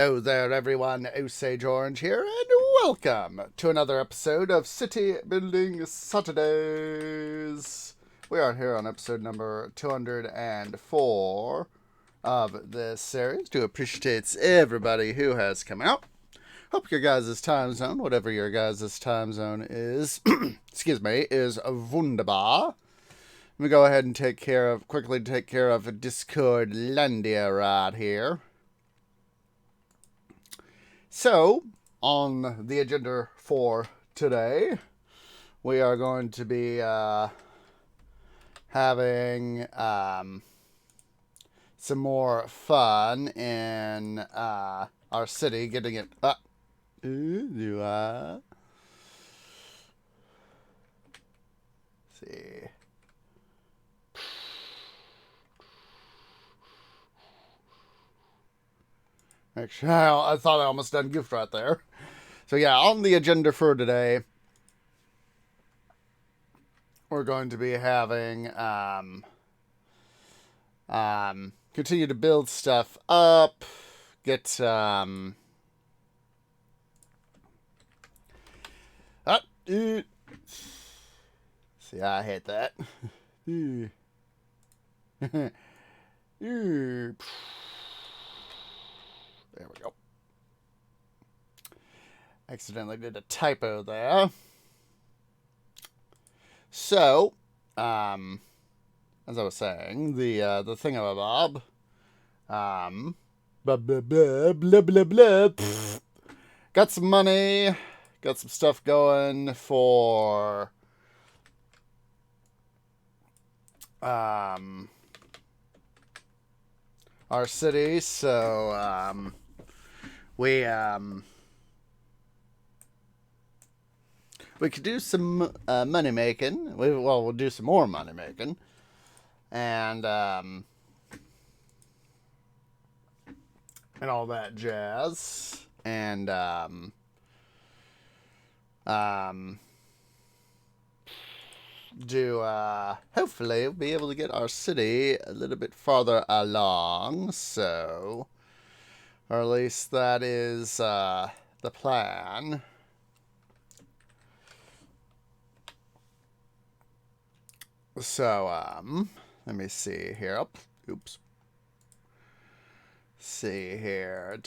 Hello there, everyone. Osage Orange here, and welcome to another episode of City Building Saturdays. We are here on episode number 204 of this series. Do appreciate everybody who has come out. Hope your guys' time zone, whatever your guys' time zone is, excuse me, is wunderbar. Let me go ahead and quickly take care of Discord Landia right here. So, on the agenda for today, we are going to be having some more fun in our city, getting it up. Do I? See. Actually, I thought I almost done goofed right there. So yeah, on the agenda for today, we're going to be having continue to build stuff up, get see, I hate that. There we go. Accidentally did a typo there. So, as I was saying, the thingamabob, blah blah blah blah blah blah. Got some money, got some stuff going for our city, so we could do some money making. We'll do some more money making, and all that jazz, and do hopefully be able to get our city a little bit farther along. So, or at least that is the plan. So, let me see here. Oops. See here.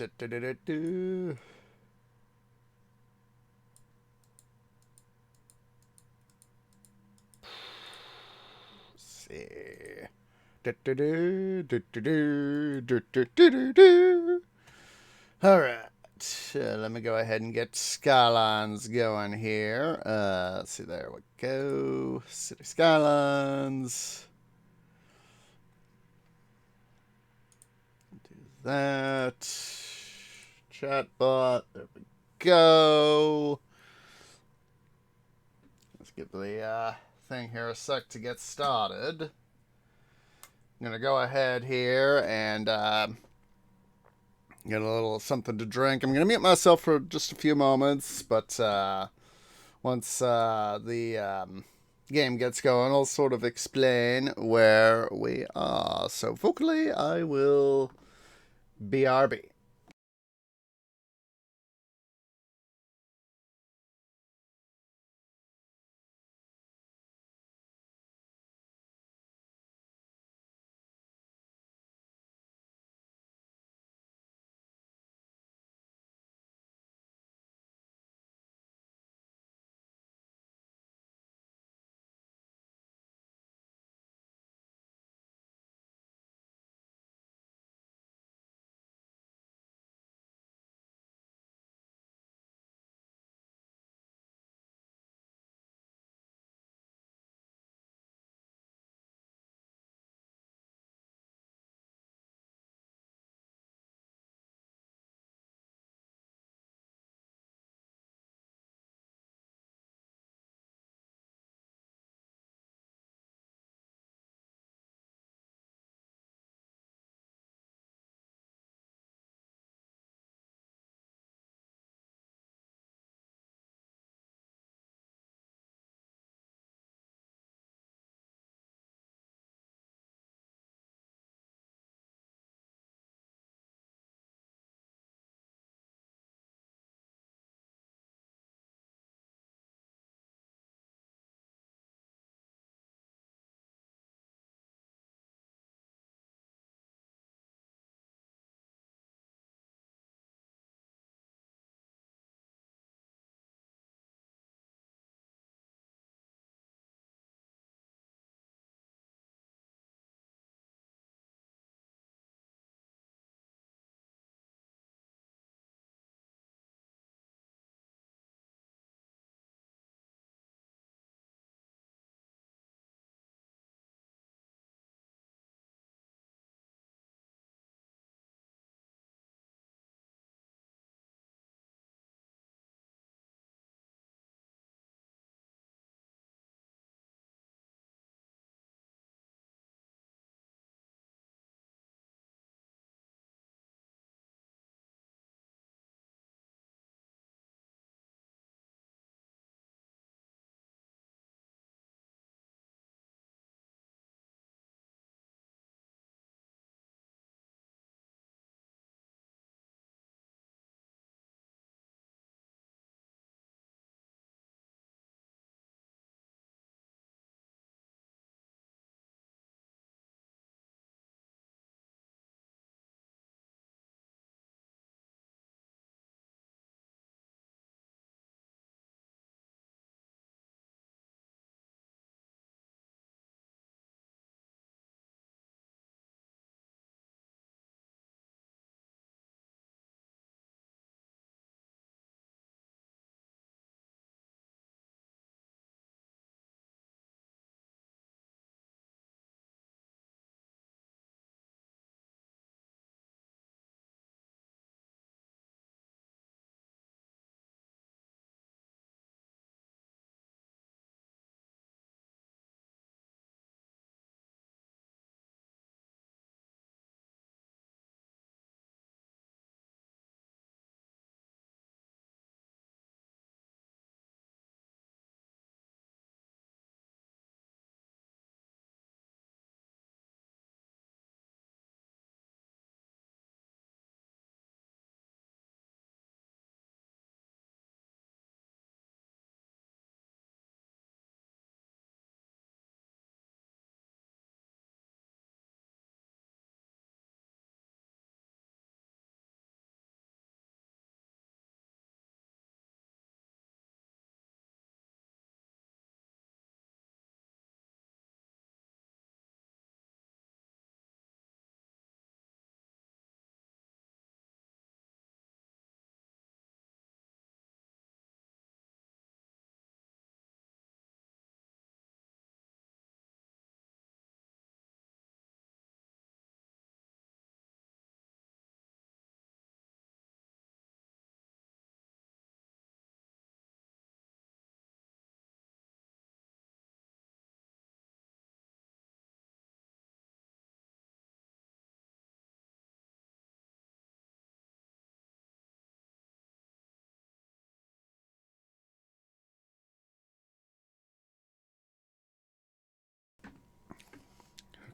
See. All right. Let me go ahead and get Skylines going here. Let's see. There we go. City Skylines. Do that. Chatbot. There we go. Let's give the thing here a sec to get started. I'm going to go ahead here and get a little something to drink. I'm going to mute myself for just a few moments, but once the game gets going, I'll sort of explain where we are. So vocally, I will BRB.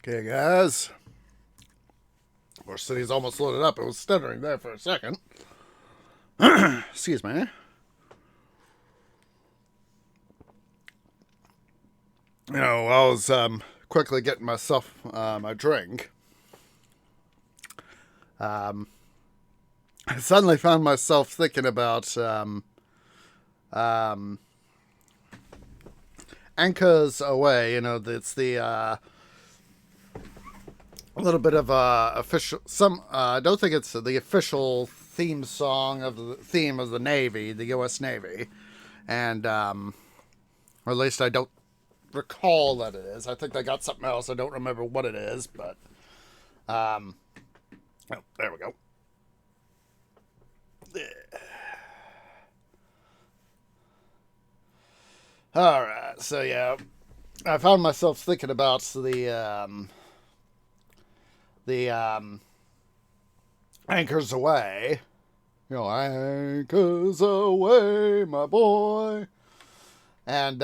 Okay, guys. Our city's almost loaded up. It was stuttering there for a second. Excuse me. I was quickly getting myself a drink. I suddenly found myself thinking about Anchors Away. It's the a little bit of official. I don't think it's the official theme song of the theme of the Navy, the U.S. Navy, and or at least I don't recall that it is. I think they got something else. I don't remember what it is, but oh, there we go. All right, so yeah, I found myself thinking about the Anchors Away. Anchors away, my boy. And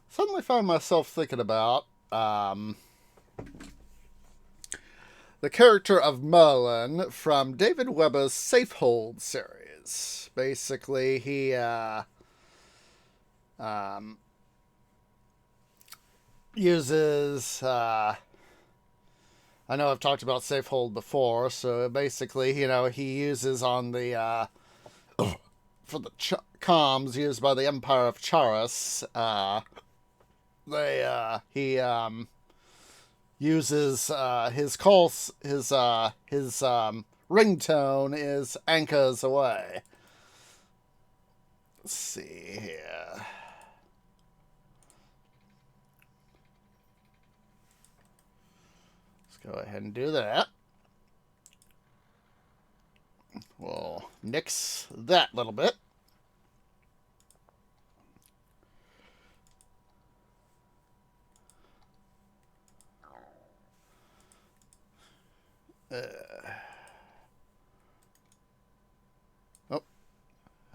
suddenly found myself thinking about the character of Merlin from David Webber's Safehold series. Basically, he uses I know I've talked about Safehold before, so basically, he uses on the for the comms used by the Empire of Charis. He uses his calls. His ringtone is Anchors Away. Let's see here. Go ahead and do that. We'll nix that little bit. Oh,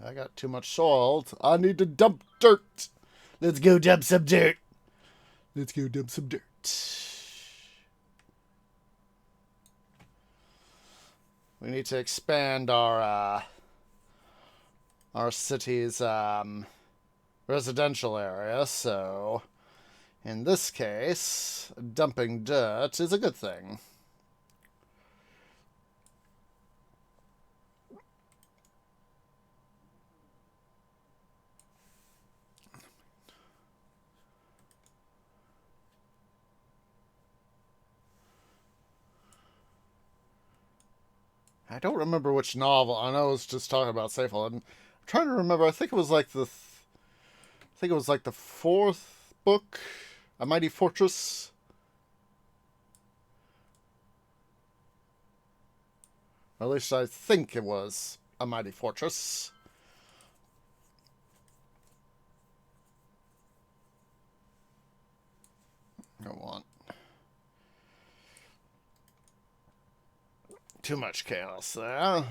I got too much soil. I need to dump dirt. Let's go dump some dirt. Let's go dump some dirt. We need to expand our city's residential area, so in this case, dumping dirt is a good thing. I don't remember which novel. I know it's just talking about Safehold. I'm trying to remember. I think it was like the fourth book, A Mighty Fortress. Or at least I think it was A Mighty Fortress. Don't want too much chaos there.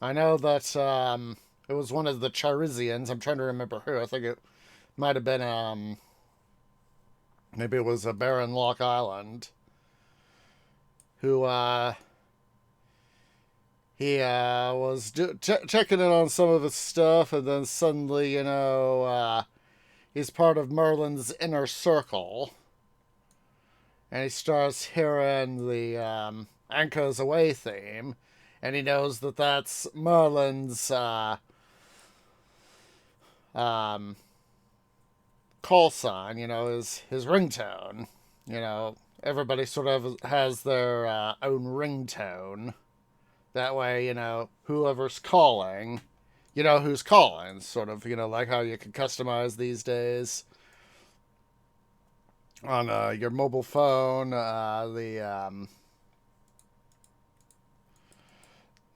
I know that it was one of the Charisians. I'm trying to remember who. I think it might have been maybe it was a Baron Lock Island who he was checking in on some of his stuff, and then suddenly, he's part of Merlin's inner circle, and he starts hearing the Anchors Away theme, and he knows that that's Merlin's call sign, his ringtone. Everybody sort of has their own ringtone. That way, whoever's calling, who's calling. Sort of, like how you can customize these days on your mobile phone,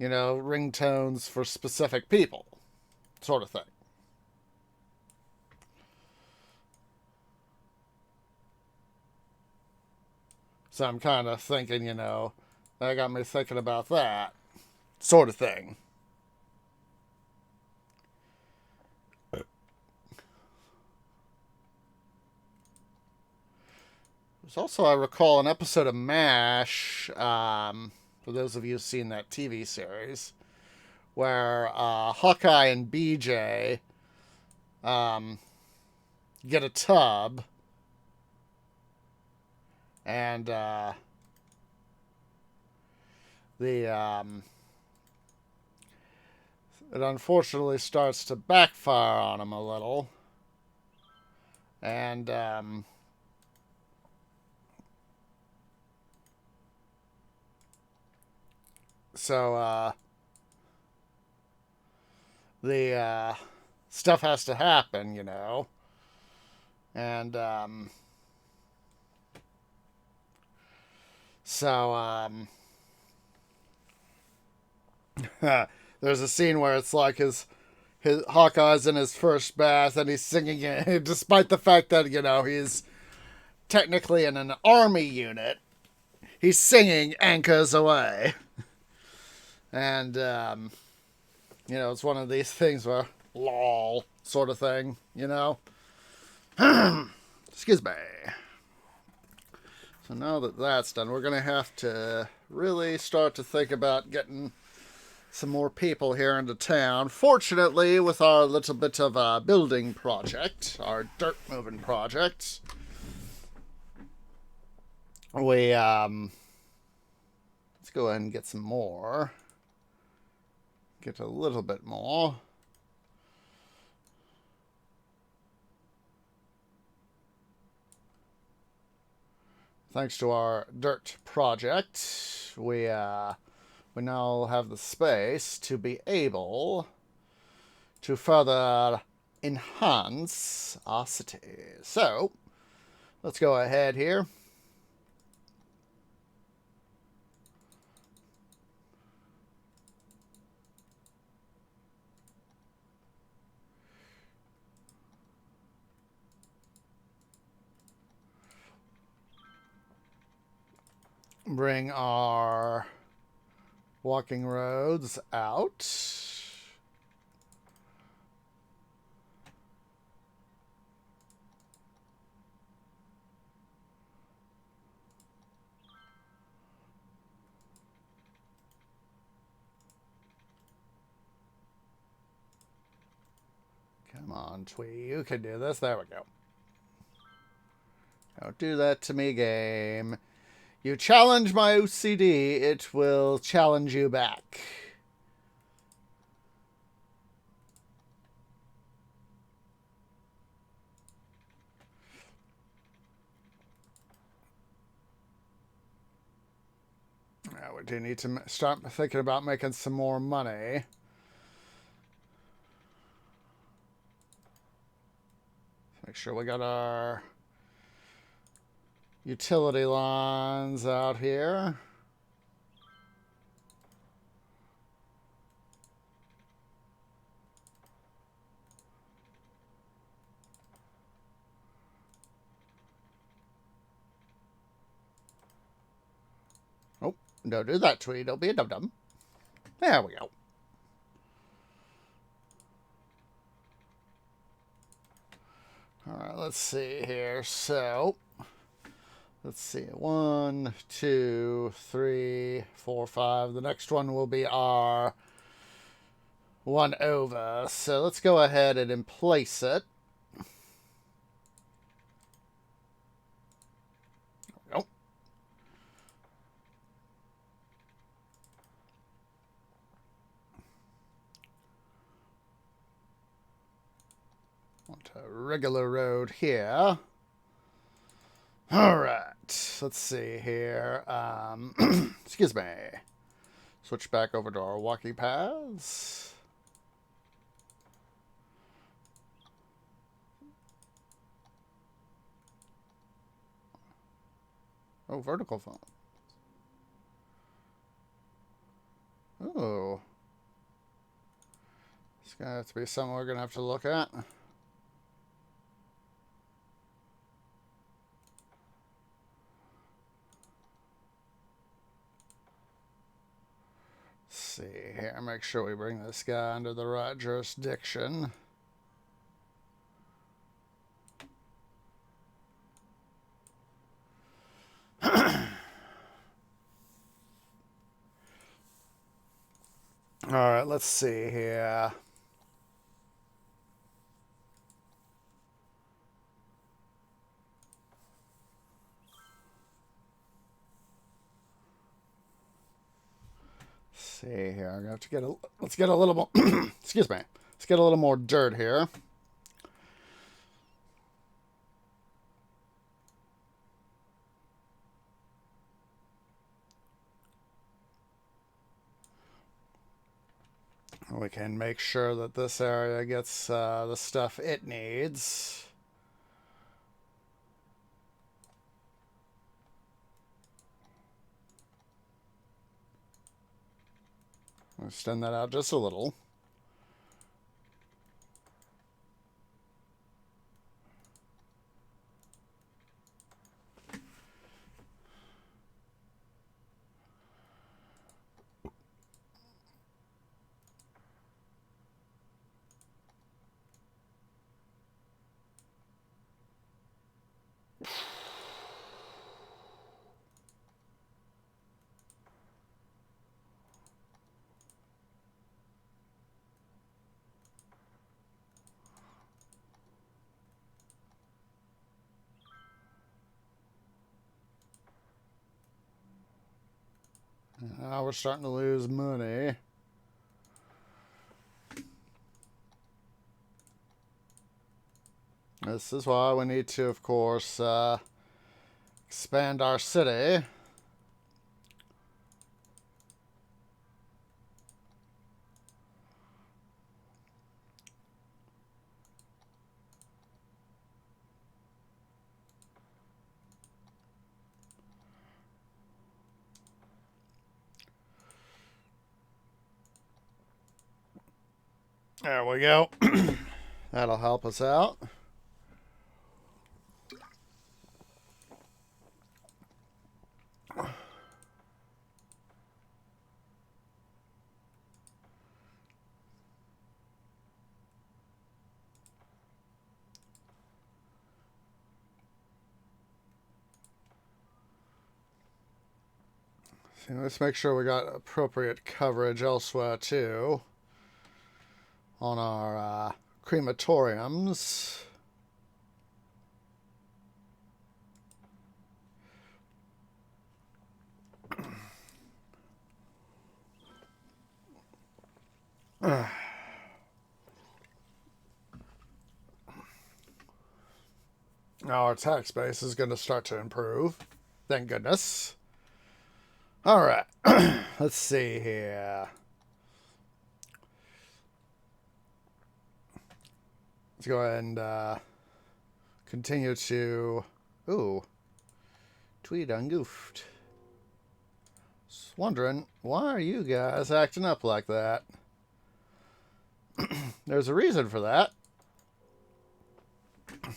ringtones for specific people, sort of thing. So I'm kind of thinking, that got me thinking about that sort of thing. There's also, I recall, an episode of MASH, for those of you who've seen that TV series, where Hawkeye and BJ get a tub, and it unfortunately starts to backfire on him a little, and so the stuff has to happen, you know, and so there's a scene where it's like his Hawkeye's in his first bath and he's singing it, despite the fact that, you know, he's technically in an army unit. He's singing "Anchors Away," and you know, it's one of these things where lol sort of thing, you know. Excuse me. So now that that's done, we're gonna have to really start to think about getting some more people here into town. Fortunately, with our little bit of a building project, our dirt moving project, we let's go ahead and get some more. Get a little bit more. Thanks to our dirt project, we now have the space to be able to further enhance our city. So, let's go ahead here. Bring our walking roads out. Come on, Twee, you can do this. There we go. Don't do that to me, game. You challenge my OCD, it will challenge you back. Now we do need to start thinking about making some more money. Make sure we got our utility lines out here. Oh, don't do that, Tweet. Don't be a dum-dum. There we go. Alright, let's see here. So, let's see. 1, 2, 3, 4, 5. The next one will be our 1 over. So let's go ahead and place it. There we go. Want a regular road here. Alright, let's see here. Excuse me. Switch back over to our walking paths. Oh, vertical font. Oh. It's going to have to be something we're going to have to look at. See here, make sure we bring this guy under the right jurisdiction. All right, let's see here. See here, I'm gonna have to get a. Let's get a little more. Excuse me. Let's get a little more dirt here. We can make sure that this area gets the stuff it needs. Extend that out just a little. Now we're starting to lose money. This is why we need to, of course, expand our city. There we go. That'll help us out. So let's make sure we got appropriate coverage elsewhere too on our crematoriums. Now our tax base is going to start to improve. Thank goodness. All right. Let's see here. Let's go ahead and continue to... Ooh. Tweet ungoofed. Just wondering, why are you guys acting up like that? There's a reason for that.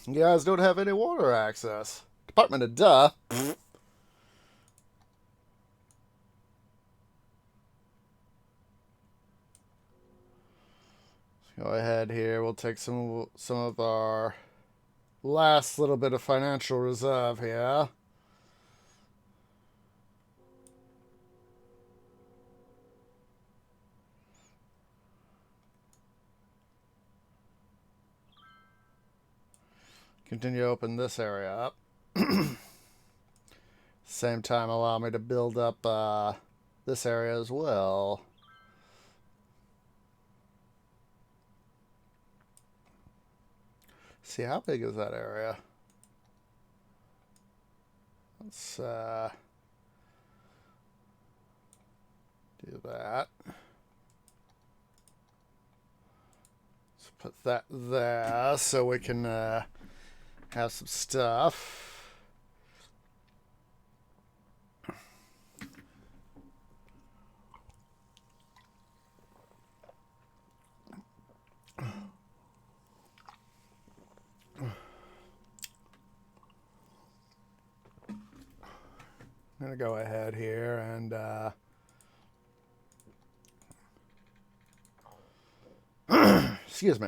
You guys don't have any water access. Department of Duh. Go ahead here. We'll take some of our last little bit of financial reserve here. Continue to open this area up. Same time, allow me to build up this area as well. See, how big is that area? Let's do that. Let's put that there so we can have some stuff. I'm going to go ahead here and excuse me.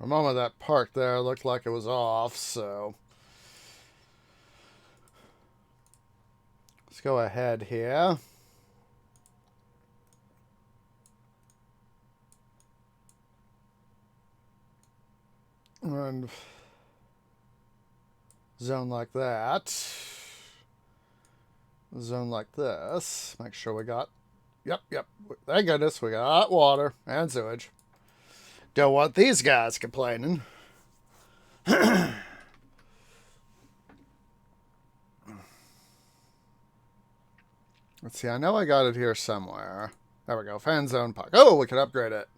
a moment that park there looked like it was off, so let's go ahead here. And zone like that. Zone like this. Make sure we got... Yep. Thank goodness we got hot water and sewage. Don't want these guys complaining. Let's see, I know I got it here somewhere. There we go, fan zone park. Oh, we can upgrade it.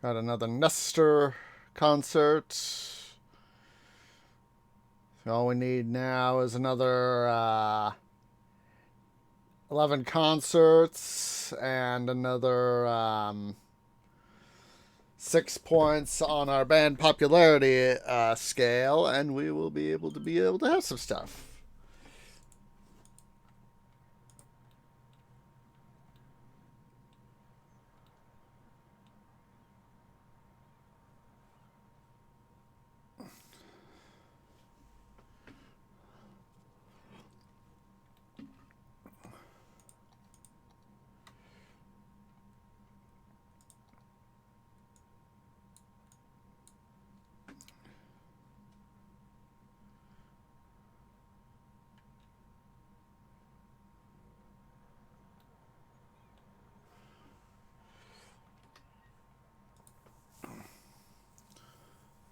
Got another Nestor concert. So all we need now is another 11 concerts and another 6 points on our band popularity scale, and we will be able to have some stuff.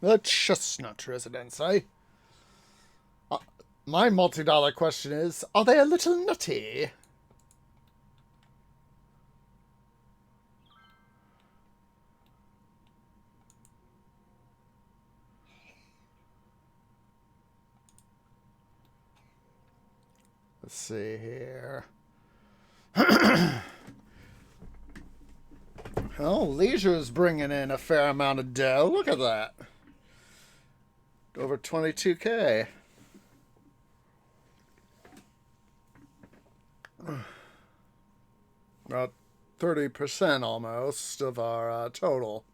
The Chestnut residence, eh? My multi-dollar question is, are they a little nutty? Let's see here. Oh, Leisure's bringing in a fair amount of dough. Look at that. Over 22K. About 30% almost of our total.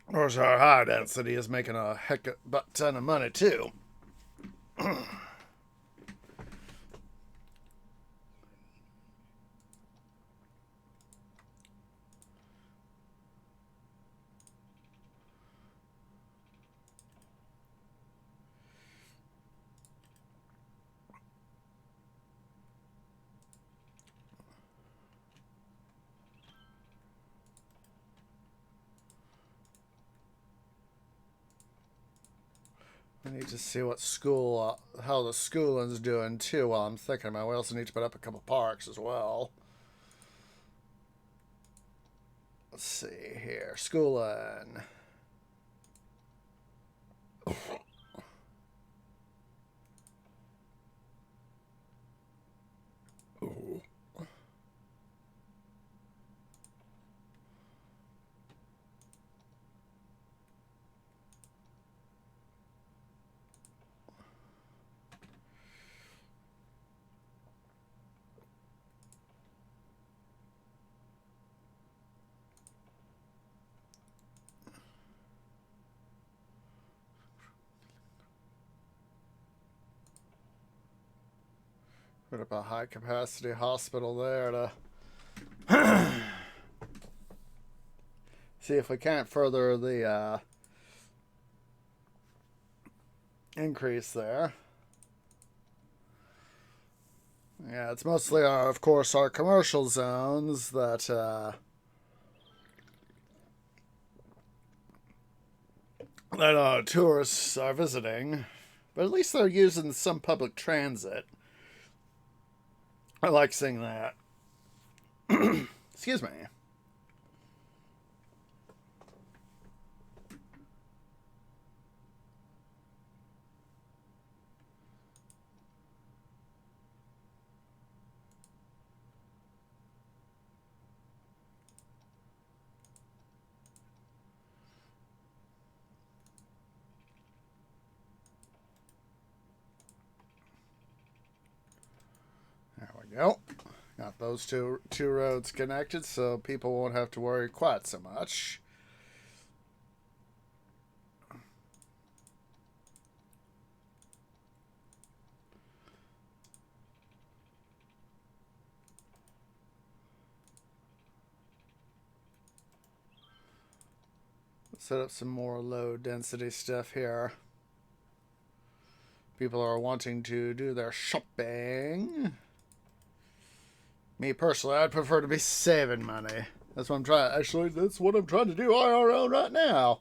Of course, our high density is making a heck of a ton of money, too. I need to see what school, how the Skylines doing too. While I'm thinking about, we also need to put up a couple parks as well. Let's see here, Skyline. Ooh. Put up a high capacity hospital there to see if we can't further the increase there. Yeah, it's mostly, of course, our commercial zones that tourists are visiting. But at least they're using some public transit. I like seeing that. Excuse me. we go. Got those two roads connected, so people won't have to worry quite so much. Set up some more low density stuff here. People are wanting to do their shopping. Me personally, I'd prefer to be saving money. That's what I'm trying. Actually, that's what I'm trying to do IRL right now.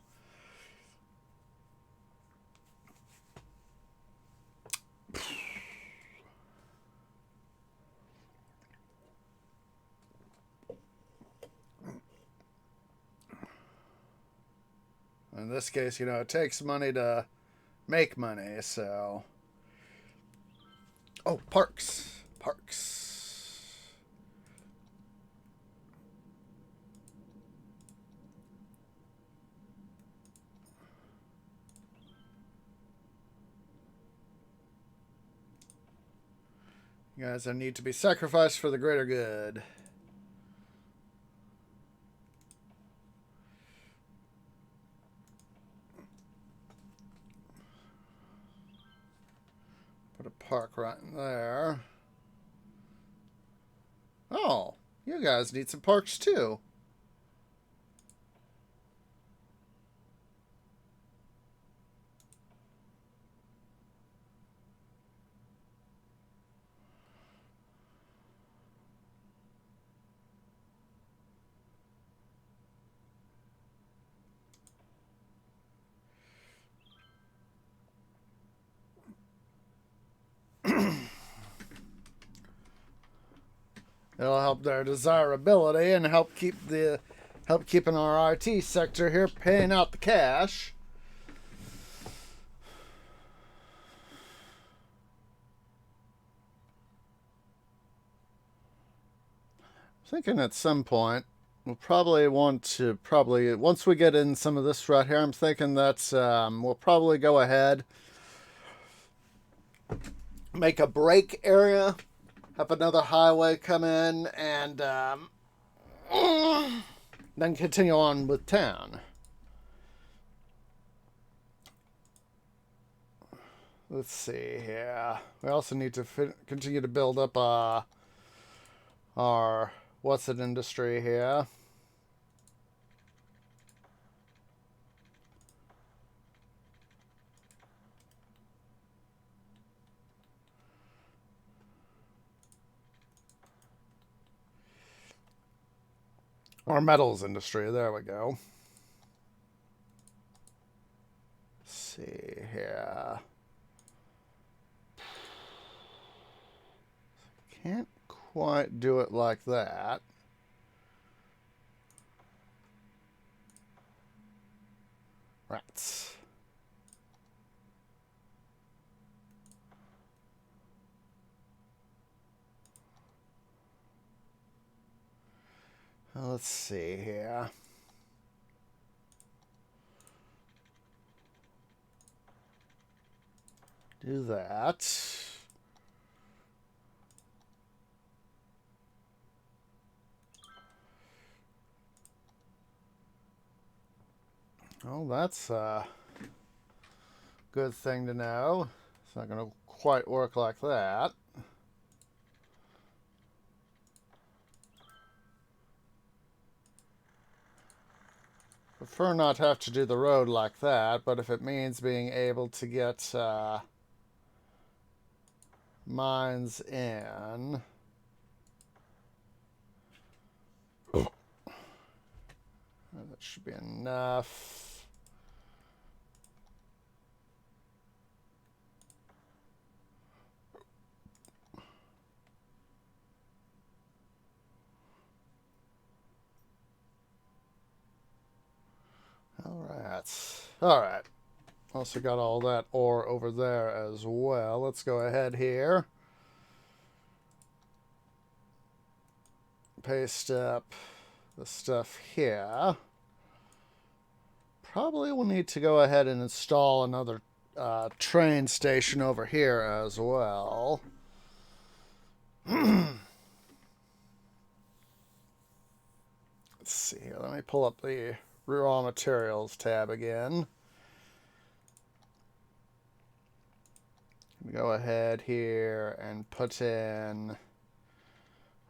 In this case, you know, it takes money to make money, so... Oh, parks. Parks. You guys need to be sacrificed for the greater good. Put a park right in there. Oh, you guys need some parks too. It'll help their desirability and help keeping our IT sector here paying out the cash. Thinking at some point we'll probably want to once we get in some of this right here, I'm thinking that we'll probably go ahead, make a break area, have another highway come in, and then continue on with town. Let's see here. We also need to continue to build up our what's it industry here. Our metals industry. There we go. Let's see here. Can't quite do it like that. Rats. Let's see here. Do that. Oh, that's a good thing to know. It's not going to quite work like that. Prefer not to have to do the road like that, but if it means being able to get mines in... That should be enough. All right. Also got all that ore over there as well. Let's go ahead here. Paste up the stuff here. Probably will need to go ahead and install another train station over here as well. Let's see here. Let me pull up the raw materials tab again. Go ahead here and put in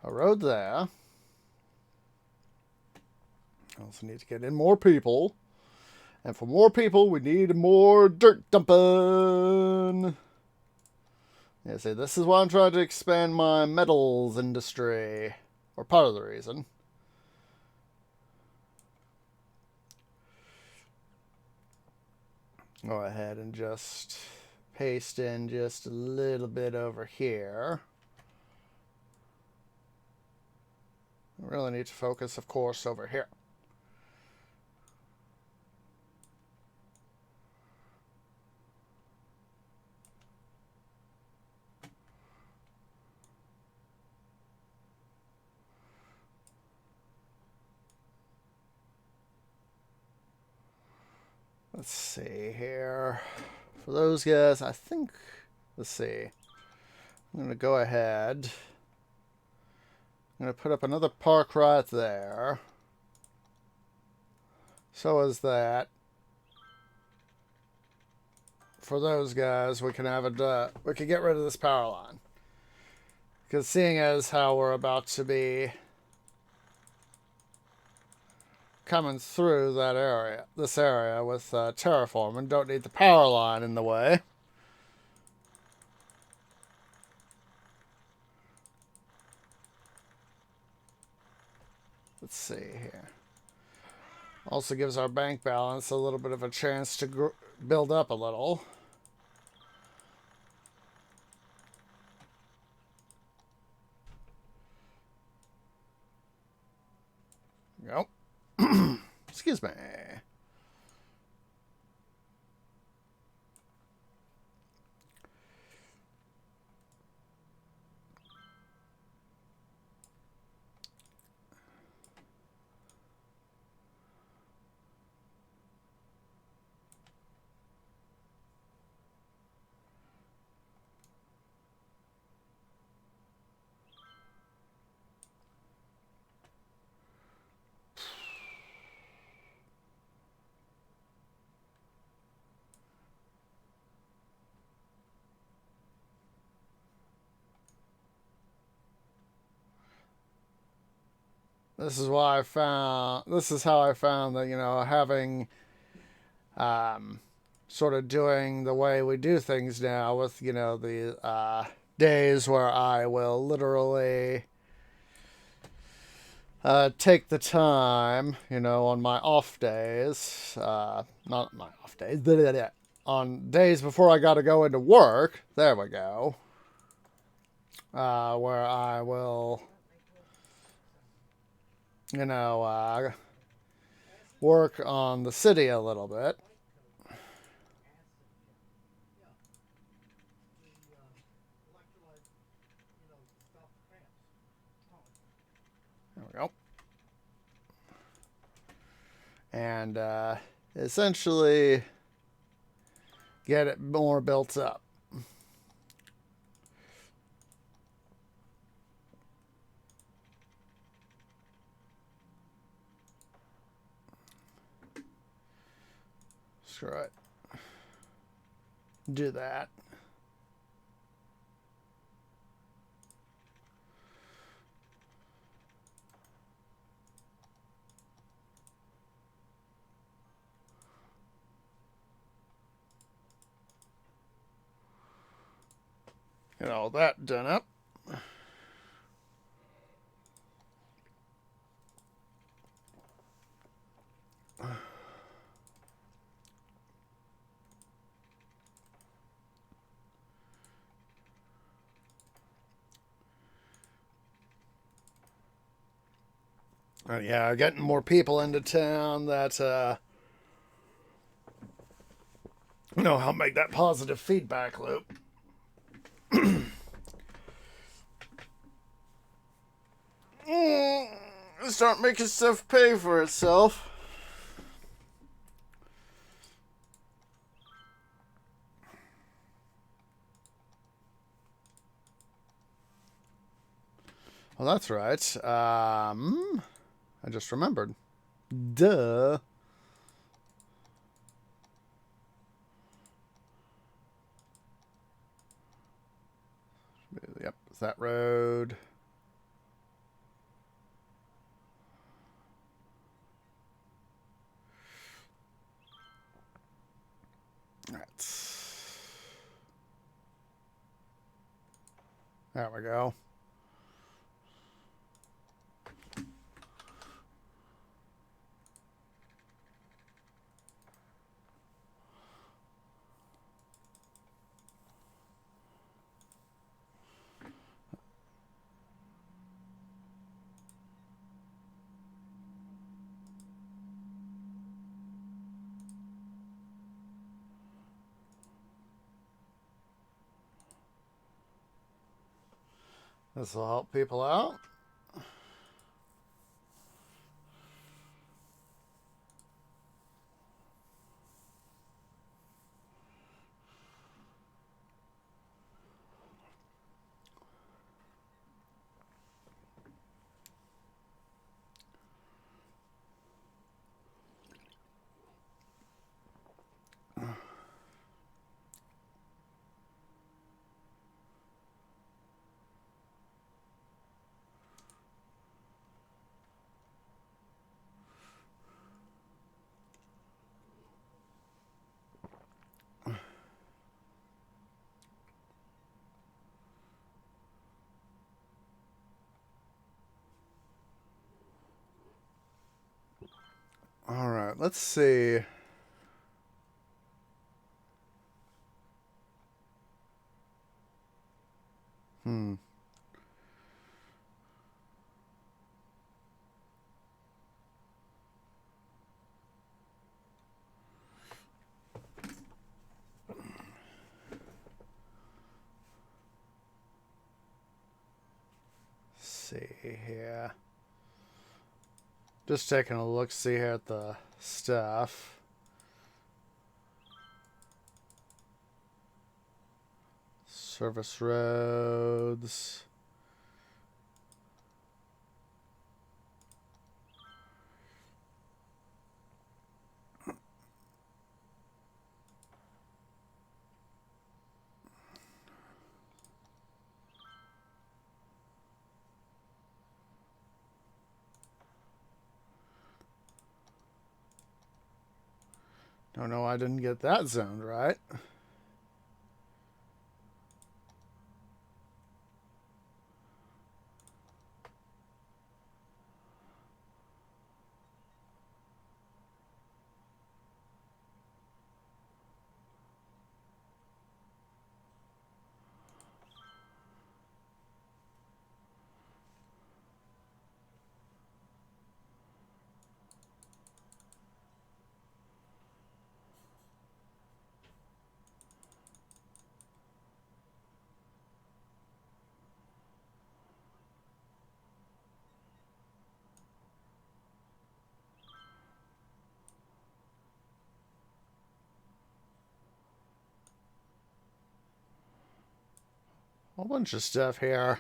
a road there. I also need to get in more people. And for more people, we need more dirt dumping. Yeah, see, this is why I'm trying to expand my metals industry. Or part of the reason. Go ahead and just paste in just a little bit over here. I really need to focus, of course, over here. Let's see here. For those guys, I think, let's see. I'm going to go ahead. I'm going to put up another park right there. So is that. For those guys, we can have it. We can get rid of this power line. Because seeing as how we're about to be coming through that area, this area with terraform, and don't need the power line in the way. Let's see here. Also gives our bank balance a little bit of a chance to build up a little. Yep. Excuse me. This is why I found. This is how I found that, you know, having, sort of doing the way we do things now with, you know, the days where I will literally take the time, you know, on my off days, not my off days, on days before I got to go into work. There we go. Where I will, you know, work on the city a little bit. There we go. And essentially get it more built up. Screw it. Do that. Get all that done up. Yeah, getting more people into town that, you know, help make that positive feedback loop. Start making stuff pay for itself. Well, that's right. I just remembered. Duh. Yep, it's that road. All right. There we go. This will help people out. All right, let's see. See here. Just taking a look, see here at the stuff. Service roads. Don't know why I didn't get that zoned right. Whole bunch of stuff here.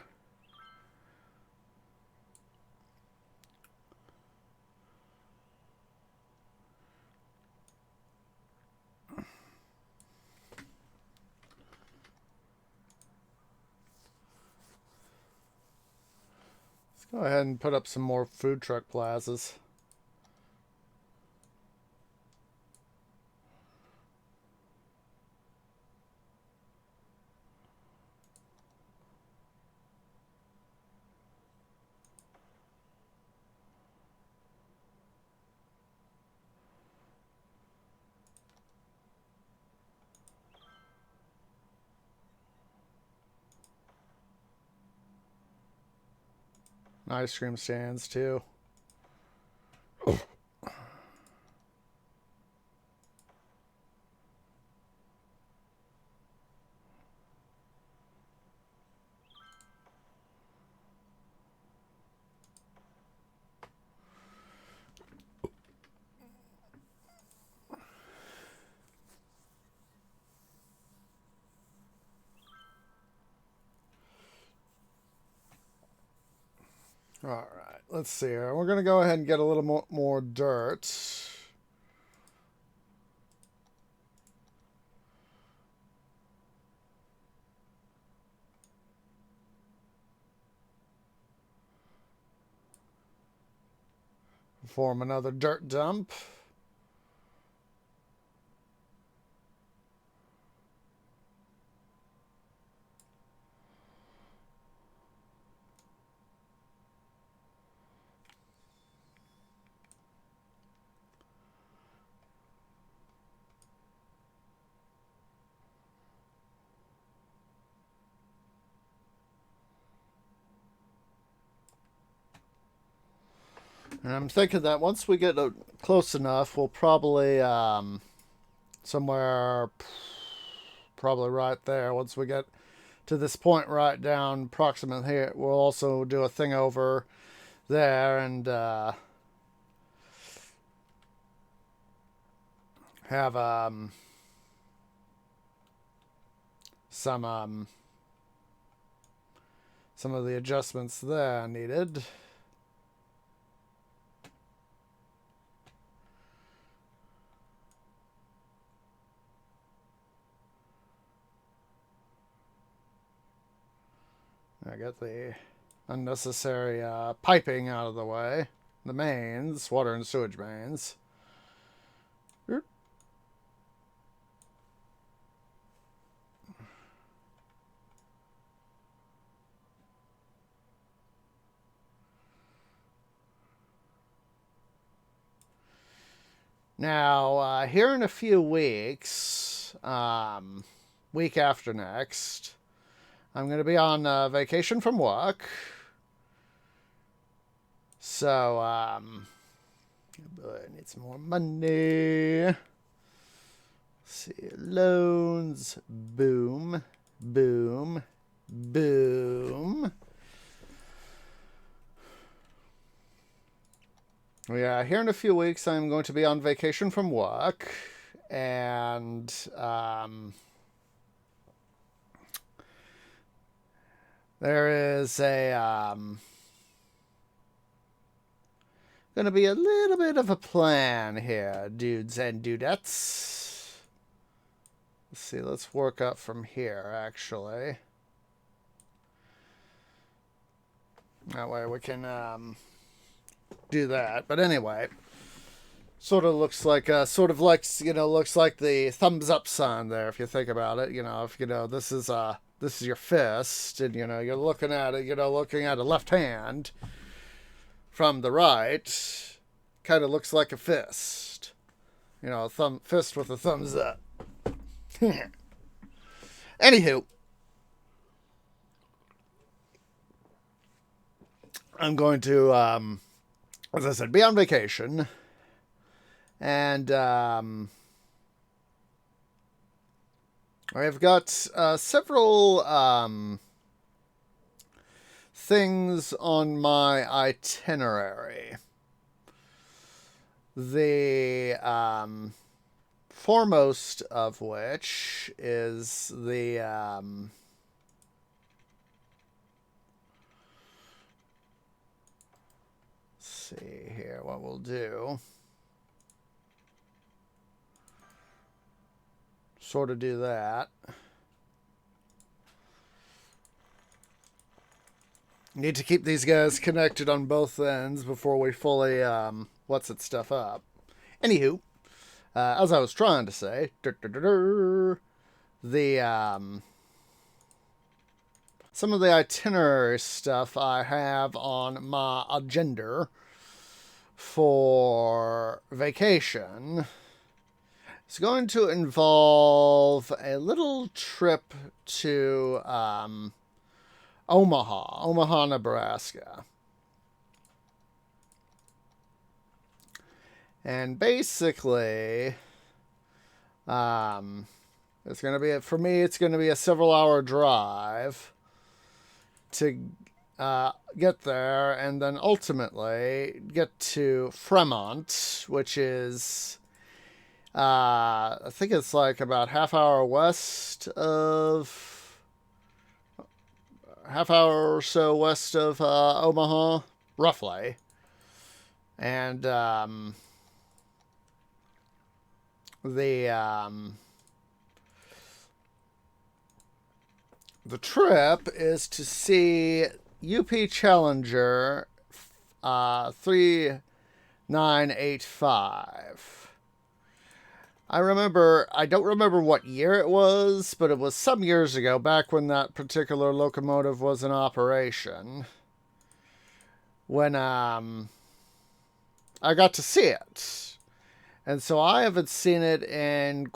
Let's go ahead and put up some more food truck plazas. Ice cream stands too. All right, let's see here. We're going to go ahead and get a little more dirt. Form another dirt dump. And I'm thinking that once we get close enough, we'll probably somewhere probably right there. Once we get to this point right down approximate here, we'll also do a thing over there and have some of the adjustments there needed. I got the unnecessary piping out of the way. The mains, water and sewage mains. Now, here in a few weeks, week after next, I'm going to be on vacation from work. So, I need some more money. Let's see, loans, boom, boom, boom. Yeah, here in a few weeks, I'm going to be on vacation from work, and there is going to be a little bit of a plan here, dudes and dudettes. Let's see, let's work up from here, actually. That way we can do that. But anyway, sort of looks like looks like the thumbs up sign there, if you think about it. If this is your fist, and you're looking at it, looking at a left hand from the right, kind of looks like a fist. A fist with a thumbs up. Anywho, I'm going to as I said, be on vacation. And I've got several things on my itinerary. The foremost of which is the see here what we'll do. Sort of do that. Need to keep these guys connected on both ends before we fully what's it stuff up. Anywho, as I was trying to say, the some of the itinerary stuff I have on my agenda for vacation is going to involve a little trip to Omaha, Nebraska. And basically, it's going to be, for me, it's going to be a several-hour drive to get there, and then ultimately get to Fremont, which is, I think it's like about half hour or so west of Omaha. roughly. And the trip is to see UP Challenger 3985. I don't remember what year it was, but it was some years ago, back when that particular locomotive was in operation, when I got to see it. And so I haven't seen it in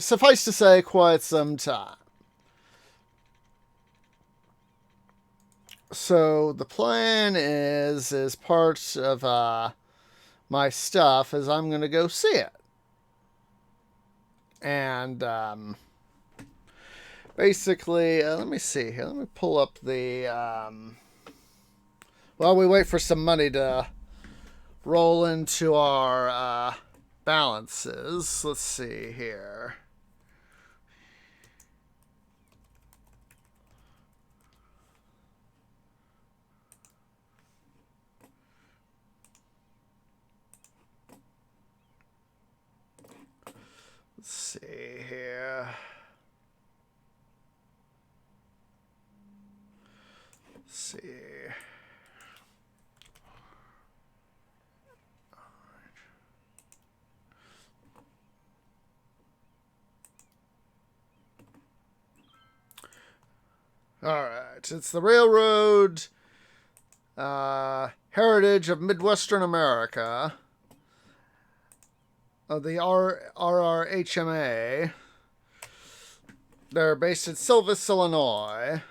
suffice to say, quite some time. So the plan is part of my stuff is I'm going to go see it. And basically, let me see here. Let me pull up the... while we wait for some money to roll into our balances. Let's see here. Let's see here. Let's see. All right. It's the Railroad Heritage of Midwestern America. The RRHMA. They're based in Silvis, Illinois.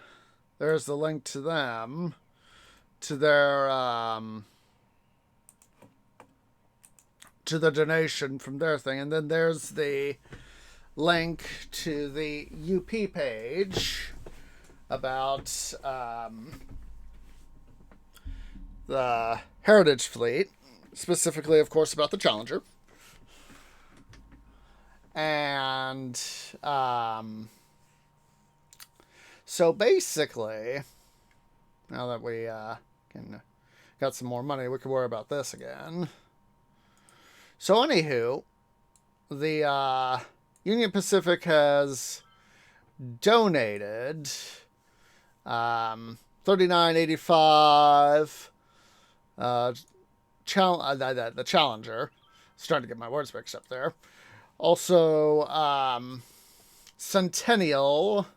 There's the link to them, to their to the donation from their thing, and then there's the link to the UP page about the Heritage Fleet, specifically, of course, about the Challenger. And so basically, now that we got some more money, we can worry about this again. So anywho, the Union Pacific has donated $39.85 the Challenger. Starting to get my words mixed up there. Also, Centennial,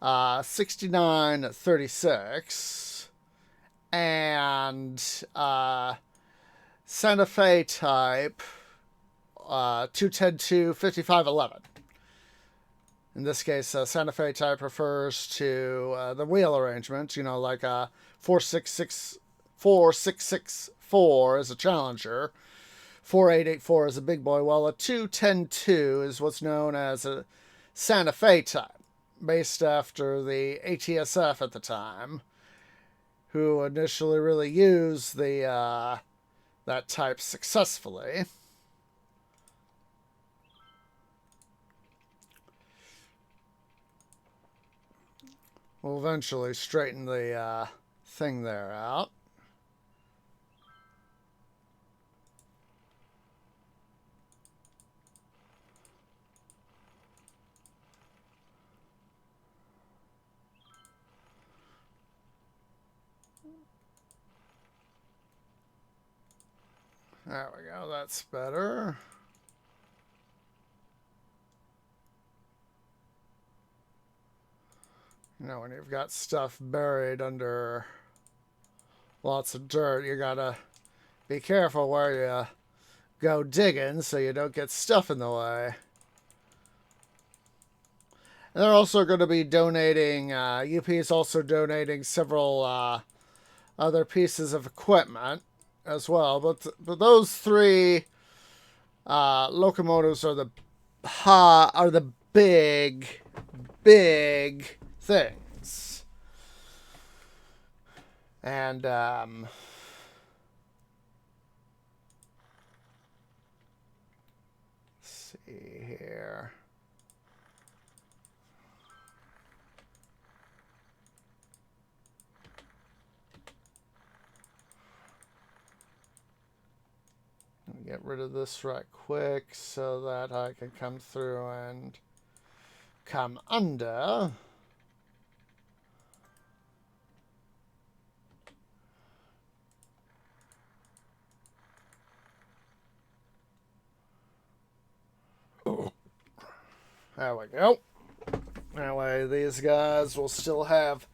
$69.36, and Santa Fe type, $210.2, $55.11. In this case, Santa Fe type refers to the wheel arrangement. You know, like a 4664 is a Challenger. 4884 is a big boy, while a 2102 is what's known as a Santa Fe type, based after the ATSF at the time, who initially really used the that type successfully. We'll eventually straighten the thing there out. There we go, that's better. You know, when you've got stuff buried under lots of dirt, you gotta be careful where you go digging so you don't get stuff in the way. And they're also going to be donating, UP is also donating several other pieces of equipment as well. But those three locomotives are the big things. And let's see here. get rid of this right quick so that I can come through and come under. There we go. That way these guys will still have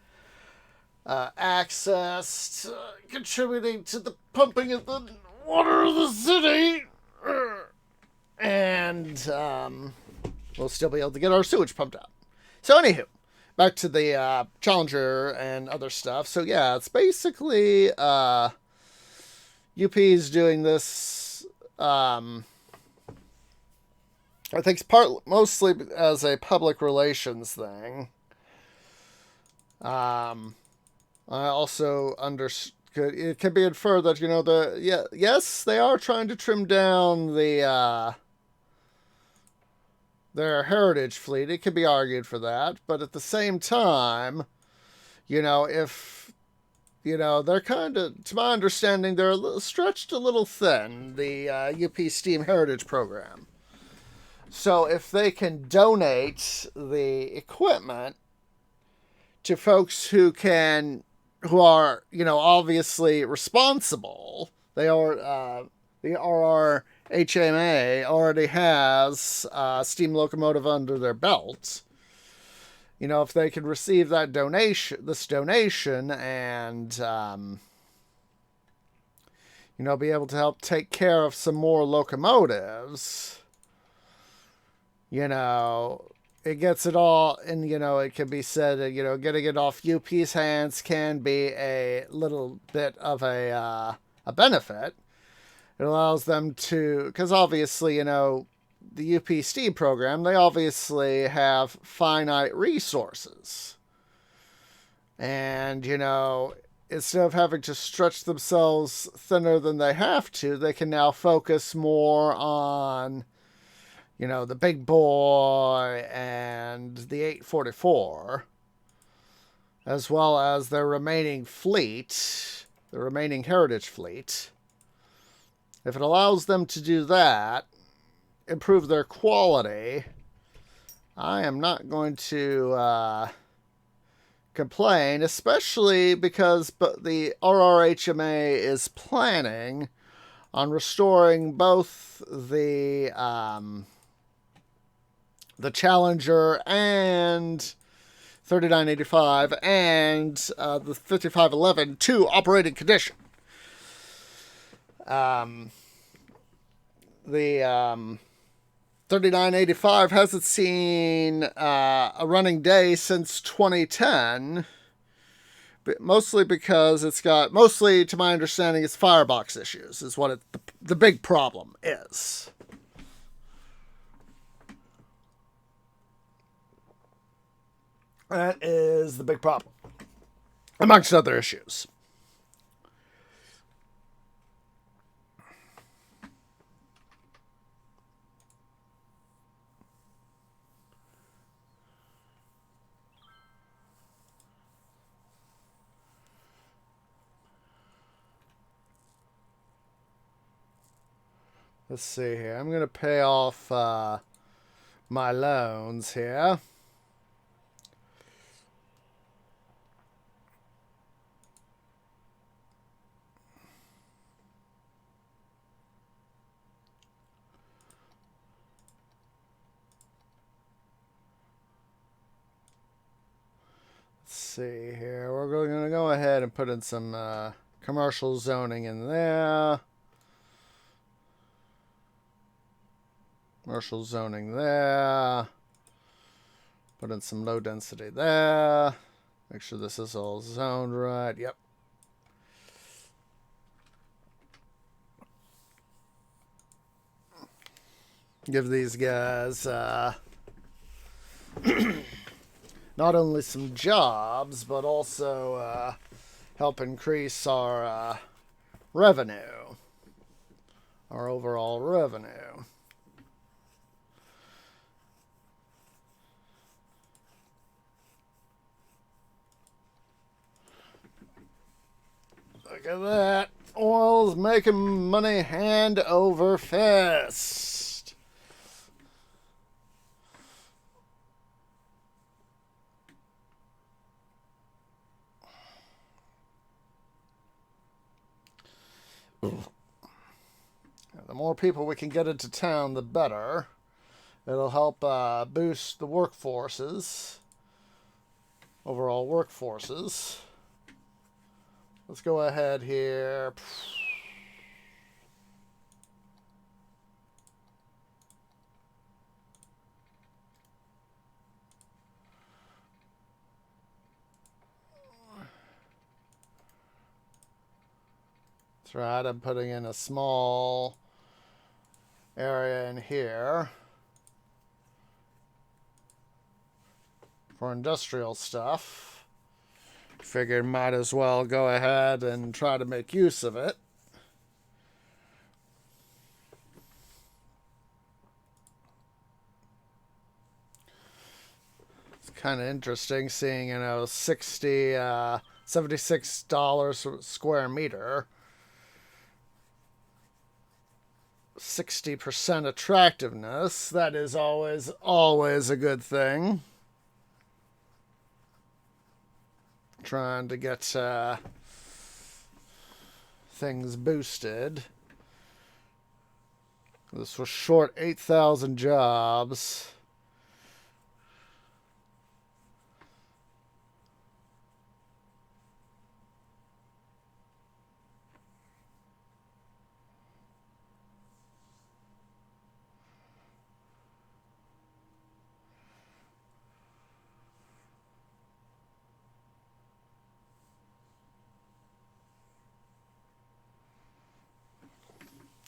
access to contributing to the pumping of the water of the city. And we'll still be able to get our sewage pumped out. So anywho, back to the Challenger and other stuff. So yeah, it's basically UP's doing this. I think it's mostly as a public relations thing. I also it can be inferred that, you know, yes, they are trying to trim down the their heritage fleet. It can be argued for that, but at the same time, you know, if you know, they're kind of, to my understanding, they're stretched a little thin, the UP Steam Heritage Program. So if they can donate the equipment to folks who are, you know, obviously responsible, the RRHMA already has a steam locomotive under their belt. You know, if they can receive that donation and, you know, be able to help take care of some more locomotives, you know, it gets it all, and, you know, it can be said that, you know, getting it off UP's hands can be a little bit of a benefit. It allows them to, because obviously, you know, the UP Steam program, they obviously have finite resources. And, you know, instead of having to stretch themselves thinner than they have to, they can now focus more on, you know, the big boy and the 844, as well as their remaining fleet, the remaining heritage fleet. If it allows them to do that, improve their quality, I am not going to complain, especially because the RRHMA is planning on restoring both the Challenger and 3985 and the 5511 to operating condition. The 3985 hasn't seen a running day since 2010, but mostly because it's got, mostly to my understanding, it's firebox issues is what the big problem is. That is the big problem, amongst other issues. Let's see here. I'm going to pay off my loans here. Let's see here. We're going to go ahead and put in some commercial zoning in there. Commercial zoning there. Put in some low density there. Make sure this is all zoned right. Yep. Give these guys not only some jobs, but also help increase our revenue. Our overall revenue. Look at that. Oil Bill's making money hand over fist. The more people we can get into town, the better. It'll help boost the workforces, overall workforces. Let's go ahead here. That's right, I'm putting in a small area in here for industrial stuff. Figured might as well go ahead and try to make use of it. It's kind of interesting seeing, you know, $76 a square meter. 60% attractiveness. That is always a good thing. Trying to get things boosted. This was short 8,000 jobs.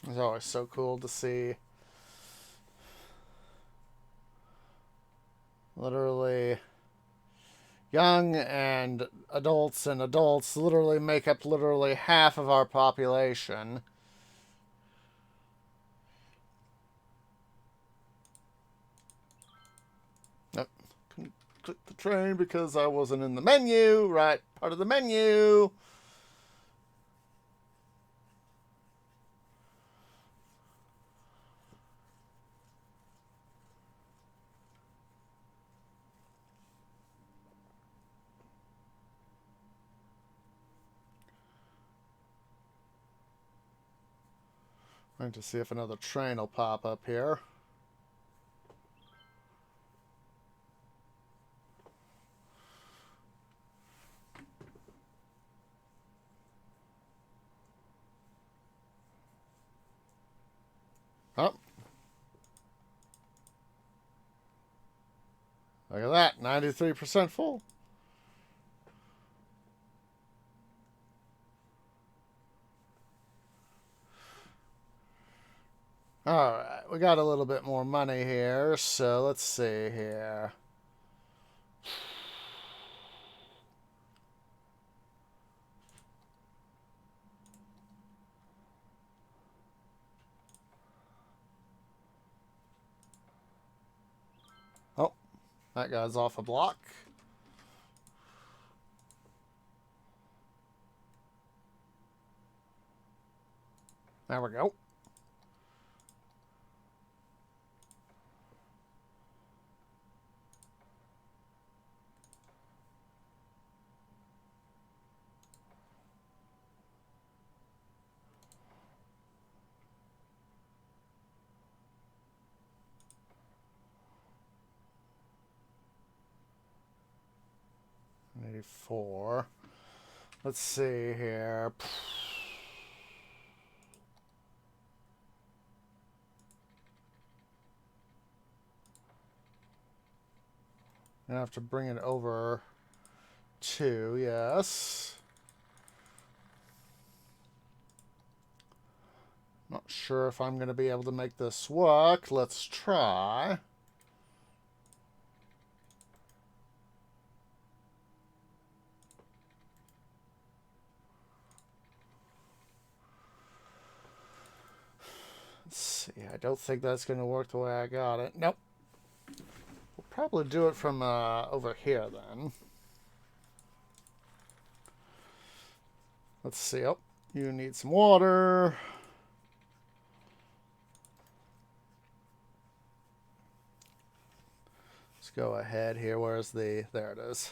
It's always so cool to see. Literally, young and adults literally make up literally half of our population. Nope. Couldn't click the train because I wasn't in the menu. Right part of the menu. Trying to see if another train will pop up here. Oh. Look at that, 93% full. Alright, we got a little bit more money here, so let's see here. Oh, that guy's off a block. There we go. '84. Let's see here. I have to bring it over to, yes. Not sure if I'm going to be able to make this work. Let's try. Let's see. I don't think that's going to work the way I got it. Nope. We'll probably do it from over here then. Let's see. Oh, You need some water. Let's go ahead here. Where's the... There it is.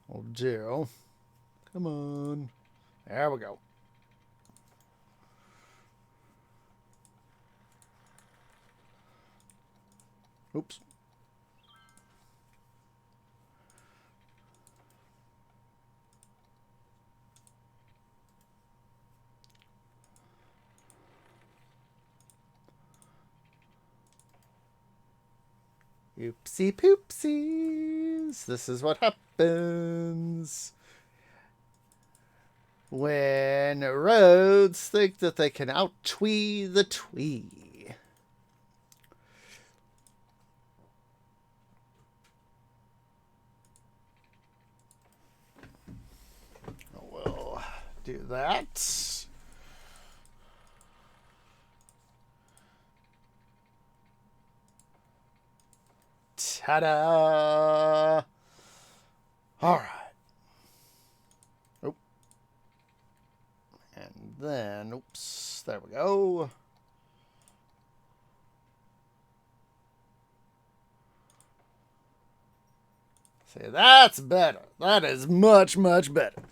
We'll do. Come on. There we go. Oops. Oopsie poopsies. This is what happens when roads think that they can out-twee the twee. We'll do that. Ta-da! All right. Oop. And then, oops, there we go. See, that's better. That is much, much better.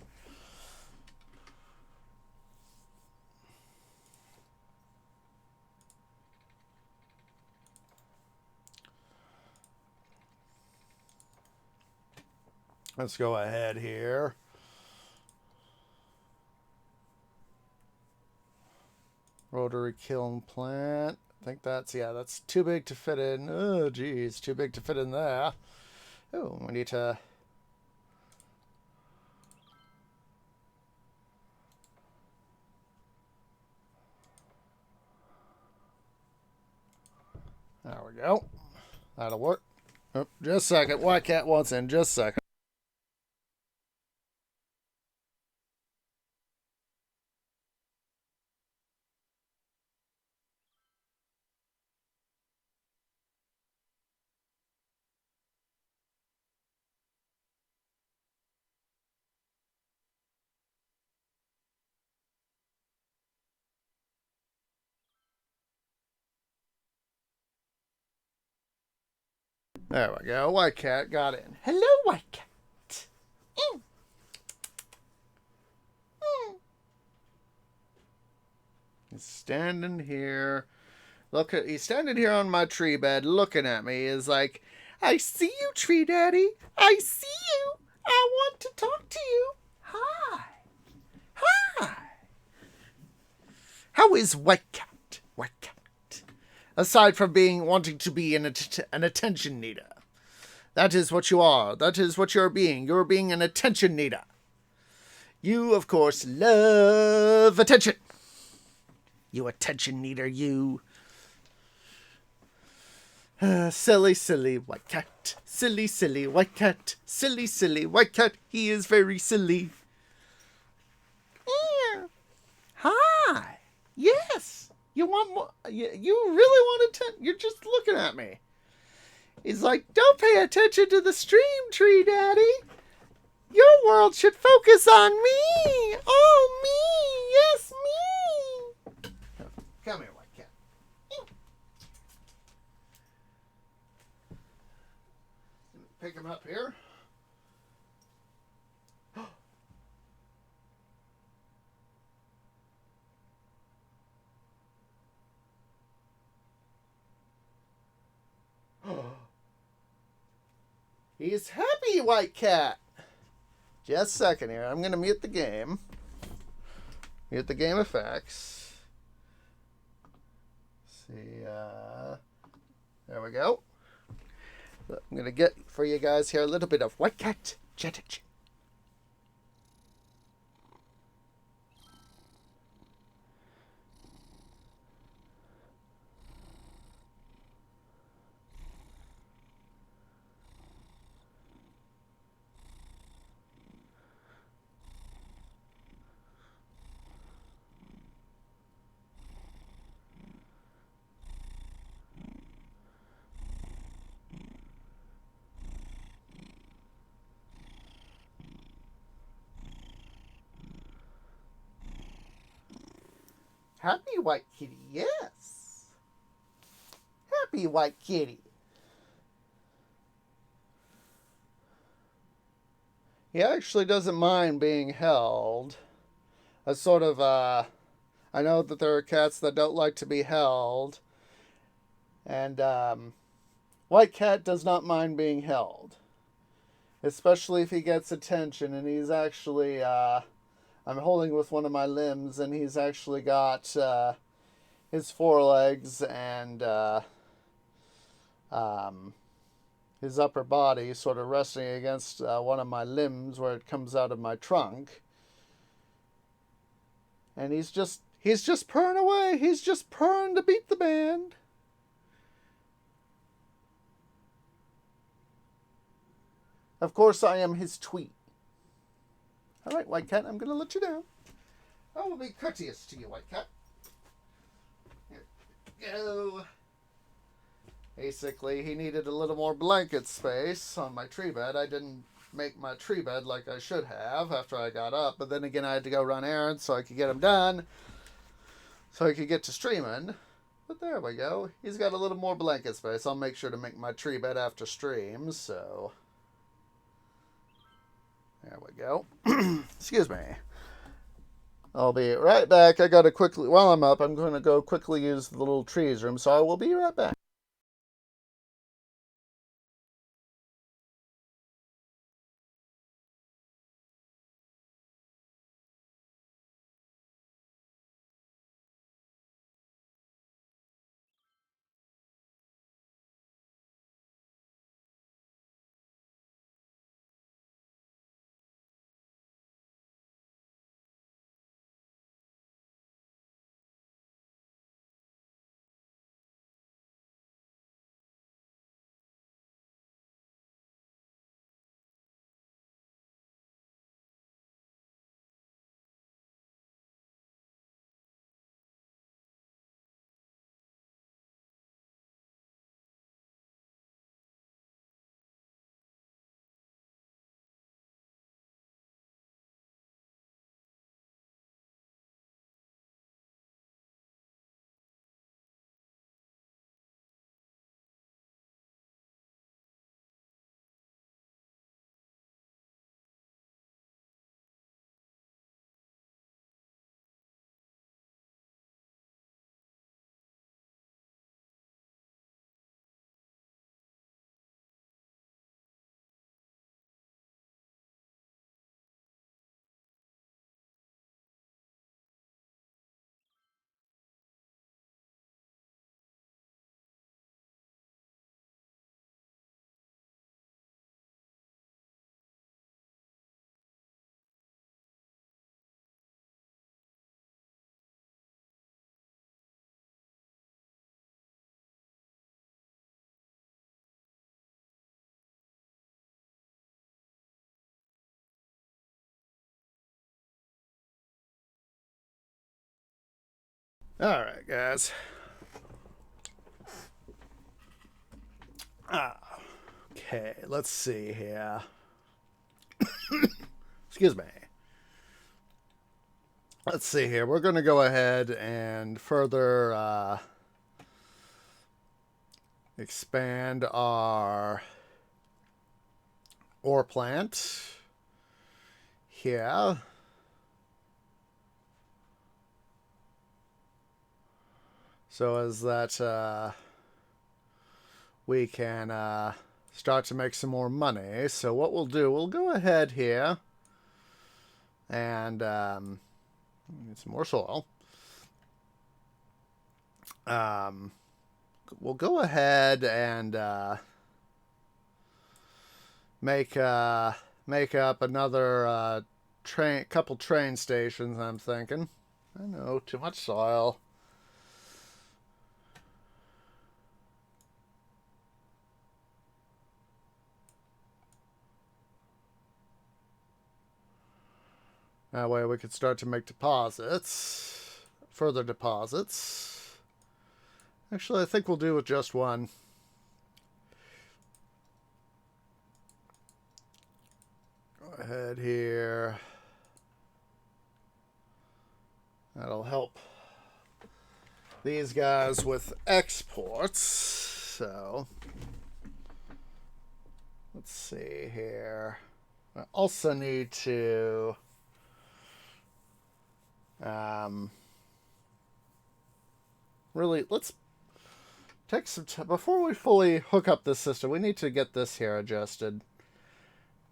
Let's go ahead here. Rotary kiln plant. I think that's, yeah, that's too big to fit in. Oh, geez, too big to fit in there. Oh, we need to... There we go. That'll work. Oh, just a second. White Cat wants in. Just a second. There we go. White Cat got in. Hello, White Cat. Mm. Mm. He's standing here. He's standing here on my tree bed looking at me. Is like, I see you, Tree Daddy. I see you. I want to talk to you. Hi. Hi. How is White Cat? White Cat. Aside from wanting to be an attention needer. That is what you are. That is what you're being. You're being an attention needer. You, of course, love attention. You attention needer, you. Silly, silly White Cat. Silly, silly White Cat. Silly, silly White Cat. He is very silly. Yeah. Hi. Yes. You want more? You really want to? You're just looking at me. He's like, don't pay attention to the stream, Tree Daddy. Your world should focus on me. Oh, me. Yes, me. Come here, White Cat. Pick him up here. He's happy, White Cat. Just a second here. I'm going to mute the game. Mute the game effects. See, there we go. I'm going to get for you guys here a little bit of White Cat chatting. Happy white kitty, yes. Happy white kitty. He actually doesn't mind being held. A sort of, I know that there are cats that don't like to be held. And, White Cat does not mind being held. Especially if he gets attention and he's actually, I'm holding with one of my limbs and he's actually got, his forelegs and, his upper body sort of resting against one of my limbs where it comes out of my trunk. And he's just purring away. He's just purring to beat the band. Of course, I am his tweet. All right, White Cat, I'm going to let you down. I will be courteous to you, White Cat. Here you go. Basically, he needed a little more blanket space on my tree bed. I didn't make my tree bed like I should have after I got up, but then again, I had to go run errands so I could get them done, so I could get to streaming. But there we go. He's got a little more blanket space. I'll make sure to make my tree bed after streams, so there we go. Excuse me. I'll be right back. I gotta quickly, while I'm up, I'm going to go quickly use the little trees room, so I will be right back. Alright, guys. Okay, let's see here. Excuse me. Let's see here. We're going to go ahead and further expand our ore plant here. So as that we can start to make some more money. So what we'll do, we'll go ahead here and get some more soil. We'll go ahead and make up another couple train stations. I'm thinking. I know, too much soil. That way we could start to make deposits, further deposits. Actually, I think we'll do with just one. Go ahead here. That'll help these guys with exports. So let's see here. I also need to really, let's take some time before we fully hook up this system. We need to get this here adjusted.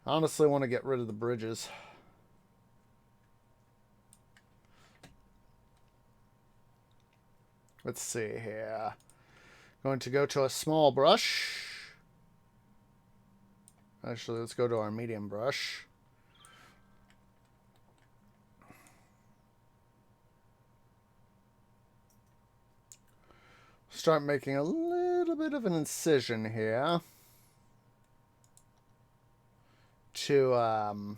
I honestly want to get rid of the bridges. Let's see here. Going to go to a small brush. Actually, let's go to our medium brush. Start making a little bit of an incision here to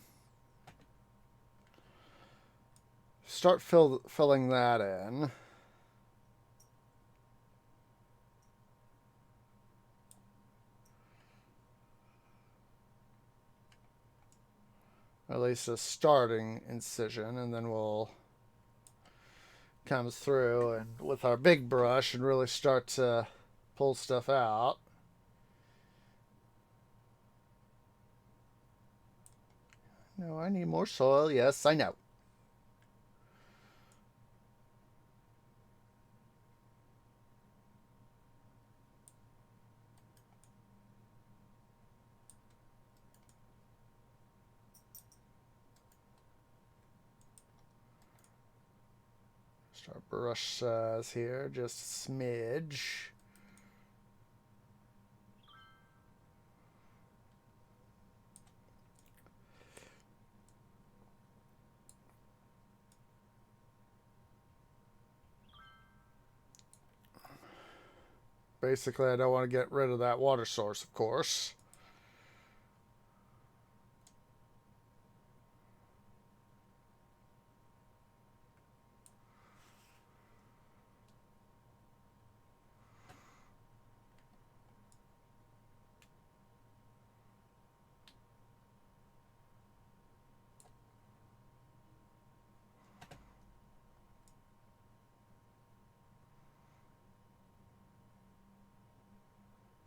start filling that in. At least a starting incision, and then we'll come through and with our big brush and really start to pull stuff out. No, I need more soil. Yes, I know. Our brush size here, just a smidge. Basically, I don't want to get rid of that water source, of course.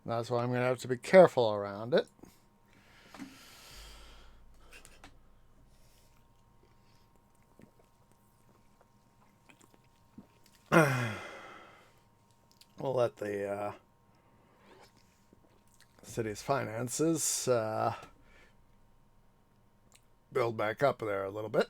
That's why I'm going to have to be careful around it. We'll let the city's finances build back up there a little bit.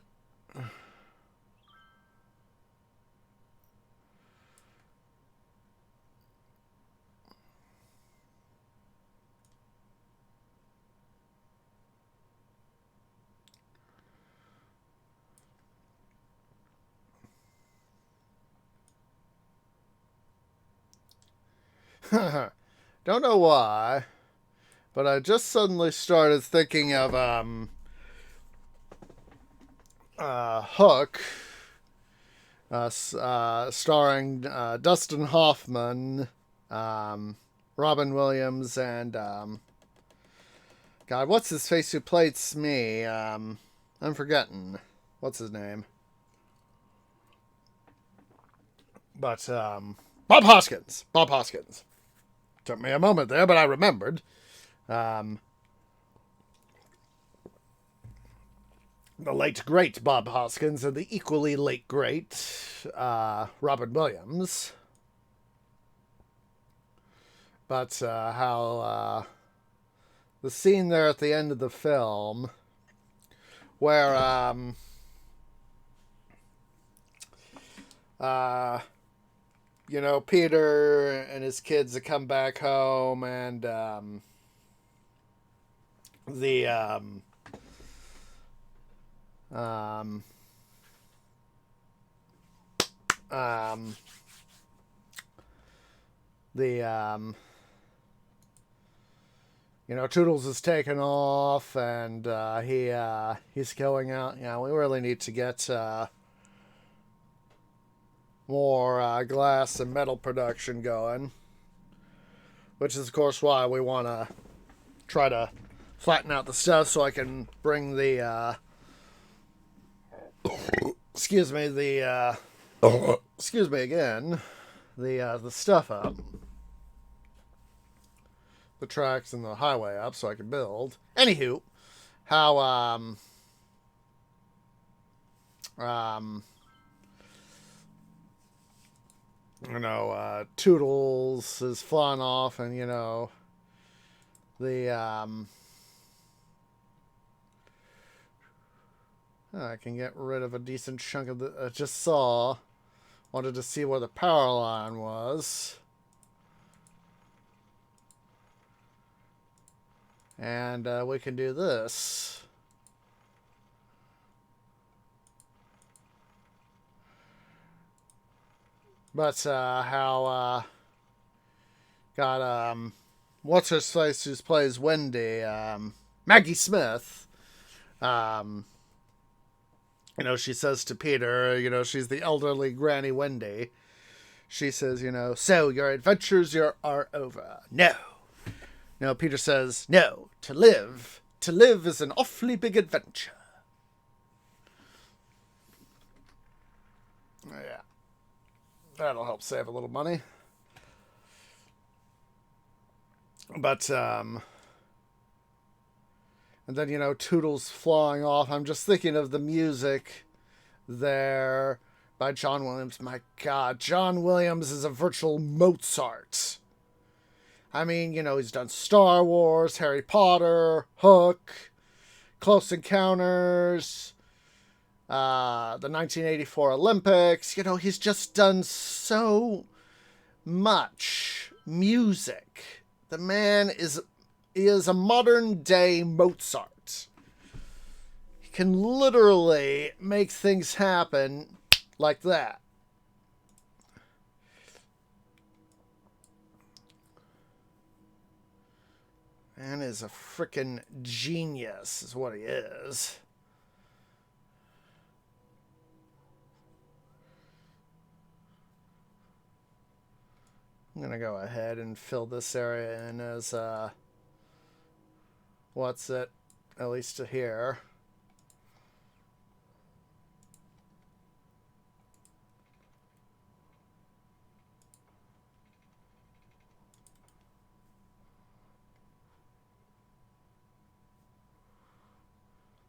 Don't know why, but I just suddenly started thinking of Hook, starring Dustin Hoffman, Robin Williams, and God, what's his face who played Smee? I'm forgetting. What's his name? But Bob Hoskins. Bob Hoskins. Took me a moment there, but I remembered. The late, great Bob Hoskins and the equally late, great Robin Williams. But how the scene there at the end of the film where you know, Peter and his kids have come back home, and you know, Toodles is taken off, and he's going out. You know, we really need to get more glass and metal production going, which is, of course, why we want to try to flatten out the stuff so I can bring the excuse me again, the stuff up, the tracks and the highway up, so I can build. Anywho, how Toodles is flying off, and the I can get rid of a decent chunk of the. I just saw. Wanted to see where the power line was. And we can do this. But how got what's her face who plays Wendy, Maggie Smith. She says to Peter, she's the elderly Granny Wendy. She says, so your adventures are over. No. No, Peter says, no, to live is an awfully big adventure. Yeah. That'll help save a little money. But, and then, Toodles flying off. I'm just thinking of the music there by John Williams. My God, John Williams is a virtual Mozart. I mean, he's done Star Wars, Harry Potter, Hook, Close Encounters, the 1984 Olympics. He's just done so much music. The man is a modern day Mozart. He can literally make things happen like that. Man is a frickin' genius, is what he is. I'm gonna go ahead and fill this area in as, what's it? At least to here.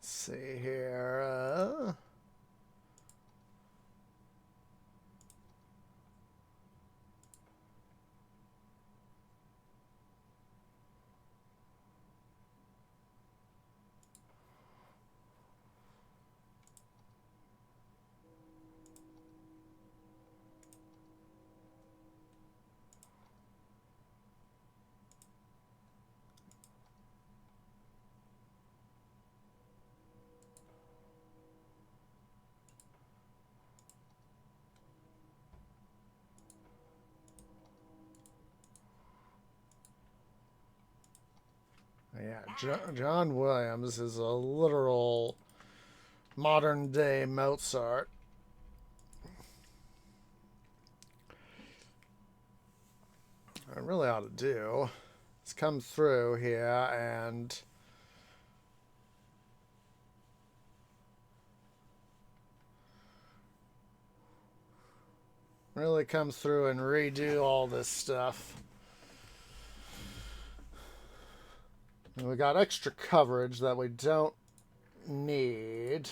See here. Yeah, John Williams is a literal modern day Mozart. What I really ought to do is come through here and really come through and redo all this stuff. And we got extra coverage that we don't need.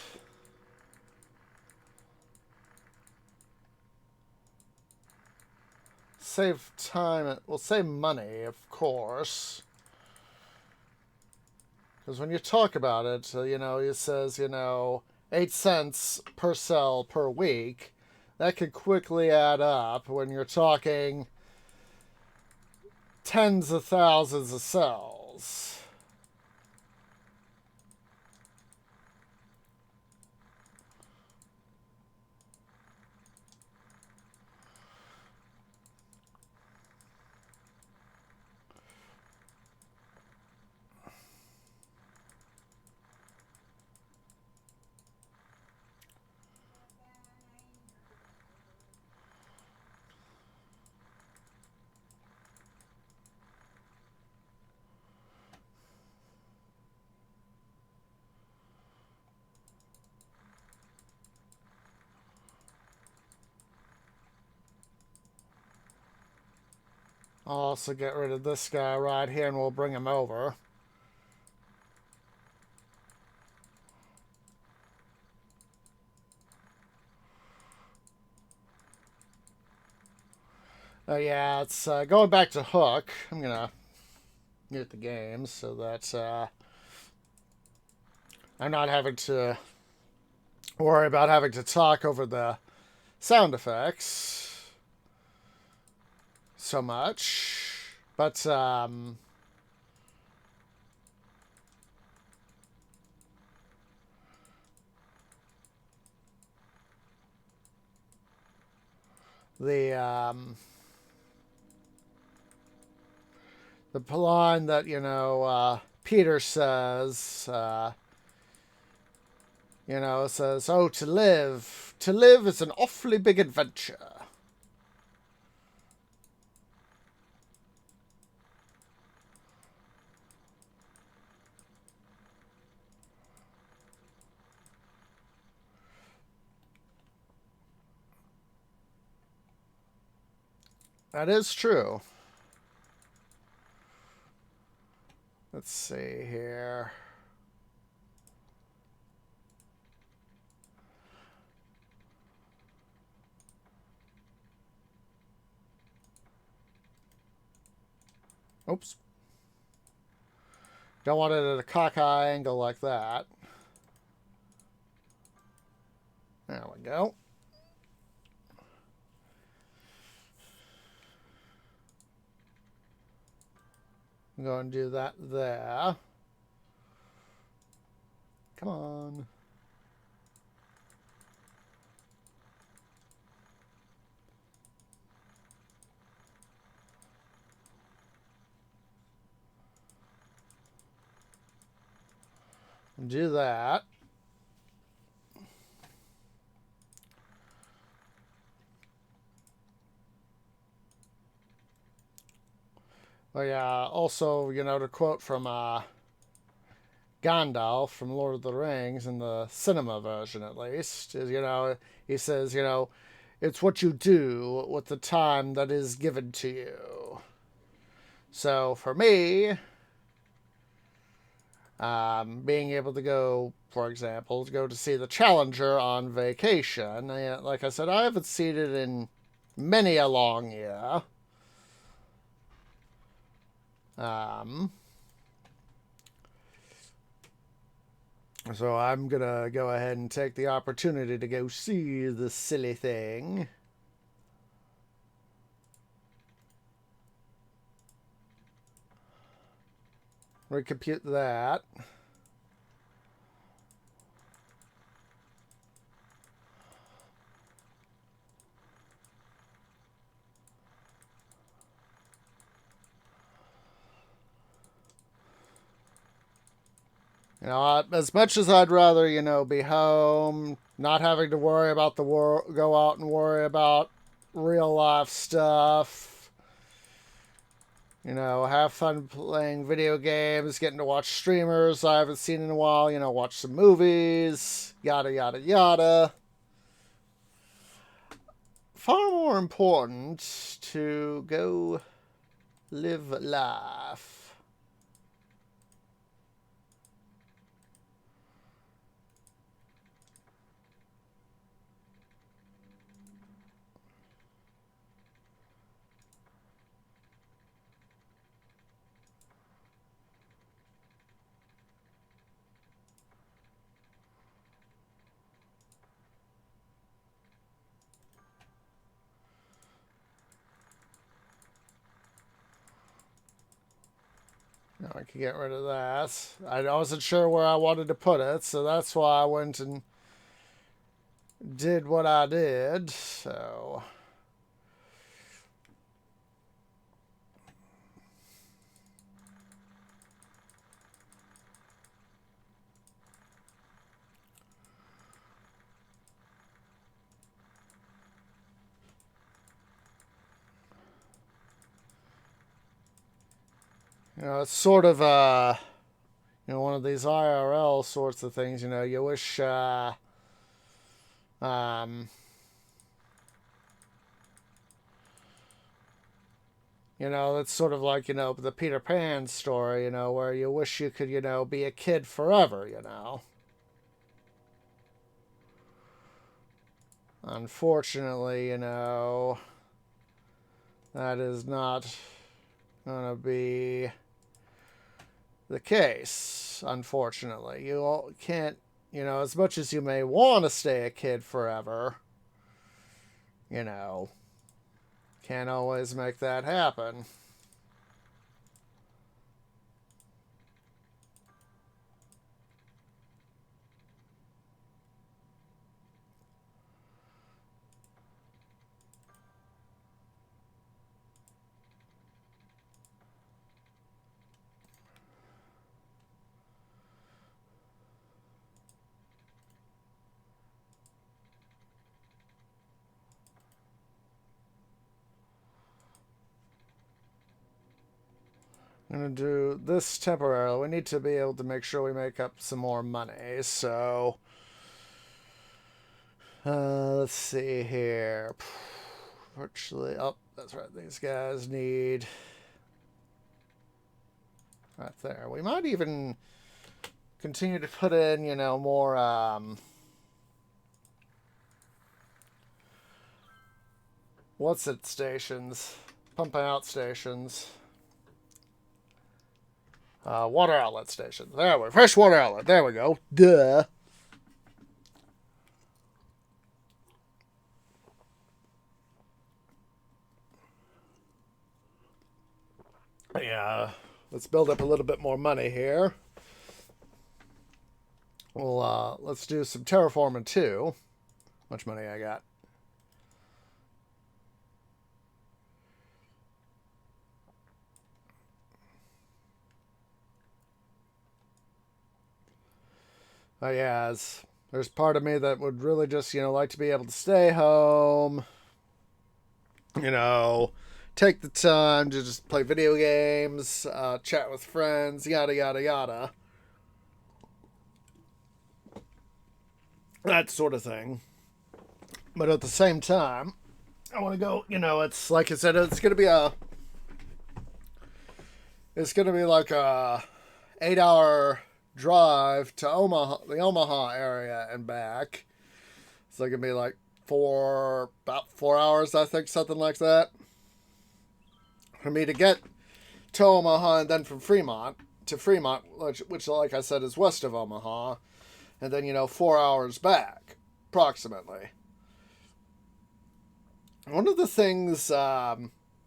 Save time. We'll save money, of course. Because when you talk about it, it says, 8 cents per cell per week. That could quickly add up when you're talking tens of thousands of cells. I'll also get rid of this guy right here and we'll bring him over. Oh yeah, it's going back to Hook. I'm gonna mute the game so that I'm not having to worry about having to talk over the sound effects so much. But the line that Peter says says, "Oh, to live is an awfully big adventure." That is true. Let's see here. Oops. Don't want it at a cockeye angle like that. There we go. I'm going to do that there. Come on. Do that. Oh yeah, also, to quote from Gandalf from Lord of the Rings, in the cinema version at least, is, he says, it's what you do with the time that is given to you. So for me, being able to go, for example, to go to see the Challenger on vacation, like I said, I haven't seen it in many a long year. So I'm going to go ahead and take the opportunity to go see the silly thing. Recompute that. As much as I'd rather, be home, not having to worry about the world, go out and worry about real life stuff, have fun playing video games, getting to watch streamers I haven't seen in a while, watch some movies, yada, yada, yada. Far more important to go live life. Now I can get rid of that. I wasn't sure where I wanted to put it, so that's why I went and did what I did. So it's sort of one of these IRL sorts of things. You wish You know, it's sort of like, you know, the Peter Pan story, you know, where you wish you could, you know, be a kid forever, you know. Unfortunately, you know, that is not going to be the case, unfortunately. You can't, you know, as much as you may want to stay a kid forever, you know, can't always make that happen. I'm going to do this temporarily. We need to be able to make sure we make up some more money. So, let's see here. Virtually, oh, that's right. These guys need right there. We might even continue to put in, you know, more, what's it stations? Pumping out stations. Water outlet stations. There we go. Fresh water outlet. There we go. Duh. Yeah. Let's build up a little bit more money here. Well, let's do some terraforming too. How much money I got? Oh yeah, there's part of me that would really just, you know, like to be able to stay home, you know, take the time to just play video games, chat with friends, yada yada yada, that sort of thing. But at the same time, I want to go, you know, it's like I said, it's gonna be like a 8-hour drive to Omaha, the Omaha area and back. So it can be like about 4 hours, I think, something like that, for me to get to Omaha, and then from Fremont to Fremont, which like I said, is west of Omaha, and then, you know, 4 hours back, approximately. One of the things that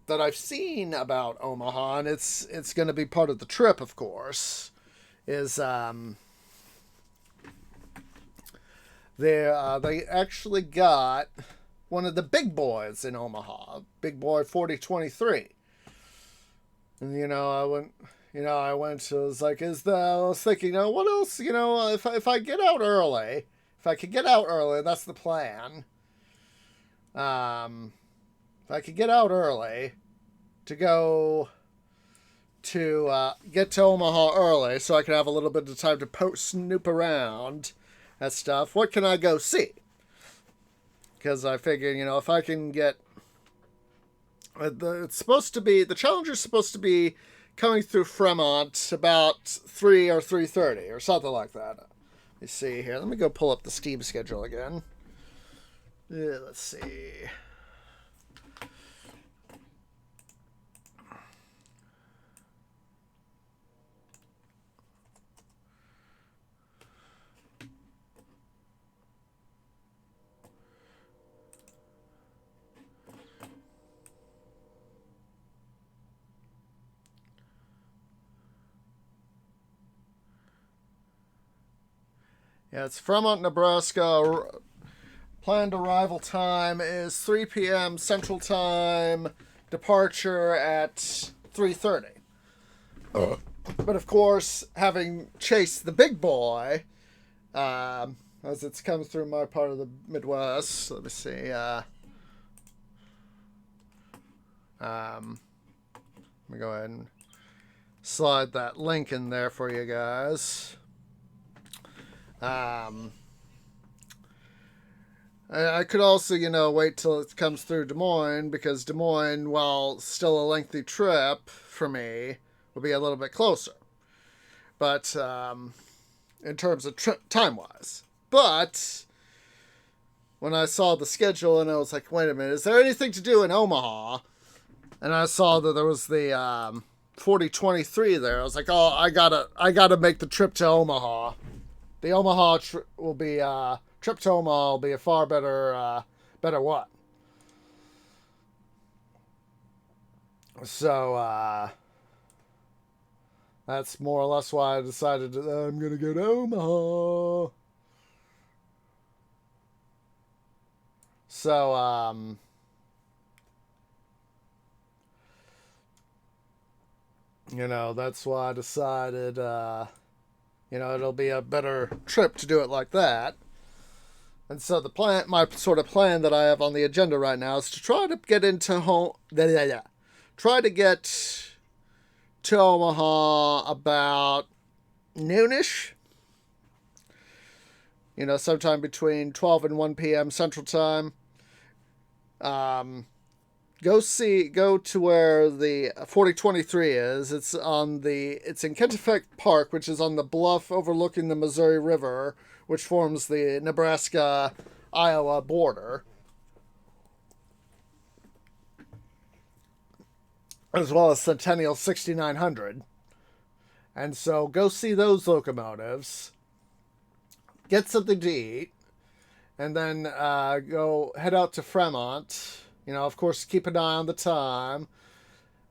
I've seen about Omaha, and it's going to be part of the trip, of course, is they actually got one of the big boys in Omaha, Big Boy 4023. And I went to, was like, I was thinking, you know, what else, you know, if I get out early, if I could get out early, that's the plan. If I could get out early to go to get to Omaha early, so I could have a little bit of time to snoop around at stuff. What can I go see? Because I figured, you know, if I can get it's supposed to be, the Challenger's supposed to be coming through Fremont about 3 or 3:30 or something like that. Let me see here. Let me go pull up the Steam schedule again. Let's see. Yeah, it's Fremont, Nebraska. Planned arrival time is 3 p.m. Central Time. Departure at 3:30. But of course, having chased the big boy, as it's come through my part of the Midwest, let me see. Let me go ahead and slide that link in there for you guys. I could also, wait till it comes through Des Moines, because Des Moines, while still a lengthy trip for me, will be a little bit closer. But in terms of time wise. But when I saw the schedule and I was like, wait a minute, is there anything to do in Omaha? And I saw that there was the 4023 there. I was like, oh, I gotta make the trip to Omaha. The Omaha will be trip to Omaha will be a far better what. So that's more or less why I decided I'm gonna go to Omaha. So that's why I decided it'll be a better trip to do it like that. And so my sort of plan that I have on the agenda right now is to try to get into home. Try to get to Omaha about noonish. Sometime between 12 and 1 p.m. Central Time. Go to where the 4023 is. It's in Kennebec Park, which is on the bluff overlooking the Missouri River, which forms the Nebraska-Iowa border, as well as Centennial 6900. And so go see those locomotives, get something to eat, and then go head out to Fremont. Of course, keep an eye on the time.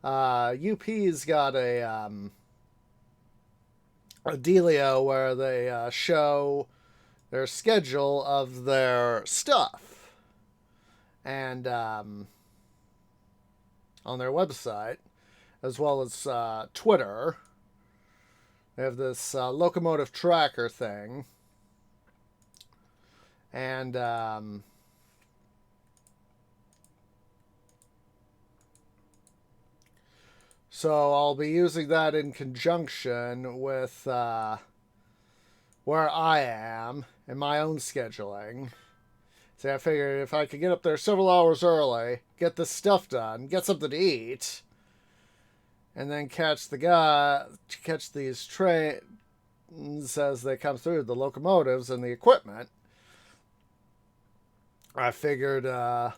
UP's got a dealio where they show their schedule of their stuff, and on their website, as well as Twitter. They have this locomotive tracker thing, and so I'll be using that in conjunction with where I am in my own scheduling. So I figured if I could get up there several hours early, get this stuff done, get something to eat, and then catch these trains as they come through, the locomotives and the equipment, I figured that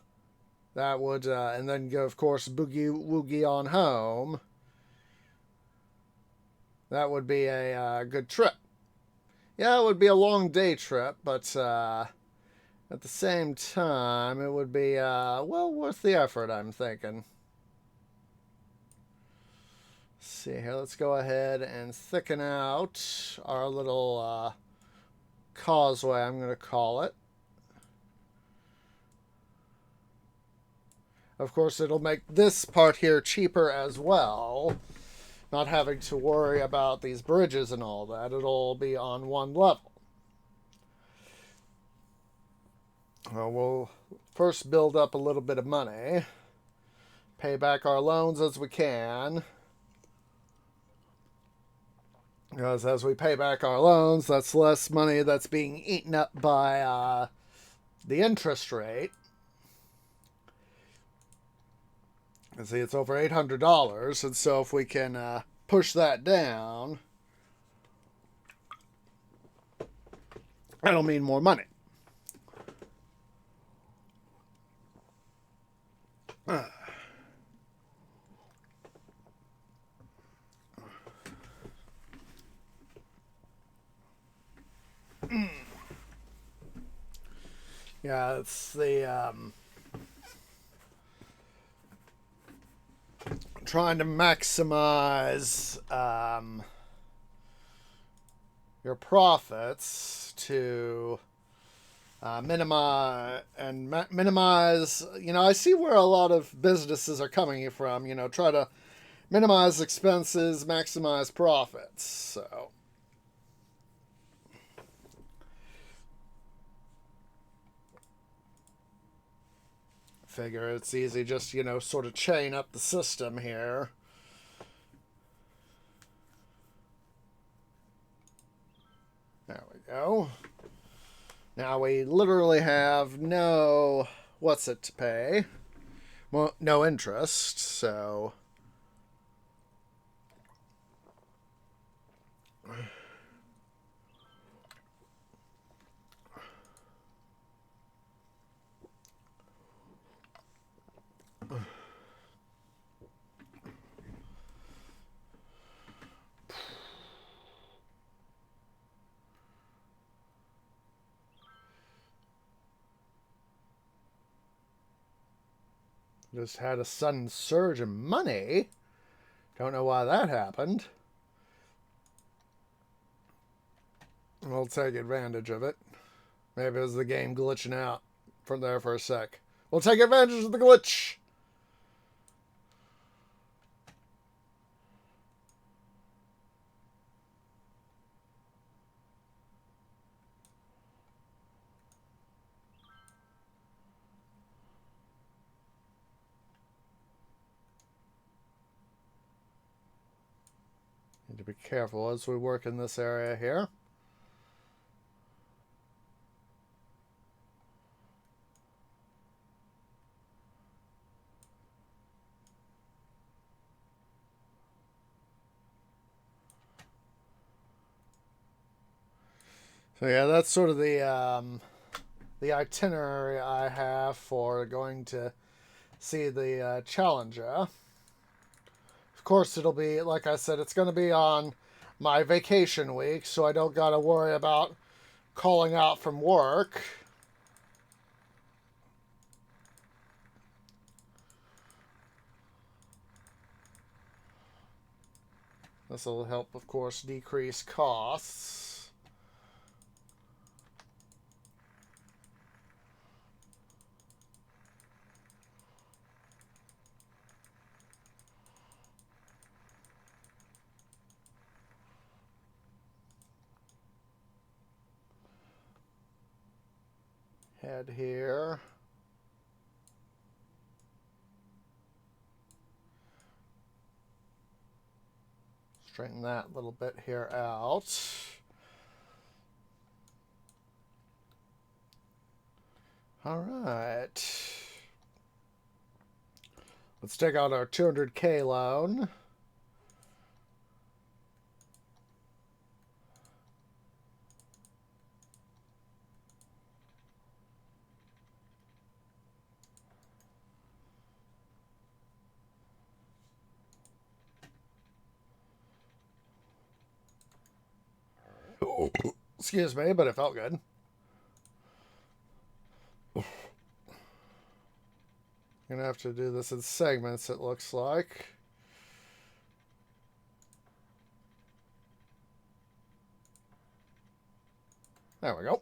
would, and then go, of course, boogie woogie on home. That would be a good trip. Yeah, it would be a long day trip, but at the same time, it would be well worth the effort, I'm thinking. Let's see here. Let's go ahead and thicken out our little causeway, I'm going to call it. Of course, it'll make this part here cheaper as well. Not having to worry about these bridges and all that. It'll all be on one level. We'll first build up a little bit of money. Pay back our loans as we can. Because as we pay back our loans, that's less money that's being eaten up by the interest rate. And see, it's over $800, and so if we can push that down, that'll mean more money. Yeah, it's the trying to maximize your profits to minimize. I see where a lot of businesses are coming from. Try to minimize expenses, maximize profits. So figure it's easy, just sort of chain up the system here. There we go. Now we literally have no what's it to pay. Well, no interest, so just had a sudden surge in money. Don't know why that happened. We'll take advantage of it. Maybe it was the game glitching out from there for a sec. We'll take advantage of the glitch. Need to be careful as we work in this area here. So yeah, that's sort of the itinerary I have for going to see the Challenger. Of course, it'll be, like I said, it's going to be on my vacation week, so I don't got to worry about calling out from work. This will help, of course, decrease costs. Head here. Straighten that little bit here out. All right. Let's take out our 200K loan. Excuse me, but it felt good. Gonna have to do this in segments, it looks like. There we go.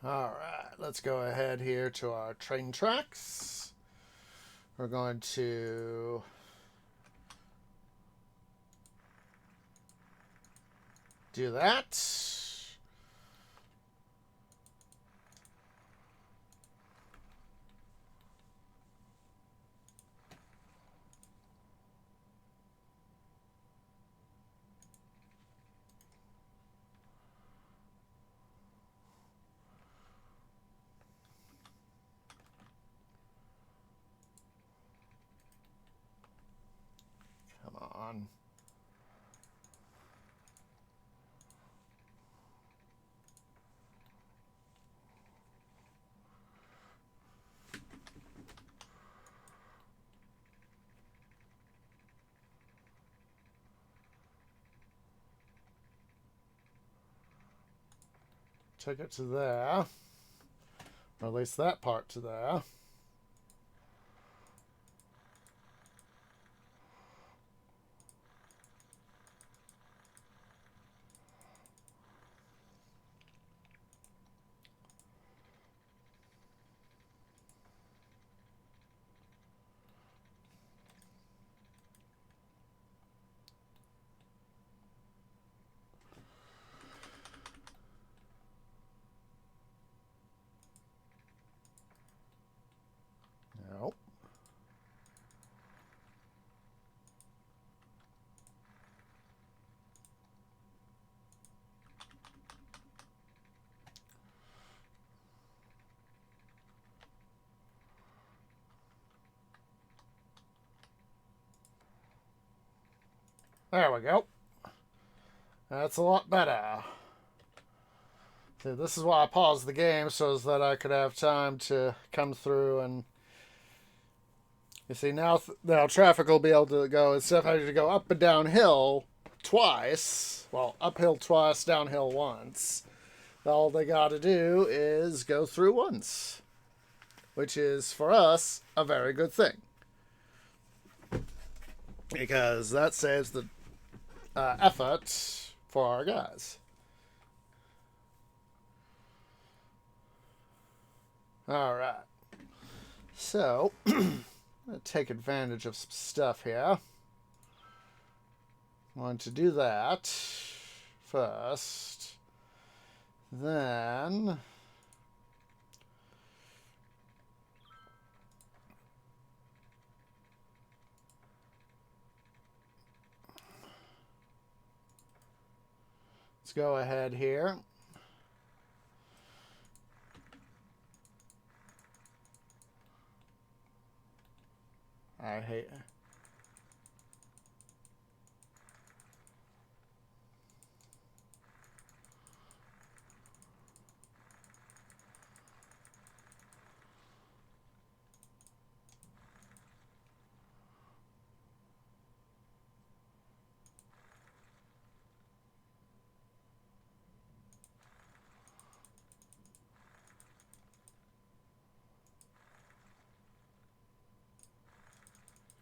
All right, let's go ahead here to our train tracks. We're going to do that. Come on. Take it to there. Or at least that part to there. There we go. That's a lot better. See, this is why I paused the game, so that I could have time to come through and... You see, now traffic will be able to go, instead of having to go up and downhill twice, well, uphill twice, downhill once, all they got to do is go through once, which is, for us, a very good thing. Because that saves the effort for our guys. Alright. So, I'm going to take advantage of some stuff here. I want to do that first. Then... let's go ahead here. I hate...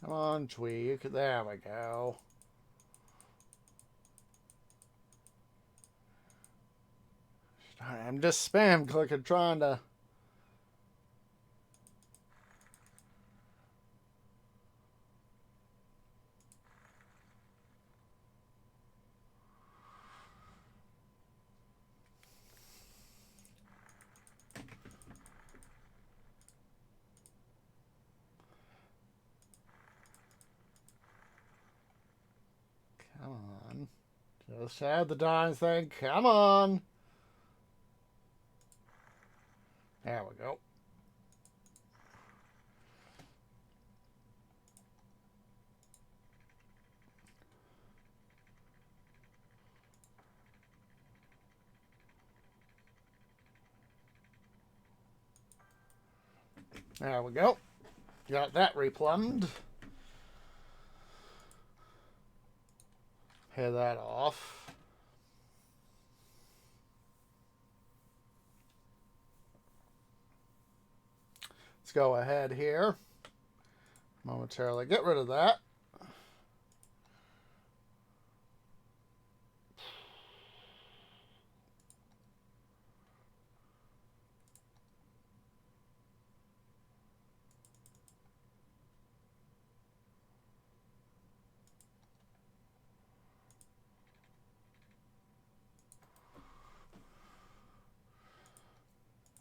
Come on, tweak. There we go. I'm just spam clicking trying to... Come on. Just add the darn thing. Come on. There we go. There we go. Got that replumbed. Pay that off. Let's go ahead here. Momentarily get rid of that.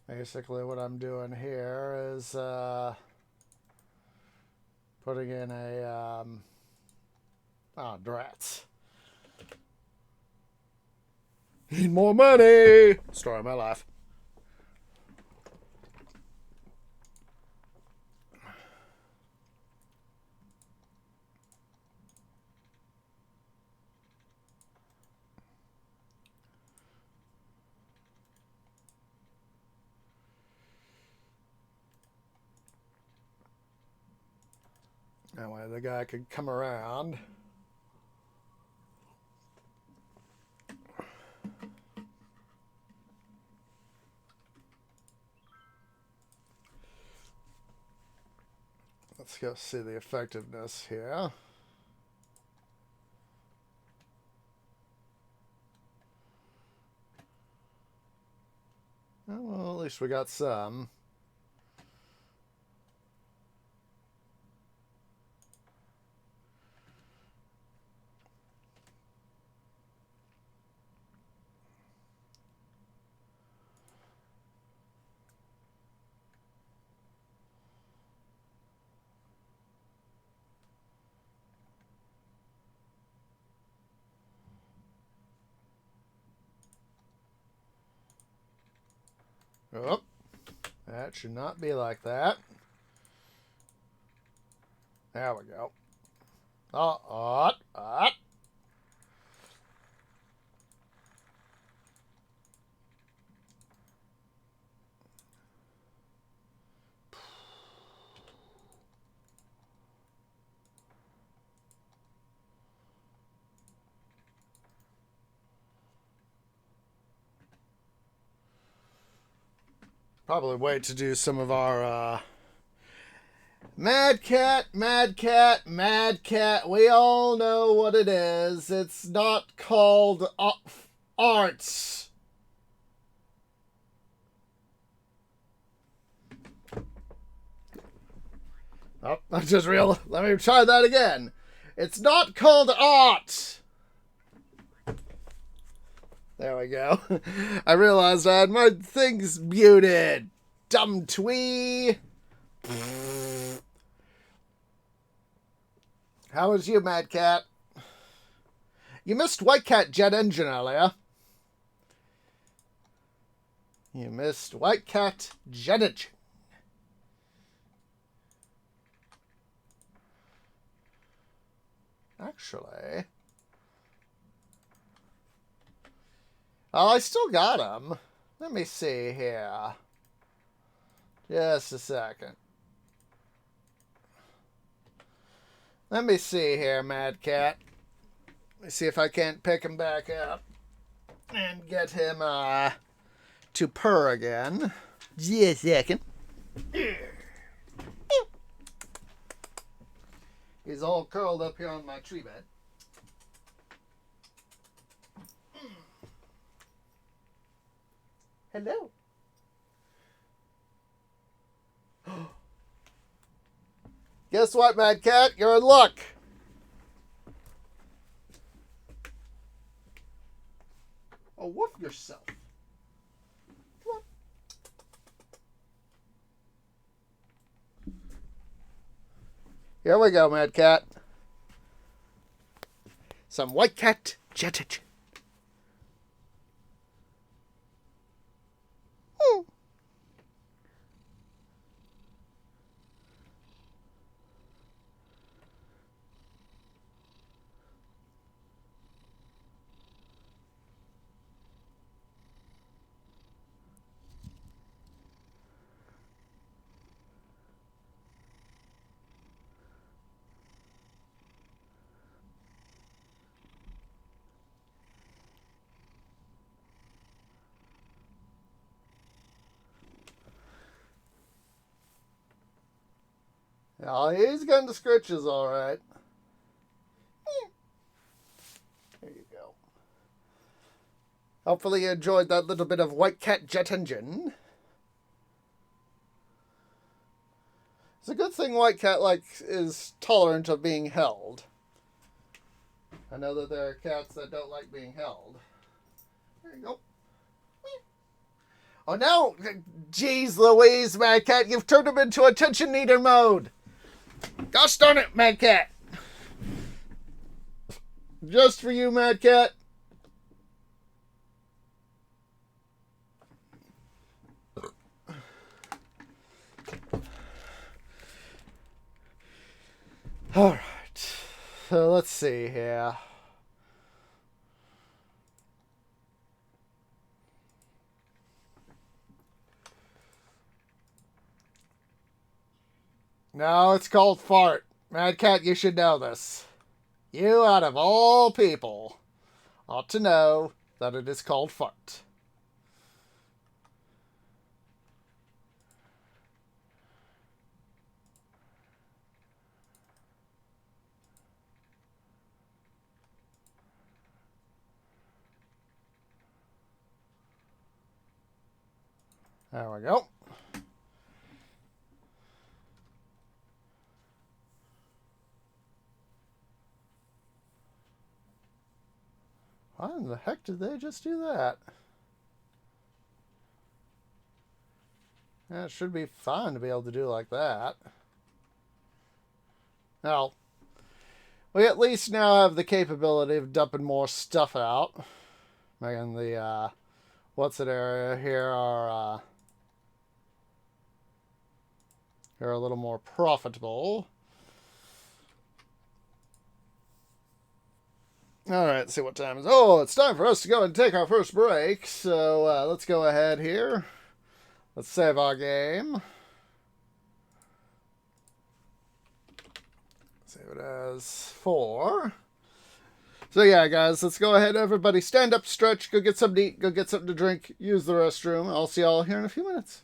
Basically what I'm doing here is putting in a drats. Need more money. Story of my life. That way the guy could come around. Let's go see the effectiveness here. Well, at least we got some. Oh, that should not be like that. There we go. Probably wait to do some of our Mad Cat, Mad Cat, Mad Cat. We all know what it is. It's not called arts. Oh, I just real. Let me try that again. It's not called art. There we go. I realized I had my things muted. Dumb twee. How was you, Mad Cat? You missed White Cat jet engine earlier. You missed White Cat jet engine. Actually, oh, I still got him. Let me see here. Just a second. Let me see here, Mad Cat. Let me see if I can't pick him back up and get him to purr again. Just a second. He's all curled up here on my tree bed. Hello. Guess what, Mad Cat? You're in luck. Oh, woof yourself. Come on. Here we go, Mad Cat. Some White Cat jettage. Oh, he's getting the scritches all right. There you go. Hopefully you enjoyed that little bit of White Cat jet engine. It's a good thing White Cat is tolerant of being held. I know that there are cats that don't like being held. There you go. Oh no! Jeez Louise, Mad Cat, you've turned him into attention needer mode! Gosh darn it, Mad Cat! Just for you, Mad Cat. Alright. So let's see here. No, it's called fart. Mad Cat, you should know this. You, out of all people, ought to know that it is called fart. There we go. Why in the heck did they just do that? Yeah, it should be fine to be able to do like that. Now, we at least now have the capability of dumping more stuff out. Making the, what's it area here are a little more profitable. Alright, let's see what time it is. Oh, it's time for us to go and take our first break. So let's go ahead here. Let's save our game. Save it as 4. So yeah, guys, let's go ahead. Everybody stand up, stretch, go get something to eat, go get something to drink, use the restroom. I'll see y'all here in a few minutes.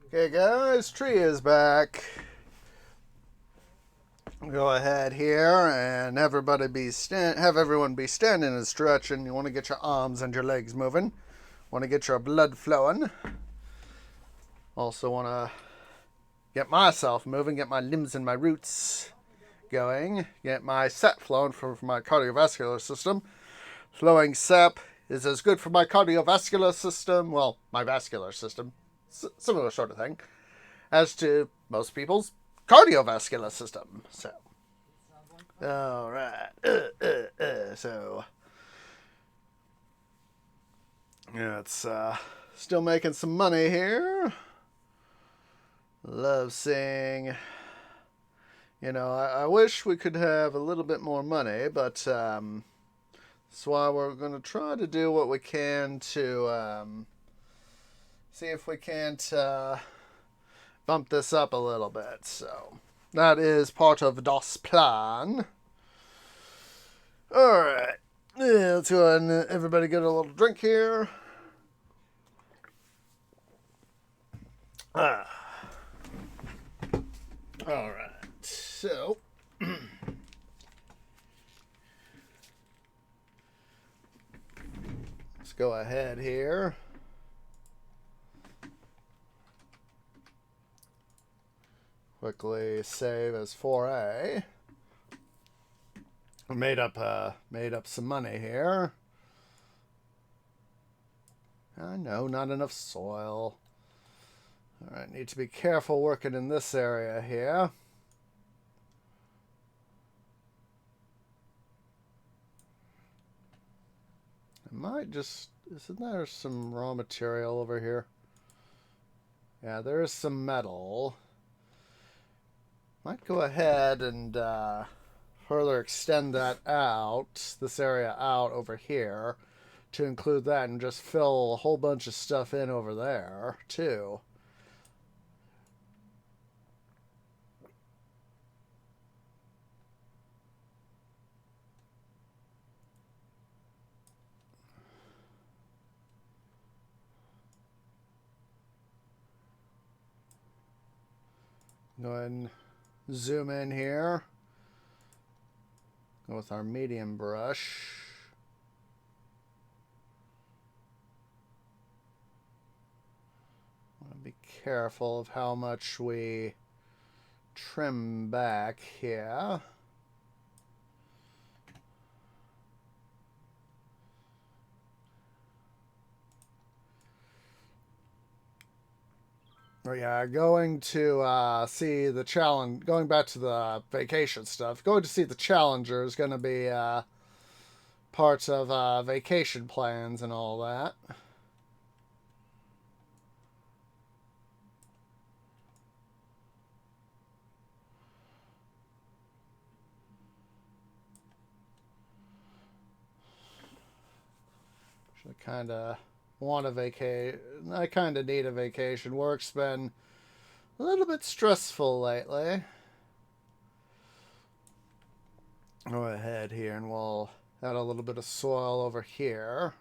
Okay, guys, tree is back. Go ahead here and have everyone be standing in its direction. You want to get your arms and your legs moving. Want to get your blood flowing. Also want to get myself moving, get my limbs and my roots going, get my sap flowing for my cardiovascular system. Flowing sap is as good for my cardiovascular system, well, my vascular system, similar sort of thing, as to most people's cardiovascular system. So, all right. So, yeah, it's still making some money here. Love seeing. You know, I wish we could have a little bit more money, but that's why we're going to try to do what we can to see if we can't bump this up a little bit. So that is part of DOS plan. All right. Yeah, let's go ahead and everybody get a little drink here. All right. So let's go ahead here. Quickly save as 4A. Made up some money here. I know, not enough soil. All right, need to be careful working in this area here. I might just... Isn't there some raw material over here? Yeah, there is some metal. Might go ahead and further extend that out, this area out over here, to include that and just fill a whole bunch of stuff in over there, too. Go ahead and zoom in here. Go with our medium brush. Want to be careful of how much we trim back here. Oh yeah, going to see the challenge, going back to the vacation stuff, going to see the Challenger is going to be parts of vacation plans and all that. Should kind of want a vacation. I kind of need a vacation. Work's been a little bit stressful lately. Go ahead here and we'll add a little bit of soil over here.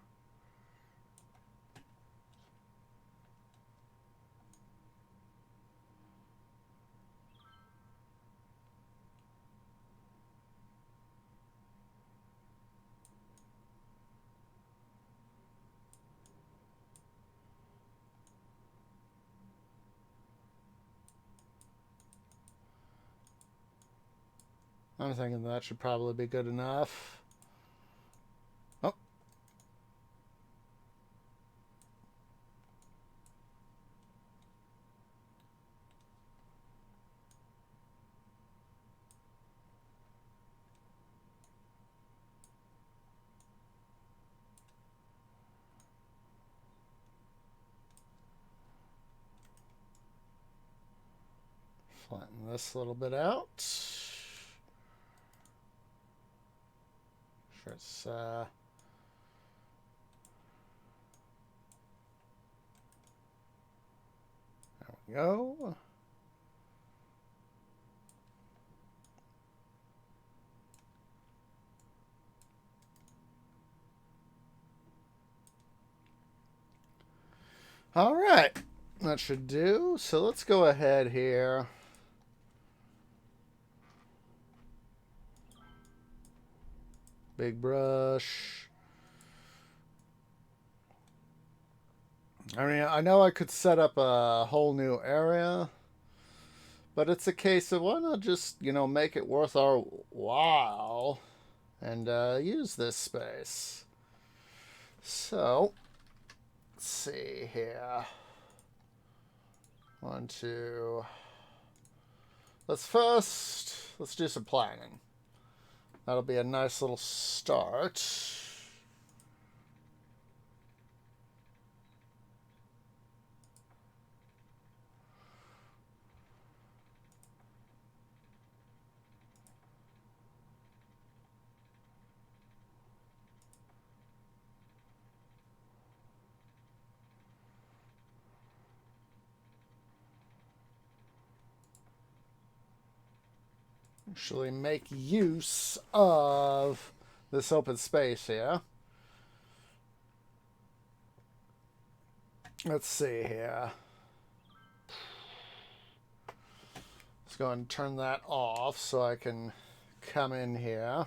I'm thinking that should probably be good enough. Oh. Flatten this a little bit out. Sure it's there we go. All right. That should do. So let's go ahead here. Big brush. I mean, I know I could set up a whole new area, but it's a case of why not just, make it worth our while and use this space. So, let's see here. 1, 2. Let's do some planning. That'll be a nice little start. Actually make use of this open space here. Let's see here. Let's go and turn that off so I can come in here.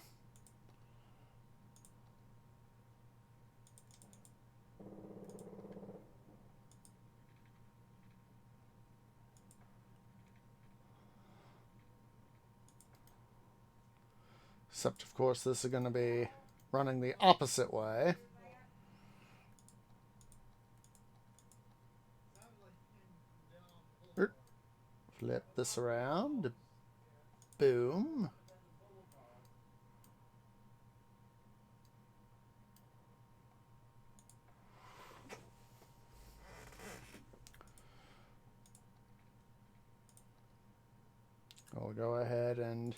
Except, of course, this is going to be running the opposite way. Flip this around. Boom. I'll go ahead and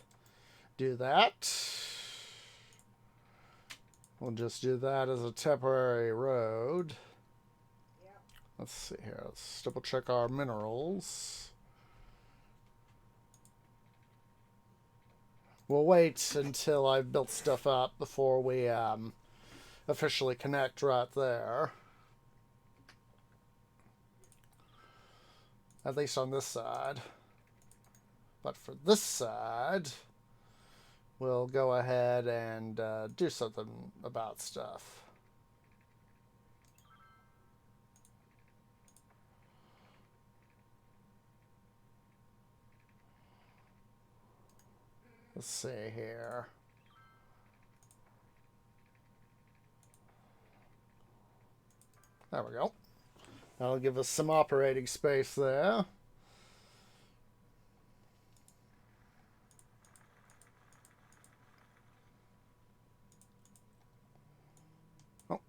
do that. We'll just do that as a temporary road. Let's see here. Let's double check our minerals. We'll wait until I've built stuff up before we officially connect right there. At least on this side. But for this side, we'll go ahead and do something about stuff. Let's see here. There we go. That'll give us some operating space there. Oh.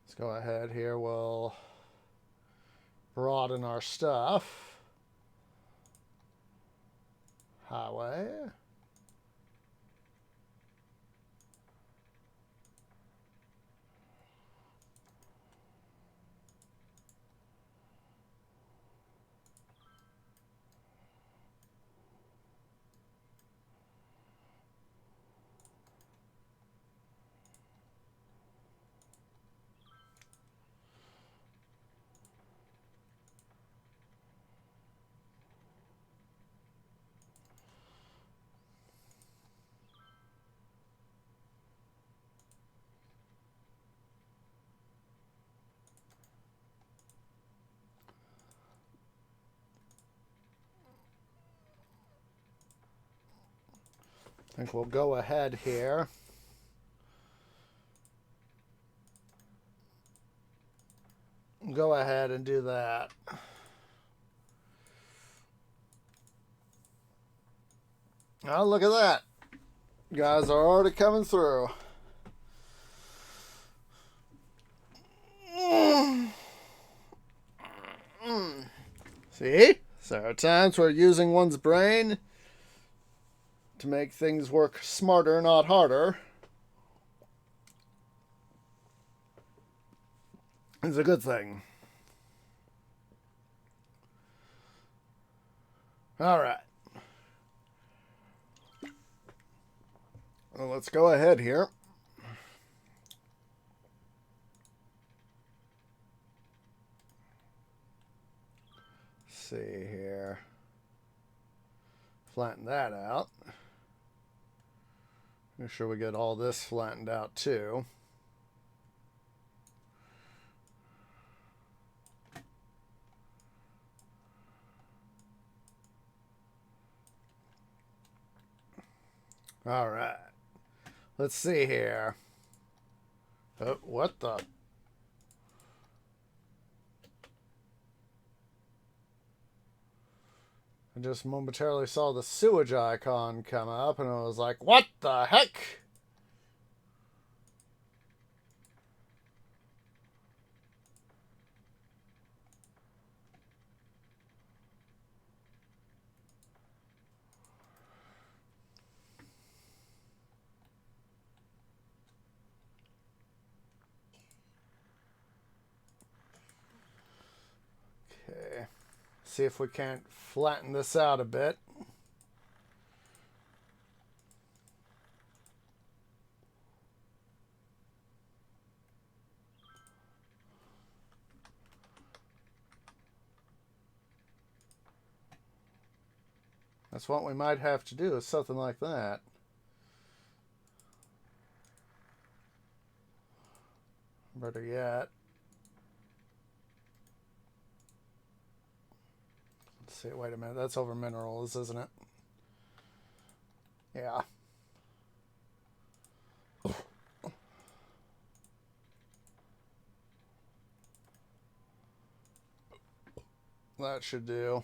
Let's go ahead here. We'll broaden our stuff. Highway. I think we'll go ahead here. Go ahead and do that. Oh, look at that. You guys are already coming through. See? There are times where using one's brain to make things work smarter, not harder, is a good thing. All right. Well, let's go ahead here. see here. Flatten that out. Make sure we get all this flattened out too. All right. Let's see here. Oh, what the? I just momentarily saw the sewage icon come up and I was like, what the heck? Okay. See if we can't flatten this out a bit. That's what we might have to do, is something like that. Better yet. Let's see, wait a minute. That's over minerals, isn't it? Yeah. That should do.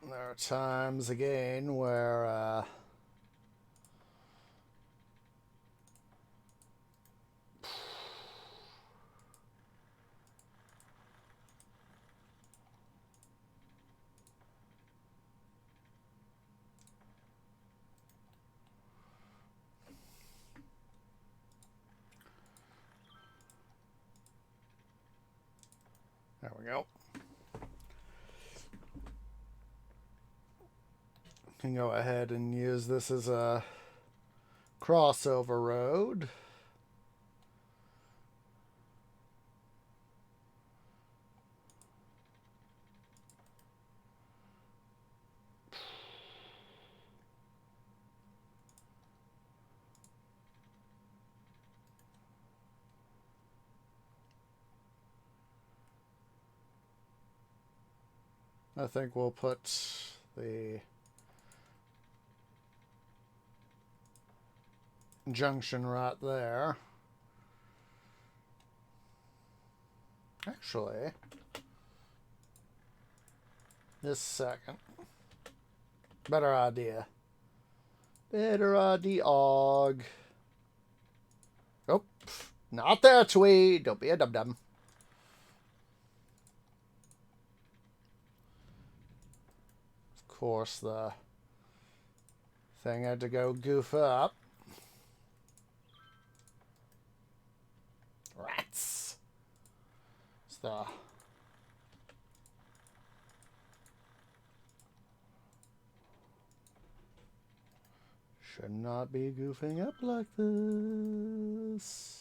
There are times, again, where there we go. Can go ahead and use this as a crossover road. I think we'll put the junction right there. Actually, this second. Better idea. Better idea, Og. Oh, not there, Tweed. Don't be a dum-dum. Of course, the thing had to go goof up. Rats. It's the... Should not be goofing up like this.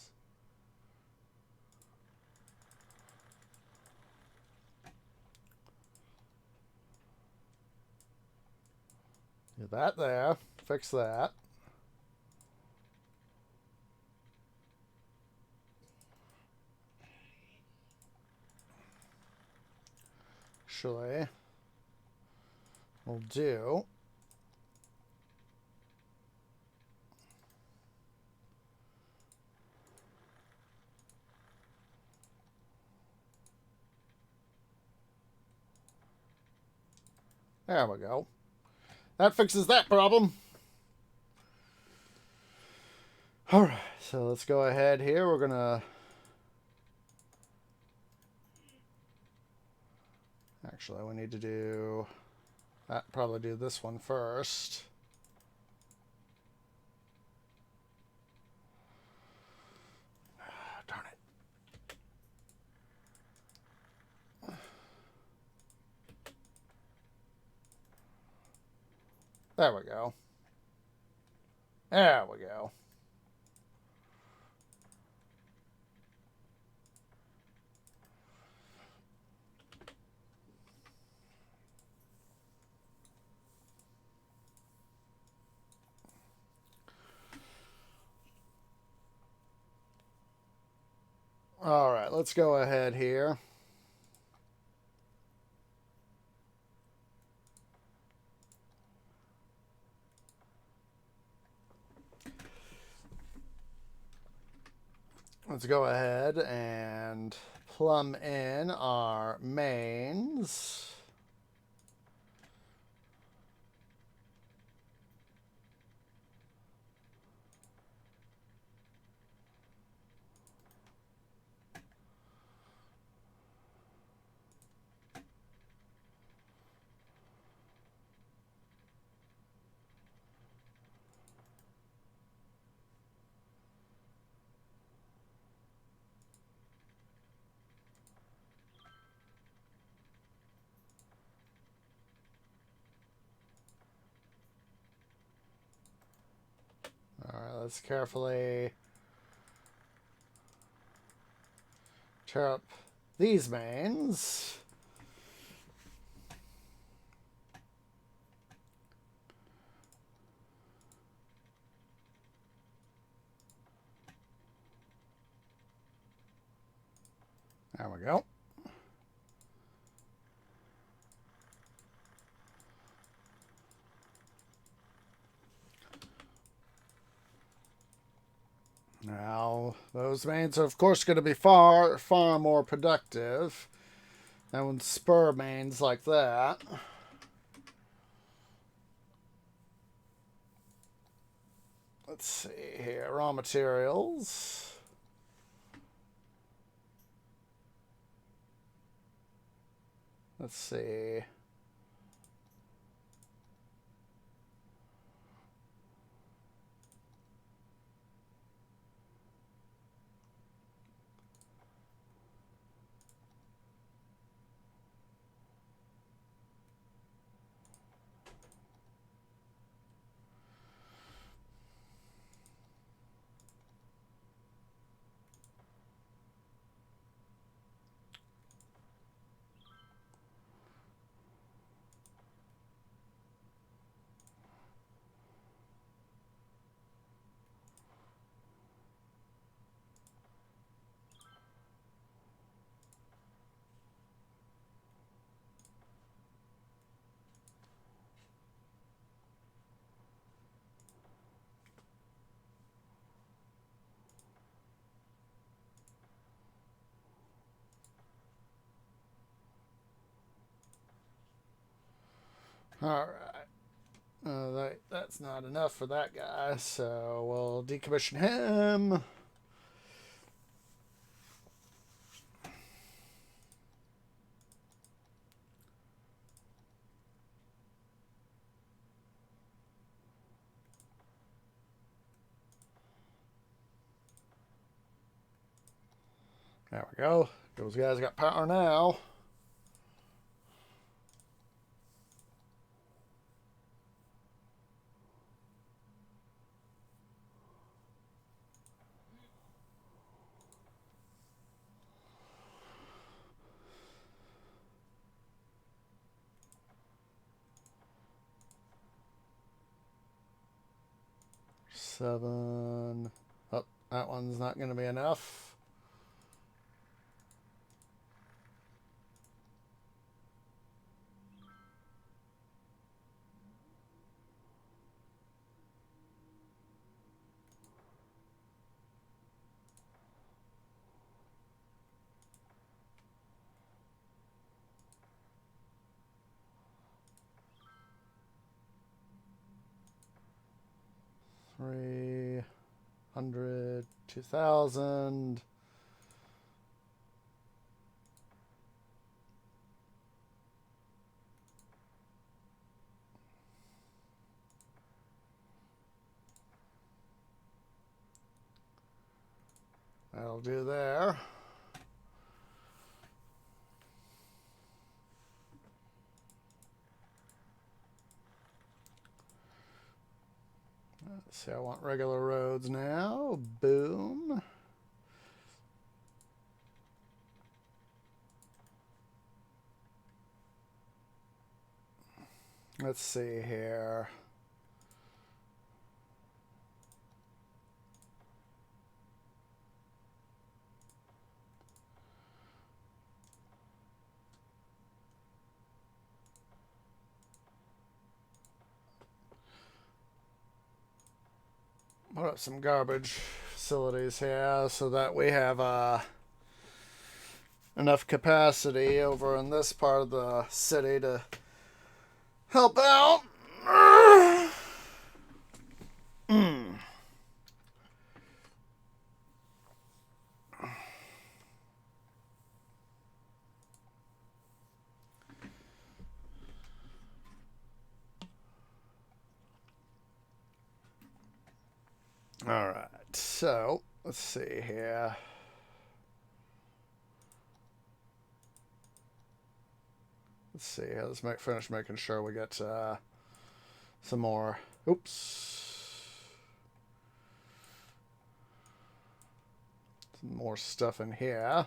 Get that there. Fix that. Actually, we'll do... There we go. That fixes that problem. Alright, so let's go ahead here. We're going to... Actually, we need to do... Probably do this one first. Darn it. There we go. There we go. All right, let's go ahead here. Let's go ahead and plumb in our mains. All right, let's carefully tear up these mains. There we go. Now, those mains are, of course, going to be far, far more productive than spur mains like that. Let's see here. Raw materials. Let's see. All right. That's not enough for that guy, so we'll decommission him. There we go. Those guys got power now. Seven. Oh, that one's not going to be enough. $300, 2,000. That'll do there. Let's see, I want regular roads now. Boom. Let's see here. Put up some garbage facilities here so that we have enough capacity over in this part of the city to help out. All right, so let's see here. Let's see. Let's finish making sure we get some more. Oops. Some more stuff in here.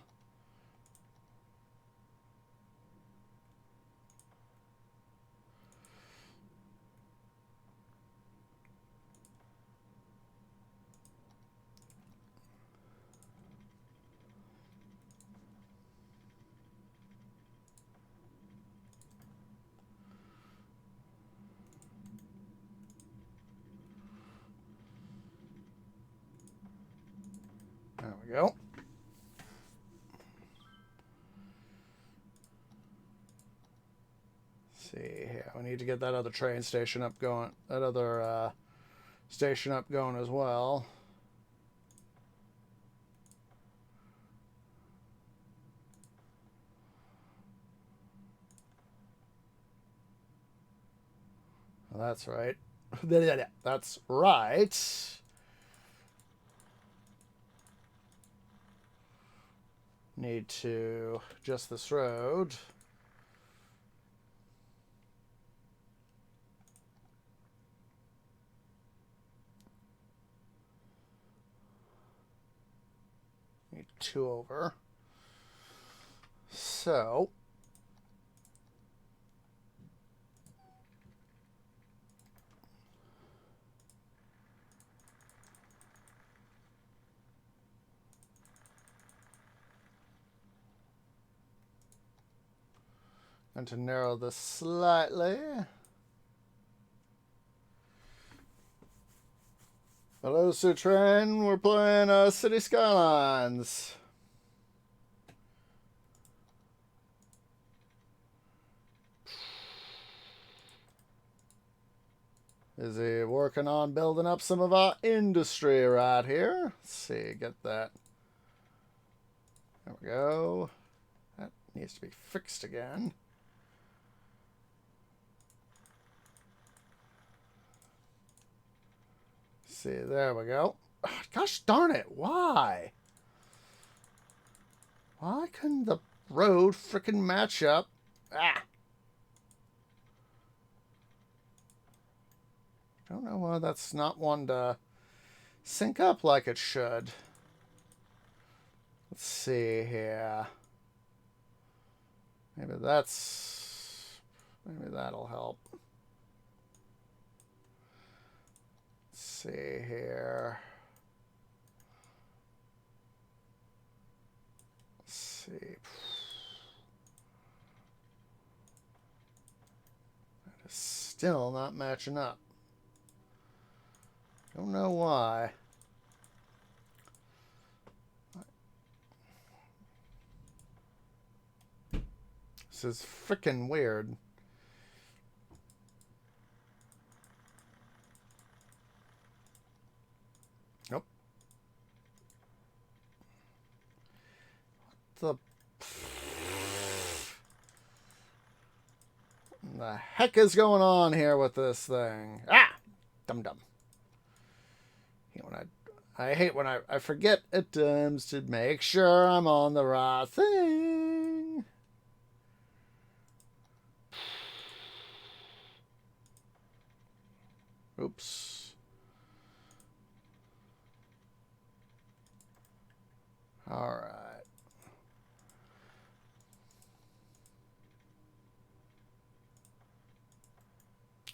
There we go. See here, we need to get that other train station up going. That other station up going as well. Well, that's right. That's right. Need to adjust this road. Need 2 over. So and to narrow this slightly. Hello, Sutran. We're playing City Skylines. Is he working on building up some of our industry right here? Let's see, get that. There we go. That needs to be fixed again. See, there we go. Gosh darn it, why? Why couldn't the road frickin' match up? Ah! Don't know why that's not one to sync up like it should. Let's see here. Maybe that'll help. Let's see here. Let's see. That is still not matching up. Don't know why. This is freaking weird. Nope. What the heck is going on here with this thing? Ah! Dum-dum. I hate when I forget at times to make sure I'm on the right thing. Oops. All right.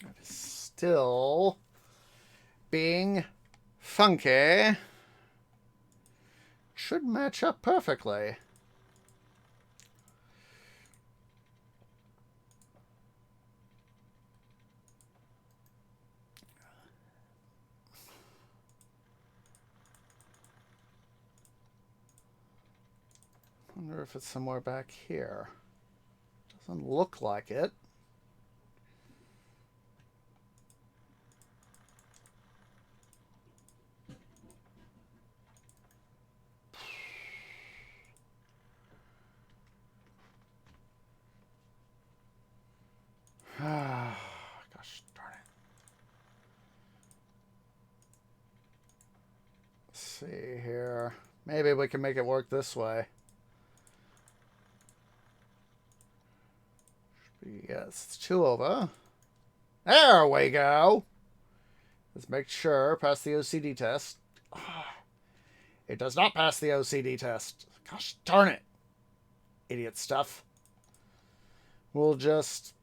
It is still being funky. Should match up perfectly. Wonder if it's somewhere back here. Doesn't look like it. Gosh darn it. Let's see here. Maybe we can make it work this way. Yes, it's 2 over. There we go. Let's make sure. Pass the OCD test. It does not pass the OCD test. Gosh darn it. Idiot stuff. We'll just...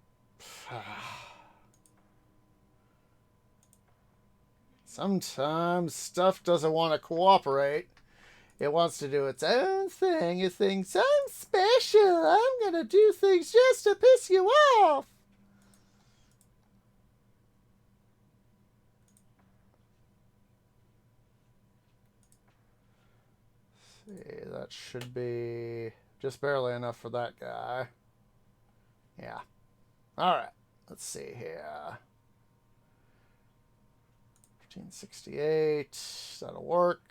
Sometimes stuff doesn't want to cooperate. It wants to do its own thing. It thinks, I'm special. I'm going to do things just to piss you off. Let's see, that should be just barely enough for that guy. Yeah. All right. Let's see here. 1568. That'll work.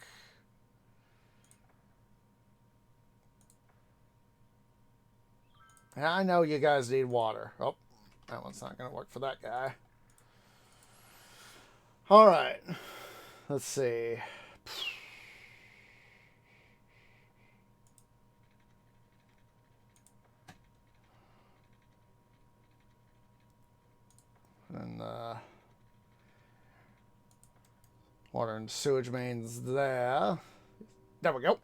I know you guys need water. Oh, that one's not going to work for that guy. All right. Let's see. And water and sewage mains there. There we go.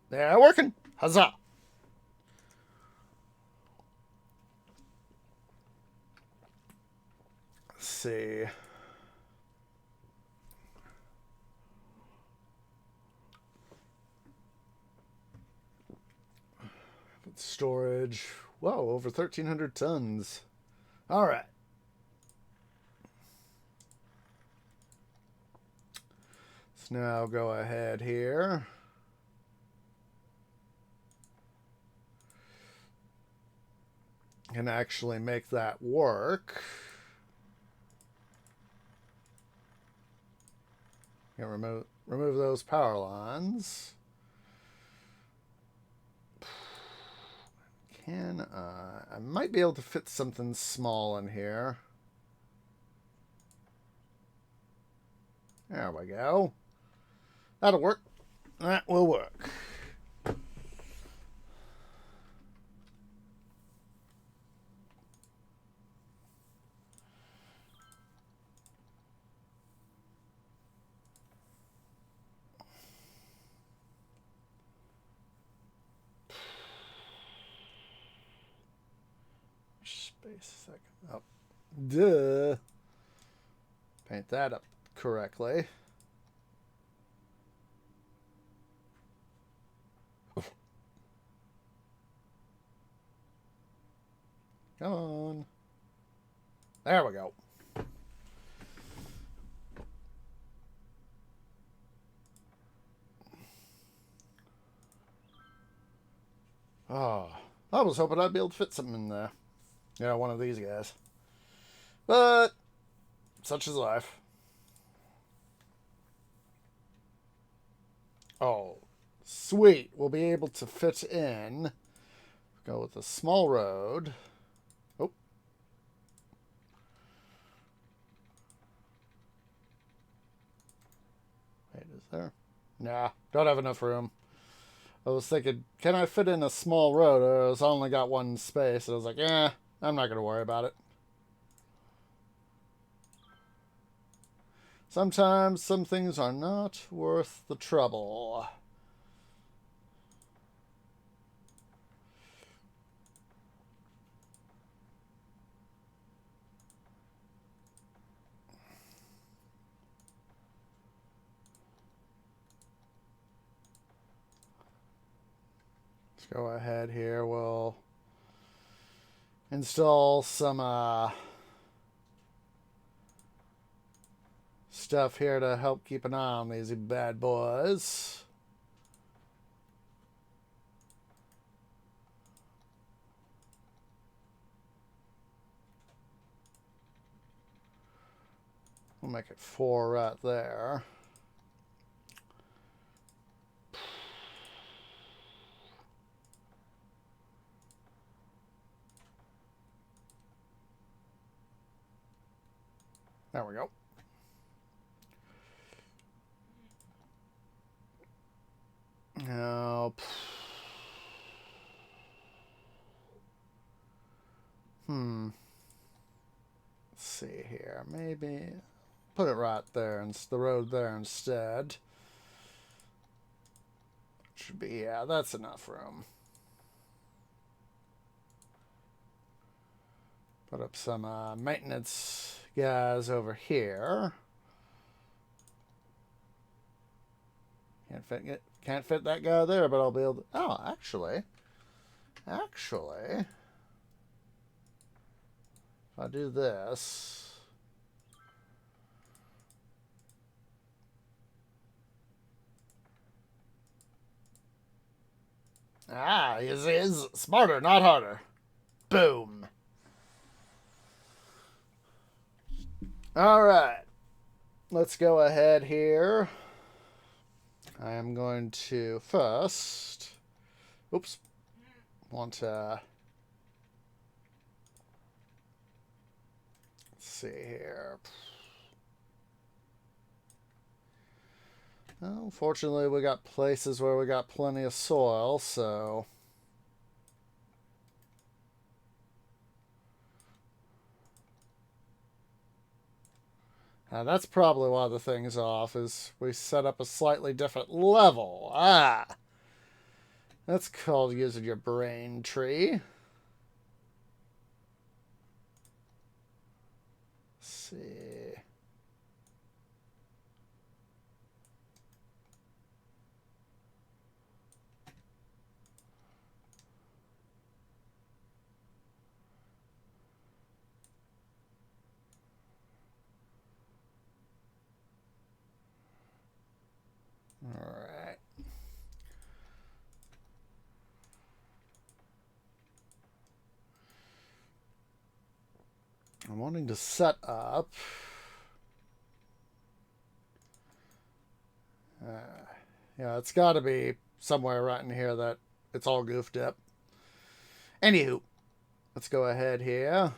They're working. Huzzah. Let's see. Storage. Whoa, over 1,300 tons. All right. Let's now go ahead here. And actually make that work. And remove those power lines. I might be able to fit something small in here. There we go. That'll work. That will work. Space a second. Oh, duh. Paint that up correctly. Come on. There we go. Oh, I was hoping I'd be able to fit something in there. Yeah, one of these guys. But such is life. Oh, sweet. We'll be able to fit in. Go with a small road. Oh. Wait, is there? Nah, don't have enough room. I was thinking, can I fit in a small road? I was only got one space. And I was like, I'm not going to worry about it. Sometimes some things are not worth the trouble. go ahead here. We'll install some stuff here to help keep an eye on these bad boys. We'll make it 4 right there. There we go. Now, let's see here. Maybe put it right there, and the road there instead. Should be, yeah, that's enough room. Put up some maintenance guys over here. Can't fit that guy there, but I'll be able to. Oh, actually, if I do this, is smarter, not harder. Boom. All right, let's go ahead here. I am going to first, want to, let's see here. Well, fortunately, we got places where we got plenty of soil, so. Now that's probably why the thing's off, is we set up a slightly different level. That's called using your brain tree. Let's see. All right. I'm wanting to set up. Yeah, it's got to be somewhere right in here that it's all goofed up. Anywho, let's go ahead here.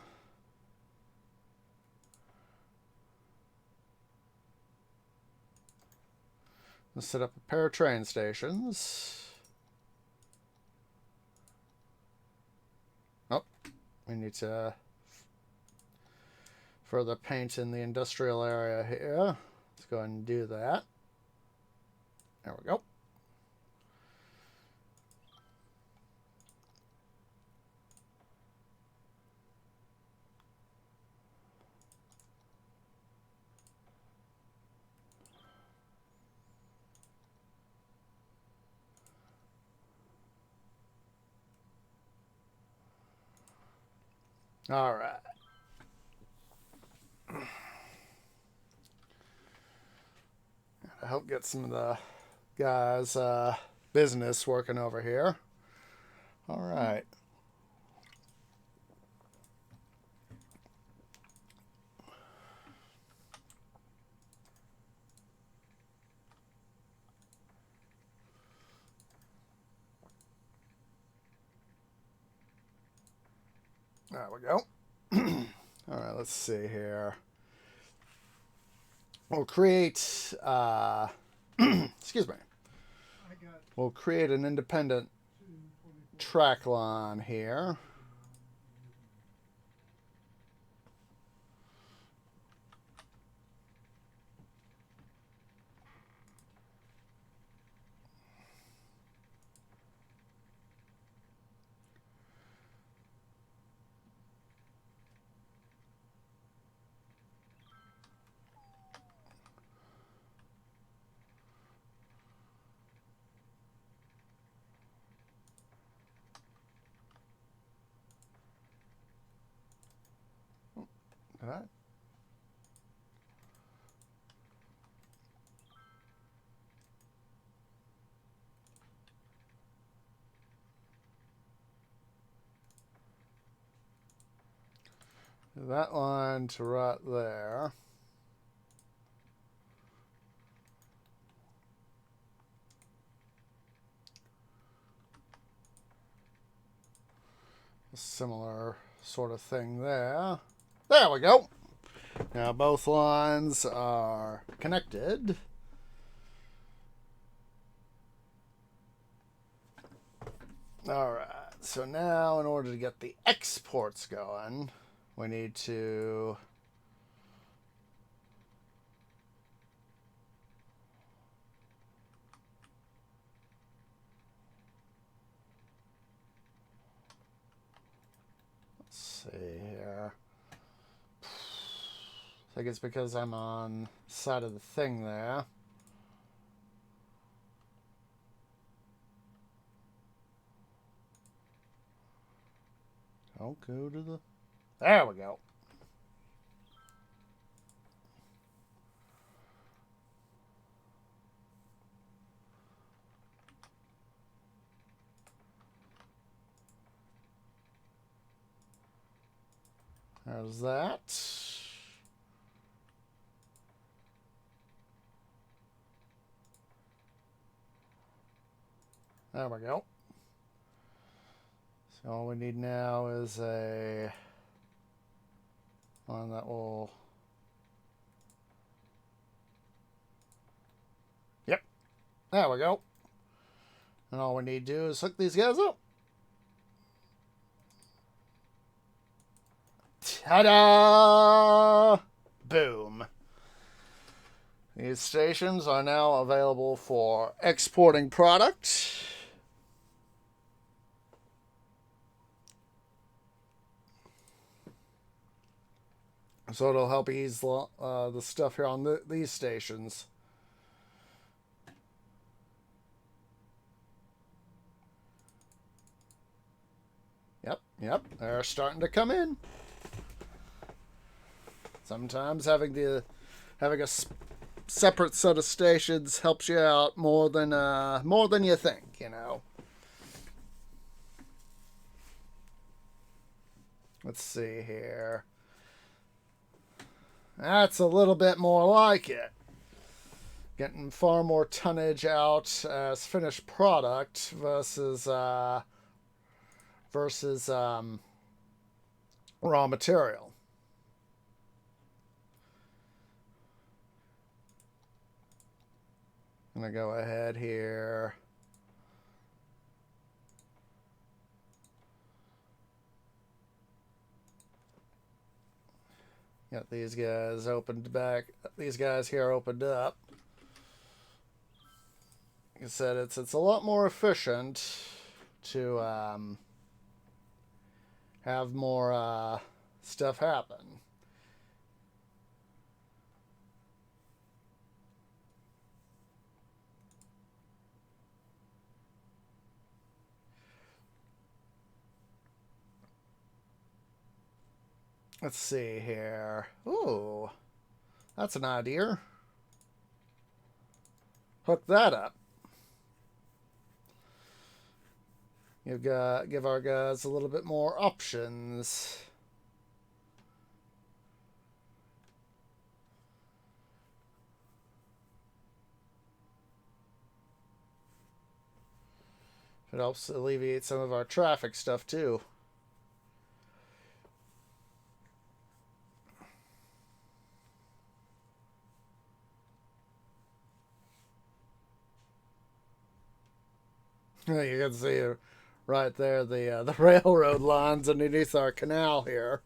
Let's set up a pair of train stations. Oh, we need to further paint in the industrial area here. Let's go ahead and do that. There we go. All right. I hope get some of the guys' business working over here. All right. There we go. All right, let's see here. We'll create, excuse me. We'll create an independent track line here. All right. That line to right there. A similar sort of thing there. There we go. Now both lines are connected. Alright, so now in order to get the exports going, we need to let's see here. I think it's because I'm on the side of the thing there. Don't go to the... There we go. There's that. There we go. So all we need now is a one that will... Yep. There we go. And all we need to do is hook these guys up. Ta-da! Boom. These stations are now available for exporting product. So it'll help ease the stuff here on these stations. Yep, they're starting to come in. Sometimes having a separate set of stations helps you out more than you think, you know. Let's see here. That's a little bit more like it. Getting far more tonnage out as finished product versus raw material. I'm going to go ahead here. Got these guys opened back. These guys here opened up. Like I said, it's a lot more efficient to have more stuff happen. Let's see here. Ooh, that's an idea. Hook that up. Give our guys a little bit more options. It helps alleviate some of our traffic stuff too. You can see right there the railroad lines underneath our canal here.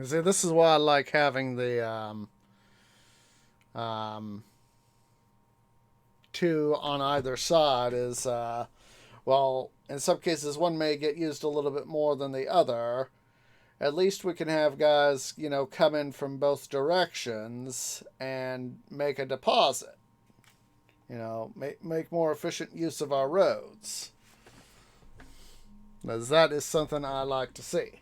See, this is why I like having the um, two on either side. Is well, in some cases, one may get used a little bit more than the other. At least we can have guys, come in from both directions and make a deposit. Make more efficient use of our roads. As that is something I like to see.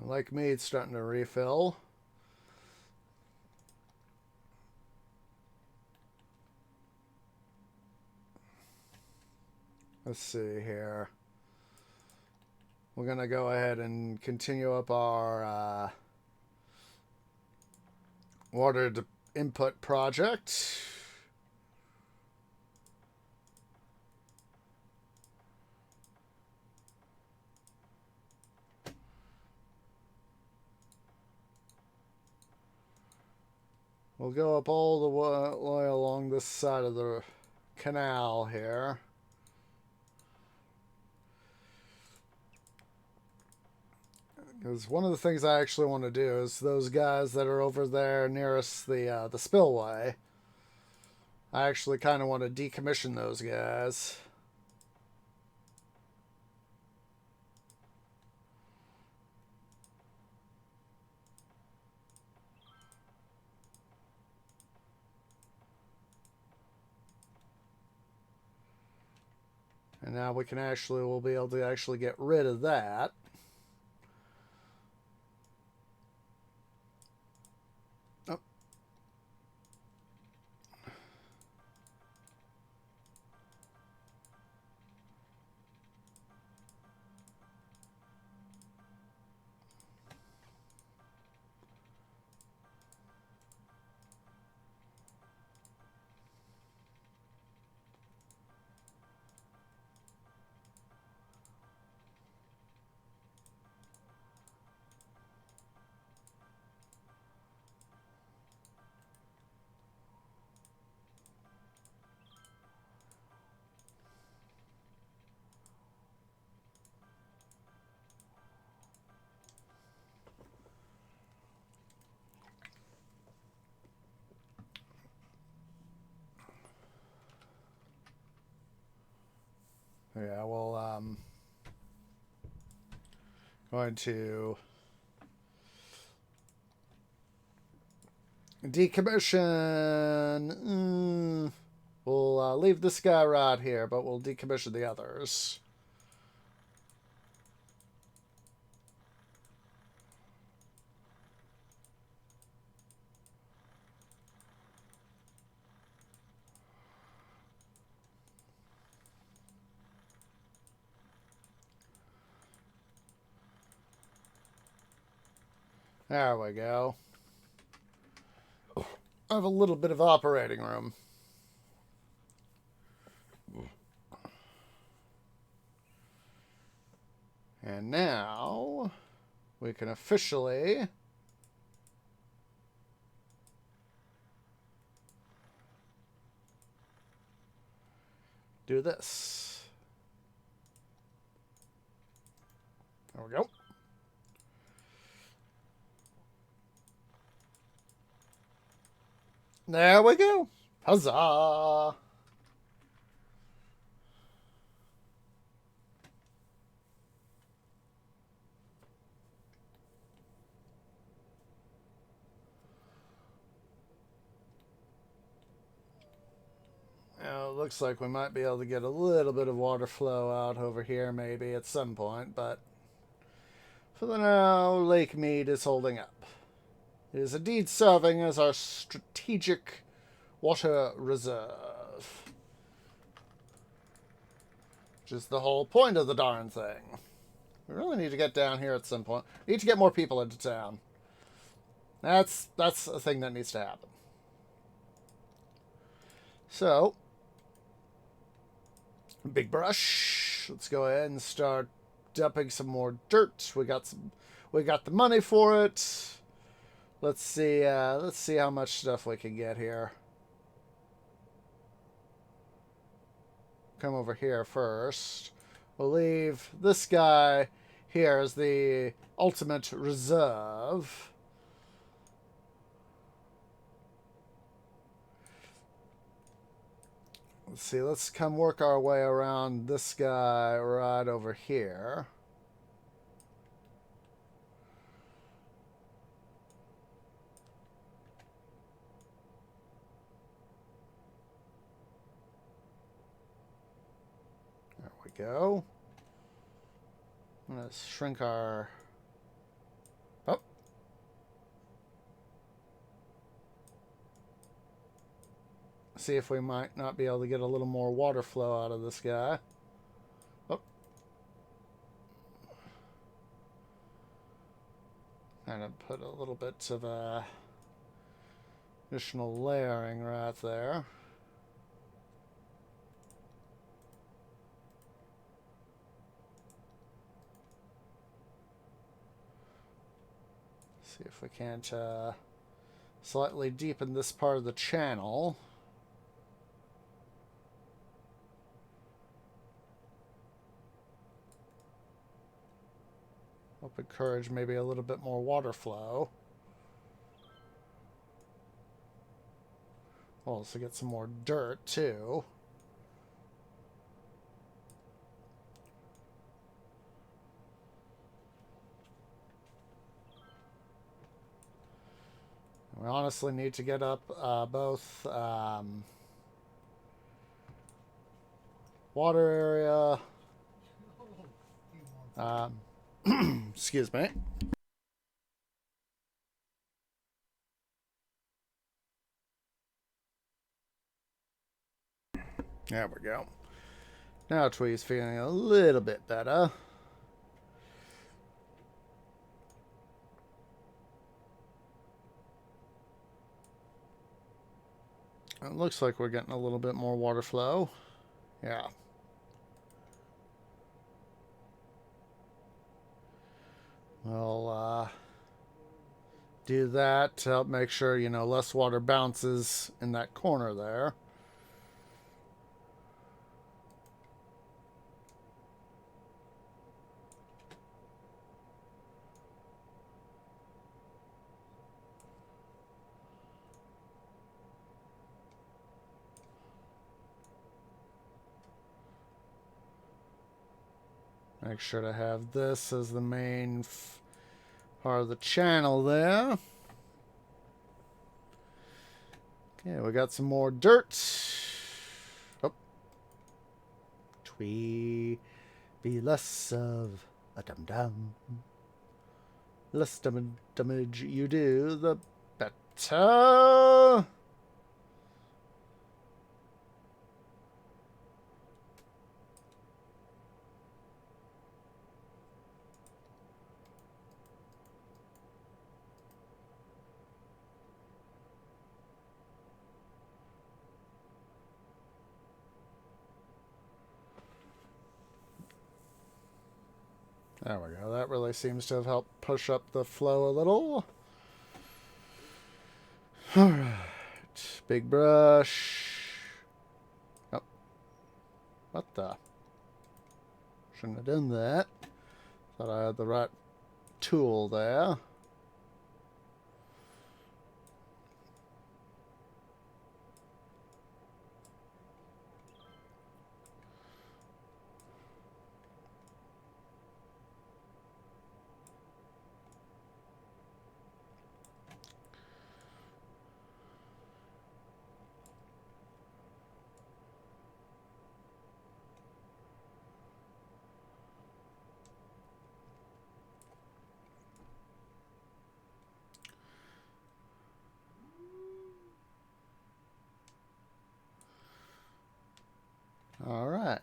Like me, it's starting to refill. Let's see here. We're going to go ahead and continue up our water input project. We'll go up all the way along this side of the canal here. Because one of the things I actually want to do is those guys that are over there nearest the spillway. I actually kind of want to decommission those guys. And now we'll be able to actually get rid of that. Oh. Yeah, well, going to decommission. We'll leave this guy right here, but we'll decommission the others. There we go. I have a little bit of operating room. And now we can officially do this. There we go. There we go. Huzzah! Now, it looks like we might be able to get a little bit of water flow out over here maybe at some point, but for the now, Lake Mead is holding up. It is indeed serving as our strategic water reserve. Which is the whole point of the darn thing. We really need to get down here at some point. We need to get more people into town. That's a thing that needs to happen. So, big brush. Let's go ahead and start dumping some more dirt. We got the money for it. Let's see how much stuff we can get here. come over here first. We'll leave this guy here as the ultimate reserve. Let's see, let's come work our way around this guy right over here. There we go. I'm going to shrink our... Oh. See if we might not be able to get a little more water flow out of this guy. Oh. Kind of put a little bit of additional layering right there. See if we can't slightly deepen this part of the channel. Help encourage maybe a little bit more water flow. We'll also get some more dirt too. We honestly need to get up both water area. Excuse me. There we go. Now Twee's feeling a little bit better. It looks like we're getting a little bit more water flow. Yeah. We'll do that to help make sure, you know, less water bounces in that corner there. Make sure to have this as the main part of the channel there. Okay, we got some more dirt. Oh. Twee, be less of a dum-dum. Less damage you do, the better. There we go. That really seems to have helped push up the flow a little. Alright. Big brush. Oh. What the? Shouldn't have done that. Thought I had the right tool there. All right.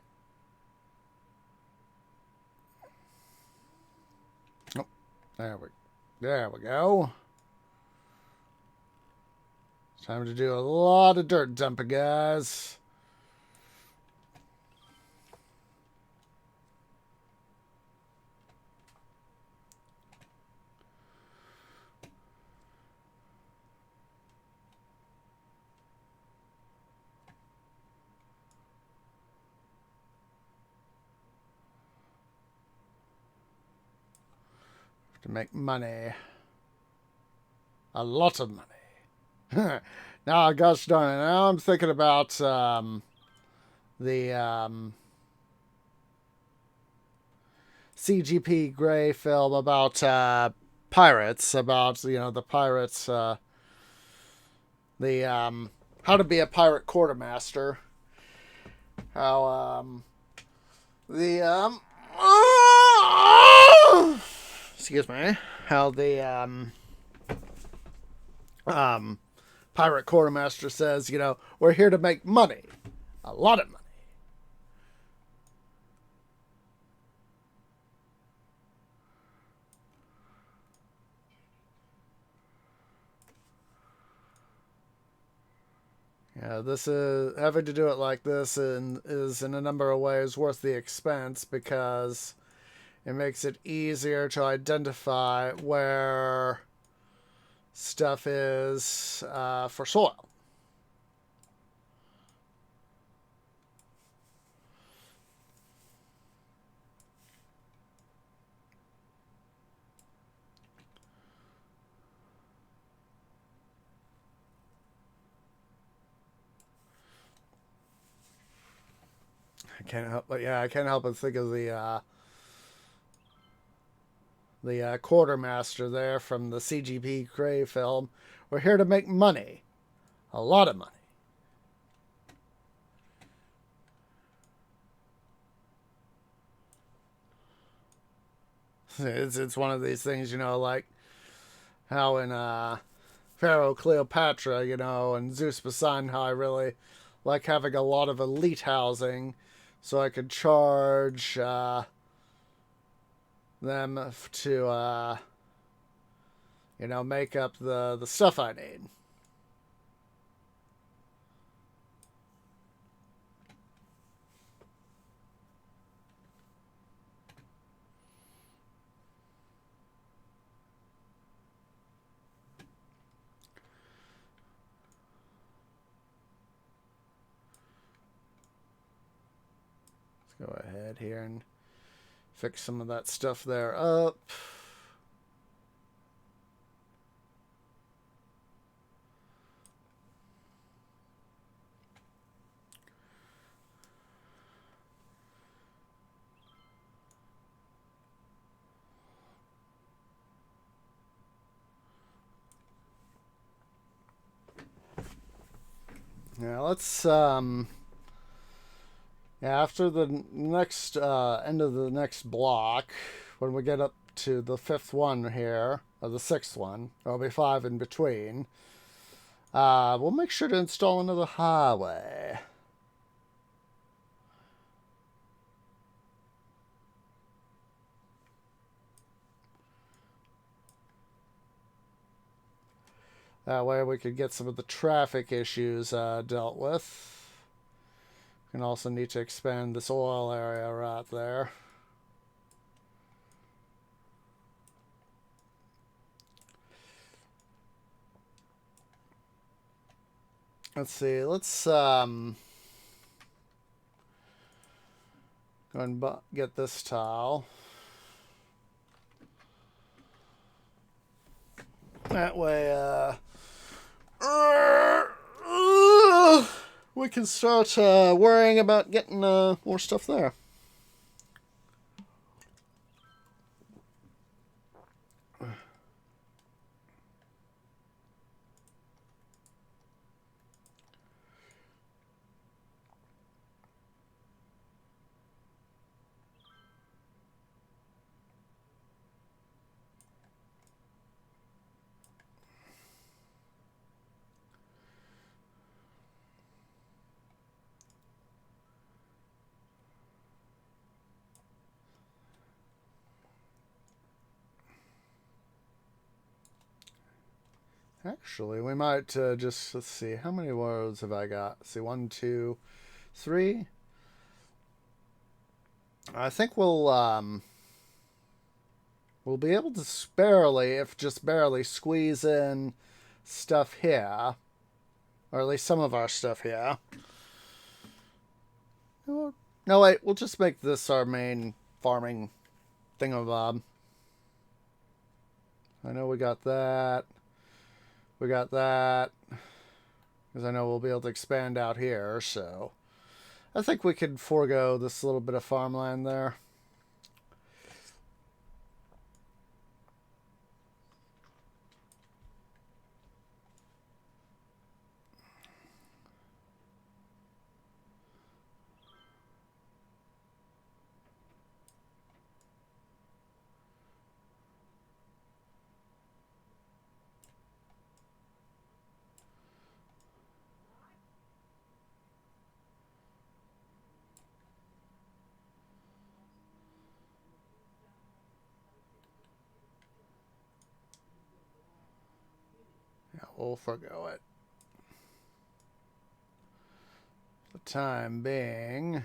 Oh, there we go. Time to do a lot of dirt dumping, guys. to make money. A lot of money. Now, gosh darn it. Now I'm thinking about the CGP Grey film about pirates, about, you know, the pirates, the how to be a pirate quartermaster. How the excuse me, how the pirate quartermaster says, you know, we're here to make money, a lot of money. Yeah, this is having to do it like this and is in a number of ways worth the expense because it makes it easier to identify where stuff is for soil. I can't help but think of the quartermaster there from the CGP Grey film. We're here to make money, a lot of money. It's one of these things, you know, like how in Pharaoh Cleopatra, you know, and Zeus Poseidon, how I really like having a lot of elite housing so I could charge them to, you know, make up the stuff I need. Let's go ahead here and fix some of that stuff there up. Yeah, let's after the next end of the next block, when we get up to the fifth one here, or the sixth one, there'll be 5 in between. We'll make sure to install another highway. That way we could get some of the traffic issues dealt with. We can also need to expand this oil area right there. Let's see, let's go and get this tile. That way, we can start worrying about getting more stuff there. Actually, we might just, let's see, how many roads have I got? Let's see, 1, 2, 3. I think we'll be able to just barely squeeze in stuff here, or at least some of our stuff here. No, wait, we'll just make this our main farming thingamabob. I know we got that. We got that. Because I know we'll be able to expand out here, so I think we could forego this little bit of farmland there. Yeah, we'll forego it. For the time being,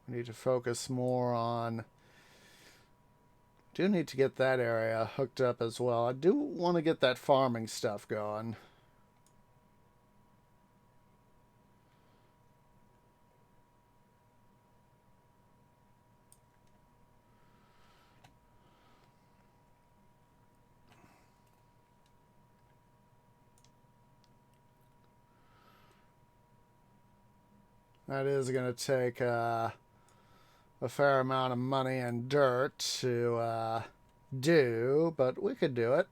we need to focus more on... Do need to get that area hooked up as well. I do want to get that farming stuff going. That is going to take a fair amount of money and dirt to do, but we could do it.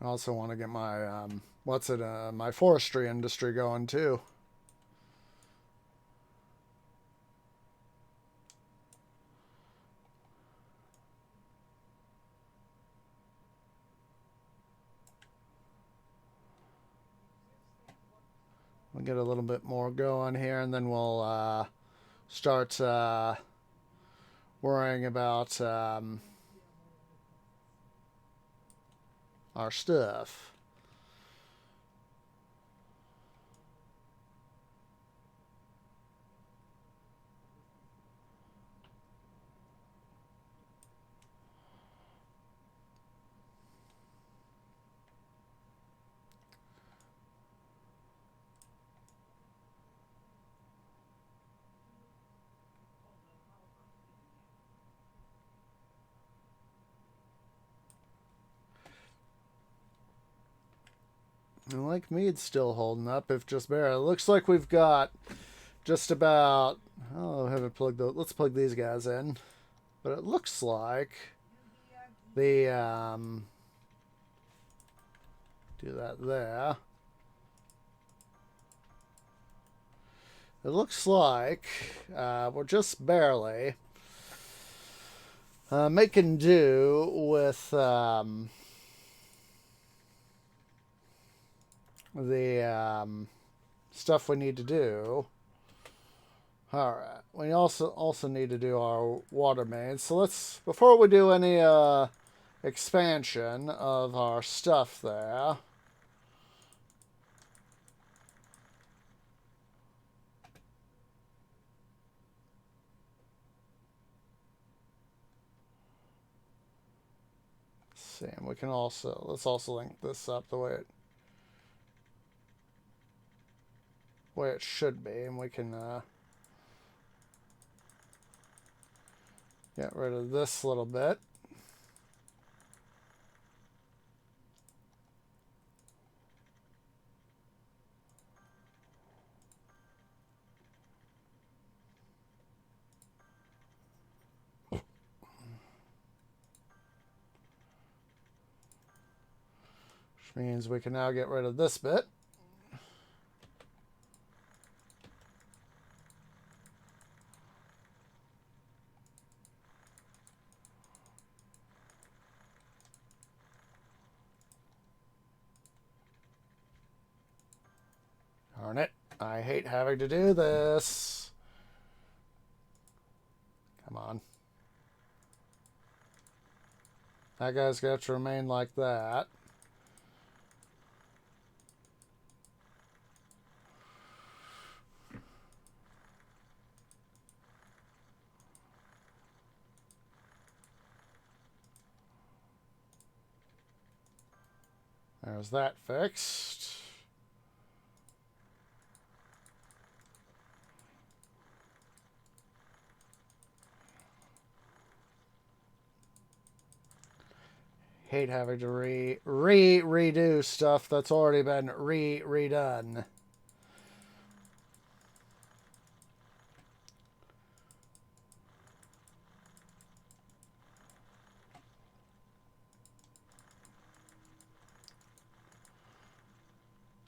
I also want to get my my forestry industry going too. We'll get a little bit more going here, and then we'll start worrying about our stuff. And Lake Mead's still holding up, if just barely. It looks like we've got just about... Oh, I haven't plugged those. Let's plug these guys in. But it looks like the... do that there. It looks like we're just barely making do with... the stuff we need to do. Alright, we also need to do our water mains. So let's, before we do any expansion of our stuff there, let's see, and we can also, let's also link this up the way it should be, and we can get rid of this little bit. Which means we can now get rid of this bit. Darn it. I hate having to do this. Come on. That guy's got to remain like that. There's that fixed. Hate having to redo stuff that's already been redone.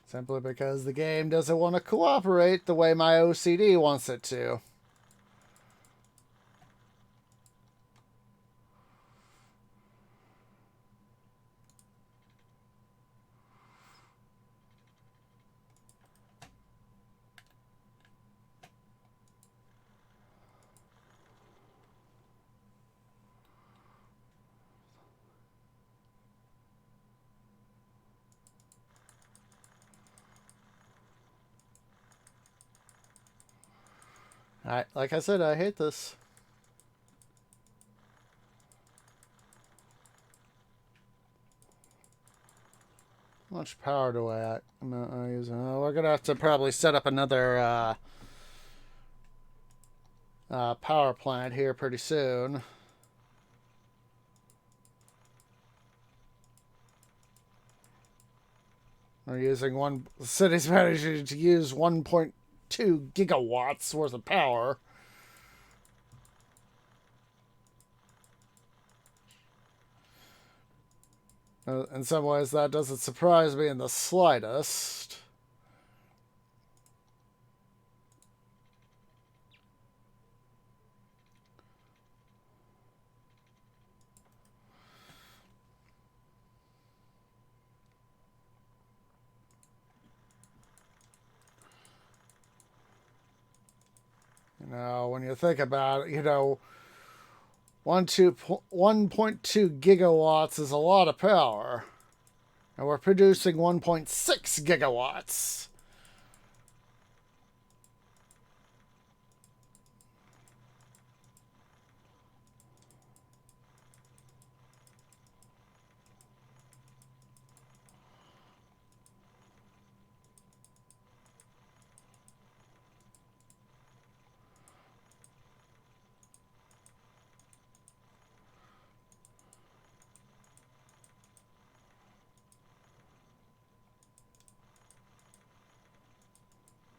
Simply because the game doesn't want to cooperate the way my OCD wants it to. Like I said, I hate this. How much power do I use? We're gonna have to probably set up another power plant here pretty soon. We're using the city's managing to use 1.2 gigawatts worth of power. In some ways, that doesn't surprise me in the slightest. You know, when you think about it, 1.2 gigawatts is a lot of power. And we're producing 1.6 gigawatts.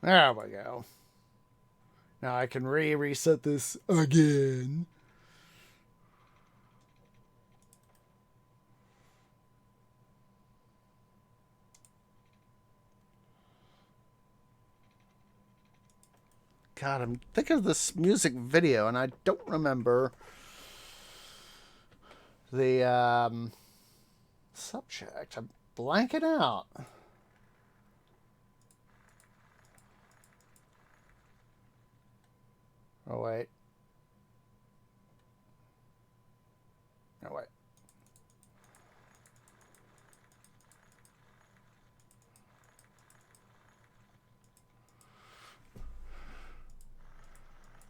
There we go. Now I can reset this again. God, I'm thinking of this music video, and I don't remember the subject. I'm blanking out. Oh, wait. No, wait.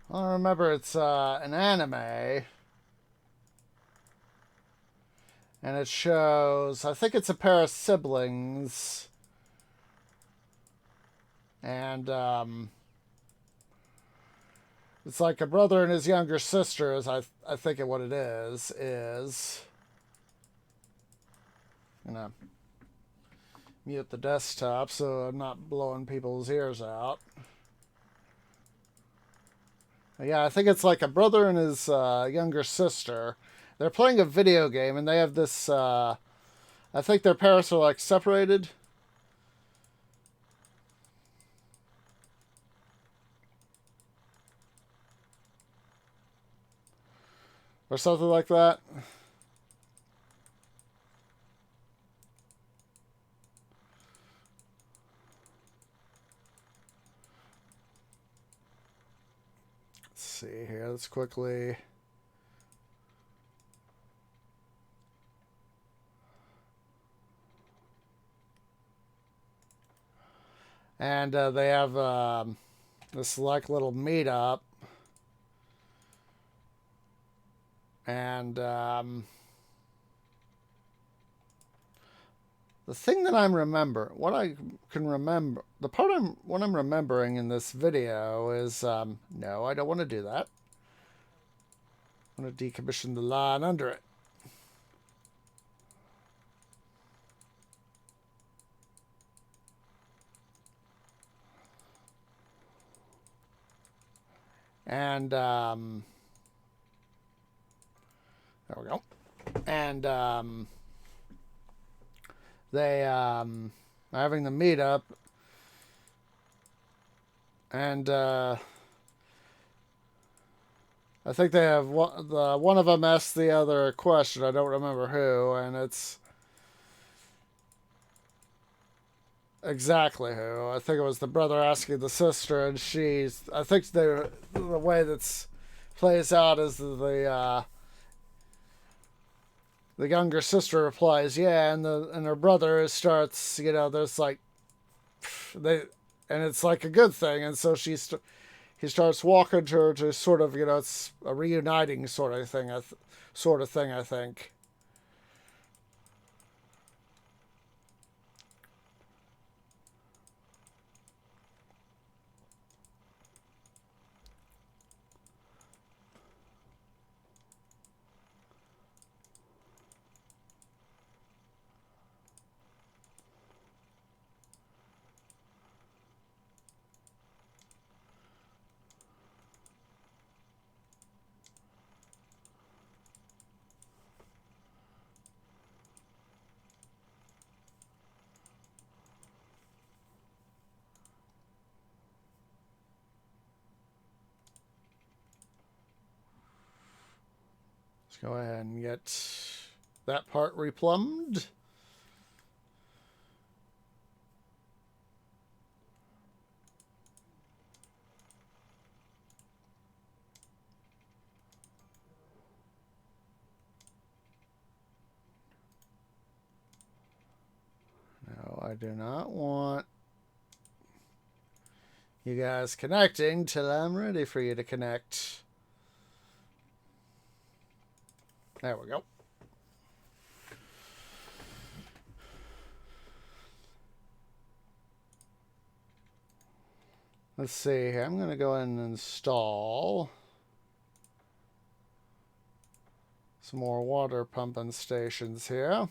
I remember it's an anime. And it shows, I think it's a pair of siblings. And it's like a brother and his younger sister, as I think what it is. Gonna mute the desktop so I'm not blowing people's ears out. Yeah, I think it's like a brother and his younger sister. They're playing a video game, and they have this, I think their parents are, like, separated. Or something like that. Let's see here. Let's quickly... And they have this like little meetup, and The thing that what I can remember, what I'm remembering in this video is, no, I don't want to do that. I want to decommission the line under it. And, there we go. And, they, are having the meetup. And, I think they have one of them asked the other a question. I don't remember who, and it's exactly who. I think it was the brother asking the sister, and I think the way that's plays out is the younger sister replies, "Yeah," and her brother starts, there's like and it's like a good thing, and so he starts walking to her to sort of, it's a reuniting sort of thing, I think. Let's go ahead and get that part replumbed. No, I do not want you guys connecting till I'm ready for you to connect. There we go. Let's see here. I'm going to go ahead and install some more water pumping stations here.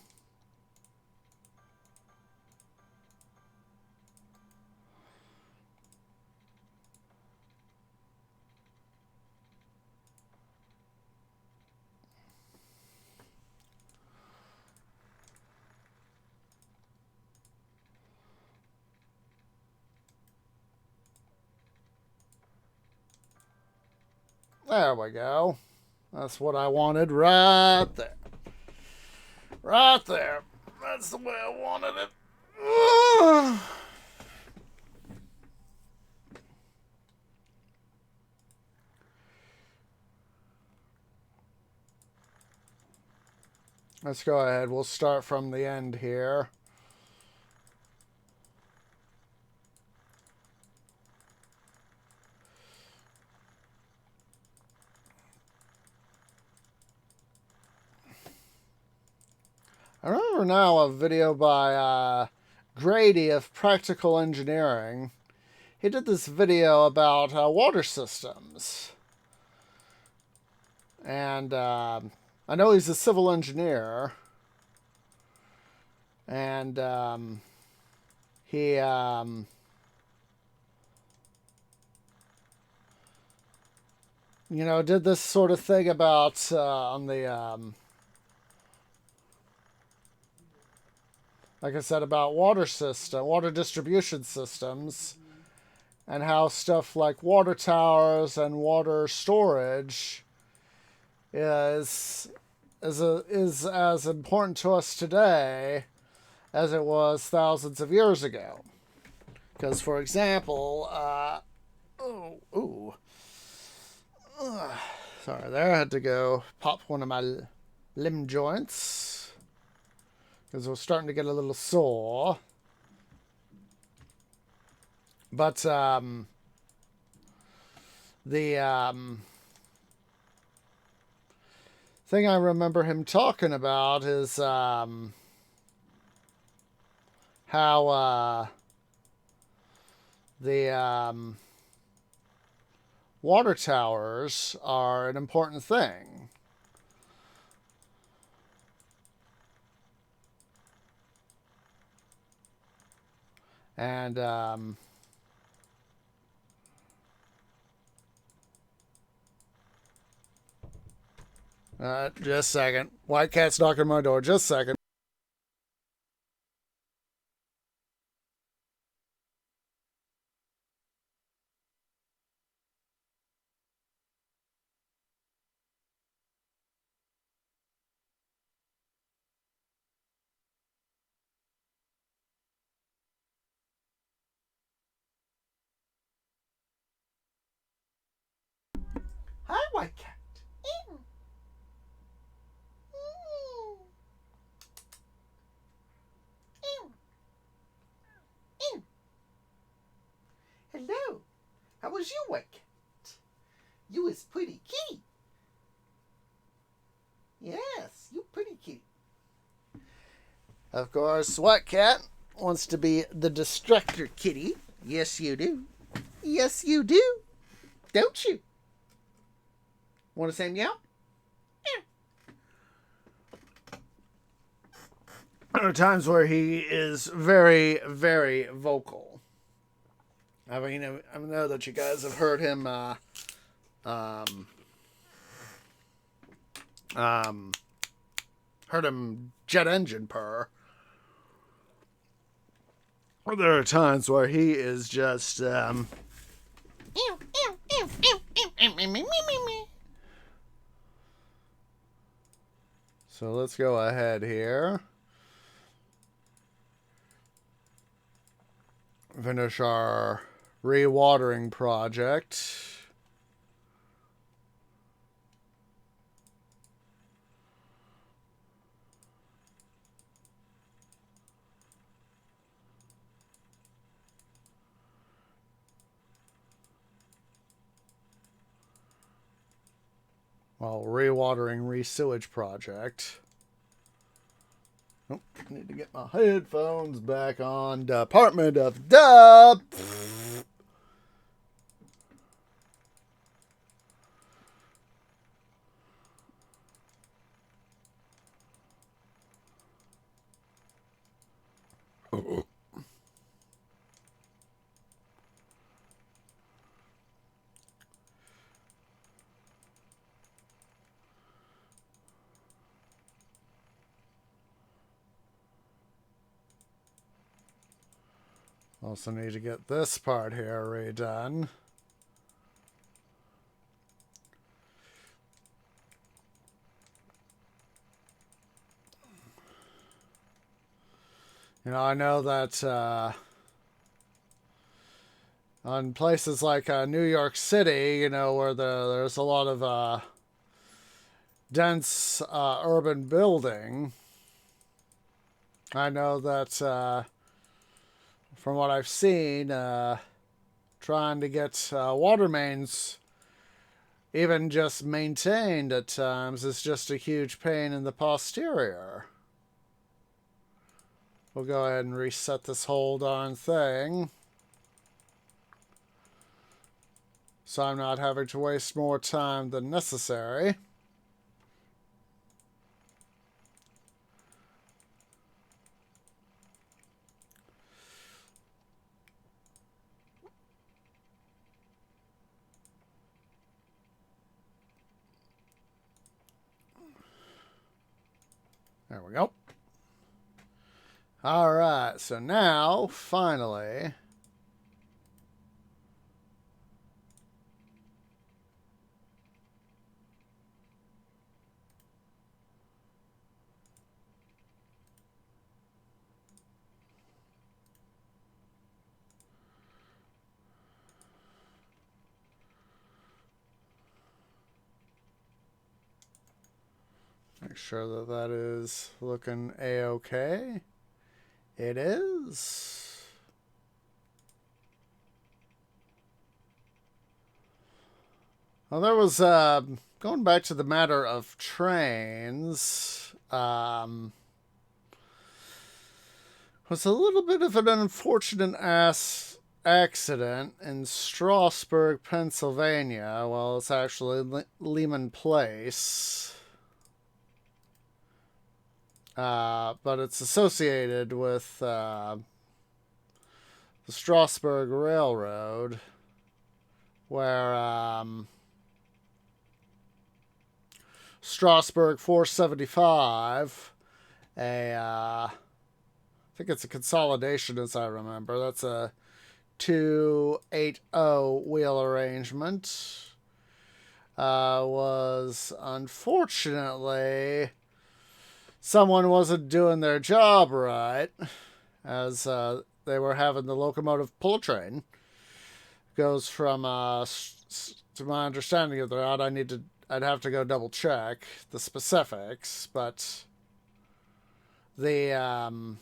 There we go. That's what I wanted right there. Right there. That's the way I wanted it. Let's go ahead. We'll start from the end here. I remember now a video by Grady of Practical Engineering. He did this video about water systems. And I know he's a civil engineer. And he did this sort of thing about on the like I said, about water distribution systems, and how stuff like water towers and water storage is as important to us today as it was thousands of years ago. Because, for example, sorry there, I had to go pop one of my limb joints because I was starting to get a little sore. But the thing I remember him talking about is how the water towers are an important thing. And just a second. White cat's knocking on my door. Just a second. Hi, White cat. Hello. How was you, White cat? You was pretty kitty. Yes, you pretty kitty. Of course, White cat wants to be the destructor kitty. Yes, you do. Yes, you do. Don't you? Want to say meow? There are times where he is very, very vocal. I mean, I know that you guys have heard him heard him jet engine purr. Or there are times where he is just so let's go ahead here. Finish our rewatering project. Well, rewatering re-sewage project. Oh, I need to get my headphones back on. Department of Dub. Also need to get this part here redone. You know, I know that on places like New York City, you know, where there's a lot of dense urban building, I know that from what I've seen, trying to get water mains even just maintained at times is just a huge pain in the posterior. We'll go ahead and reset this whole darn thing, so I'm not having to waste more time than necessary. There we go. All right, so now, finally, make sure that that is looking a-okay. It is. Well, there was, going back to the matter of trains, was a little bit of an unfortunate accident in Strasburg, Pennsylvania. Well, it's actually Lehman Place. But it's associated with the Strasburg Railroad, where Strasburg 475, I think it's a consolidation as I remember. That's a 280 wheel arrangement. Was unfortunately someone wasn't doing their job right, as they were having the locomotive pull a train. Goes from, to my understanding of the route, I'd have to go double check the specifics, but the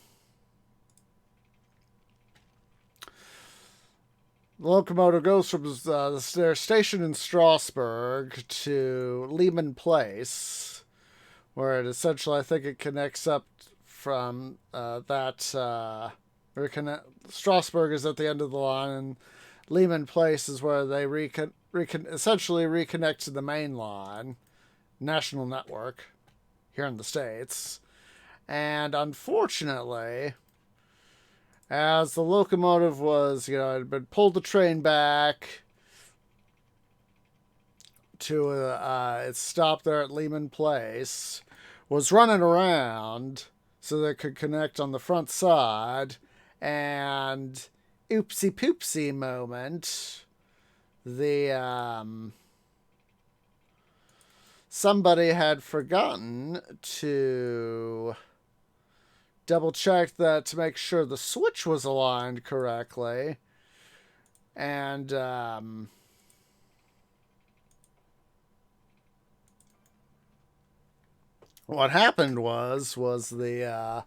locomotive goes from their station in Strasburg to Lehman Place, where it essentially, I think it connects up from Strasburg is at the end of the line, and Lehman Place is where they essentially reconnect to the main line, national network, here in the States. And unfortunately, as the locomotive was, it had been pulled the train back to its stop there at Lehman Place, was running around so they could connect on the front side, and oopsie poopsie moment, somebody had forgotten to double check that to make sure the switch was aligned correctly, and what happened was the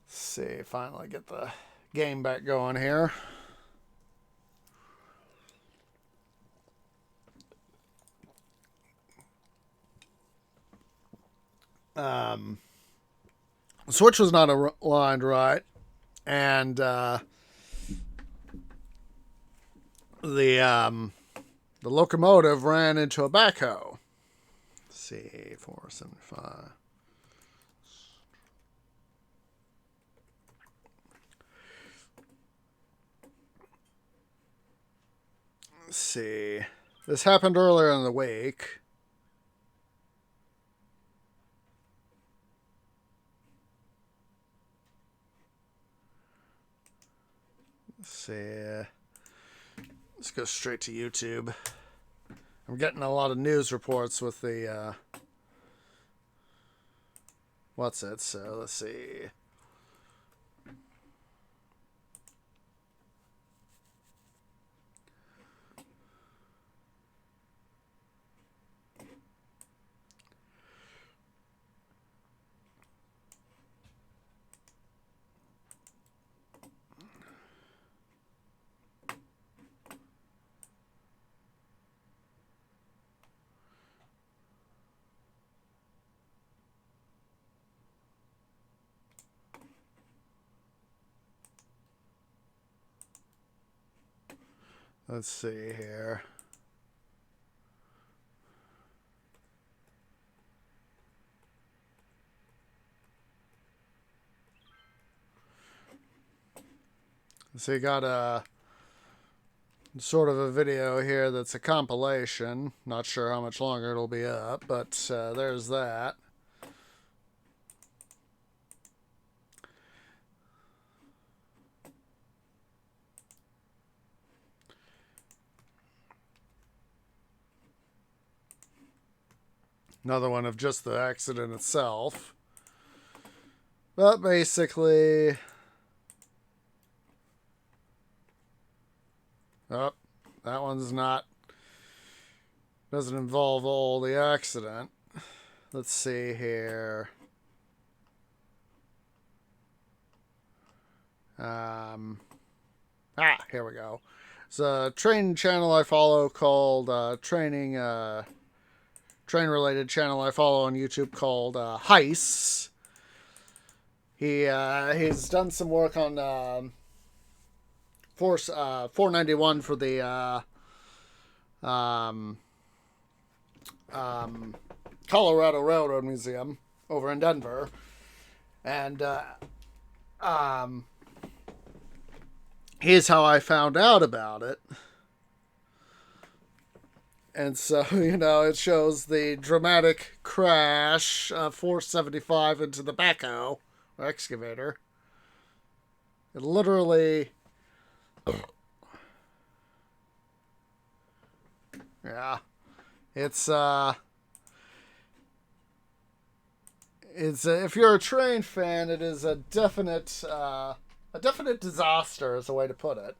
let's see, finally get the game back going here. The switch was not aligned right, and the locomotive ran into a backhoe. Let's see, 475. Let's see. This happened earlier in the week. Let's see. Let's go straight to YouTube. I'm getting a lot of news reports with the what's it? So let's see. Let's see here. So you got a sort of a video here that's a compilation. Not sure how much longer it'll be up, but there's that. Another one of just the accident itself. But basically, oh, that one's not, doesn't involve all the accident. Let's see here. Here we go. It's a train channel I follow called train related channel I follow on YouTube called Heiss. He's done some work on Force 491 for the Colorado Railroad Museum over in Denver, and here's how I found out about it. And so, it shows the dramatic crash of 475 into the backhoe or excavator. It literally, yeah, it's if you're a train fan, it is a definite disaster, is a way to put it.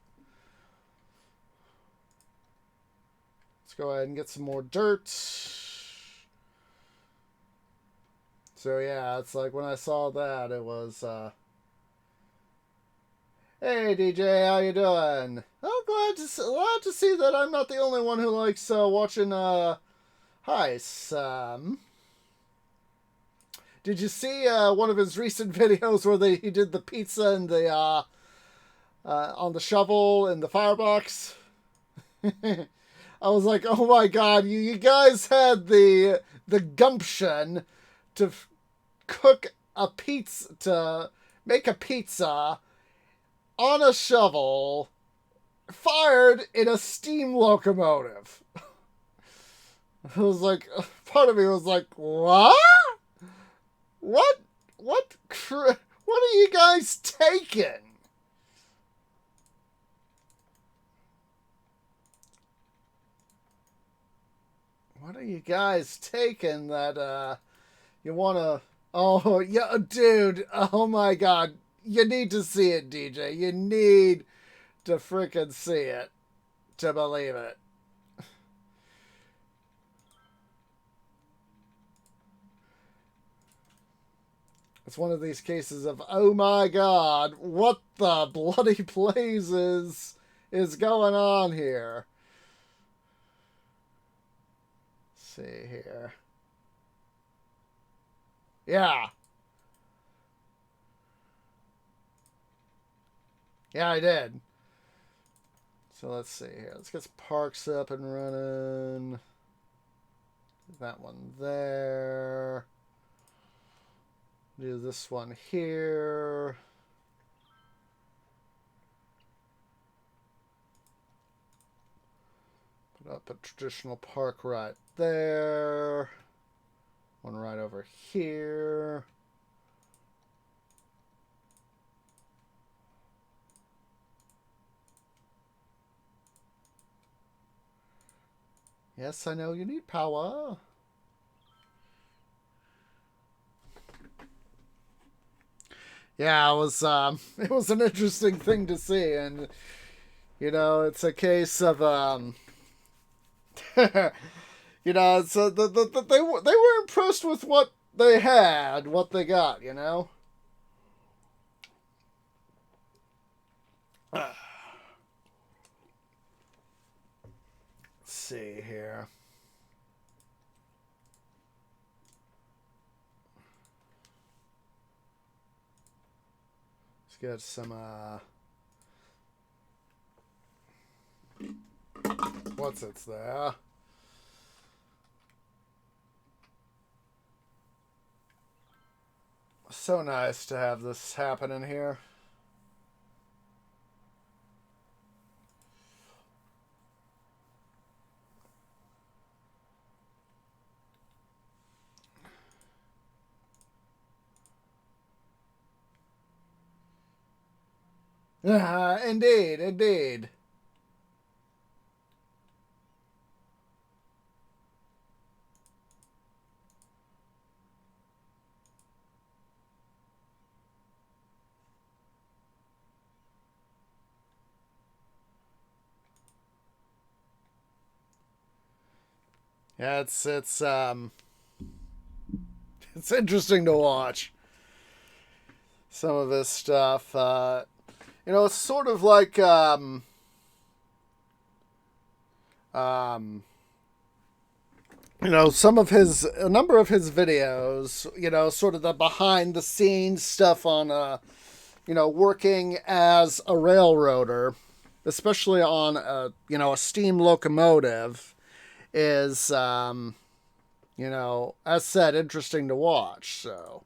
Let's go ahead and get some more dirt. So yeah, it's like when I saw that, it was, hey DJ, how you doing? Oh, glad to see that I'm not the only one who likes watching heists. Did you see one of his recent videos where he did the pizza and the on the shovel in the firebox? I was like, oh my god, you guys had the gumption to make a pizza on a shovel fired in a steam locomotive. I was like, part of me was like, what? What are you guys taking? What are you guys taking that you want to... Oh, yeah, dude. Oh, my God. You need to see it, DJ. You need to freaking see it to believe it. It's one of these cases of, oh, my God, what the bloody blazes is going on here? Let's see here. Yeah. Yeah, I did. So let's see here. Let's get some parks up and running. That one there. Do this one here. Put up a traditional park right there. One right over here. Yes, I know you need power. Yeah, it was an interesting thing to see, and it's a case of so they were impressed with what they had, what they got, Let's see here. Let's get some what's it's there? So nice to have this happening here. Indeed, indeed. Yeah, it's interesting to watch some of this stuff. It's sort of like you know, a number of his videos, you know, sort of the behind the scenes stuff on, you know, working as a railroader, especially on you know, a steam locomotive, is, you know, as said, interesting to watch. So,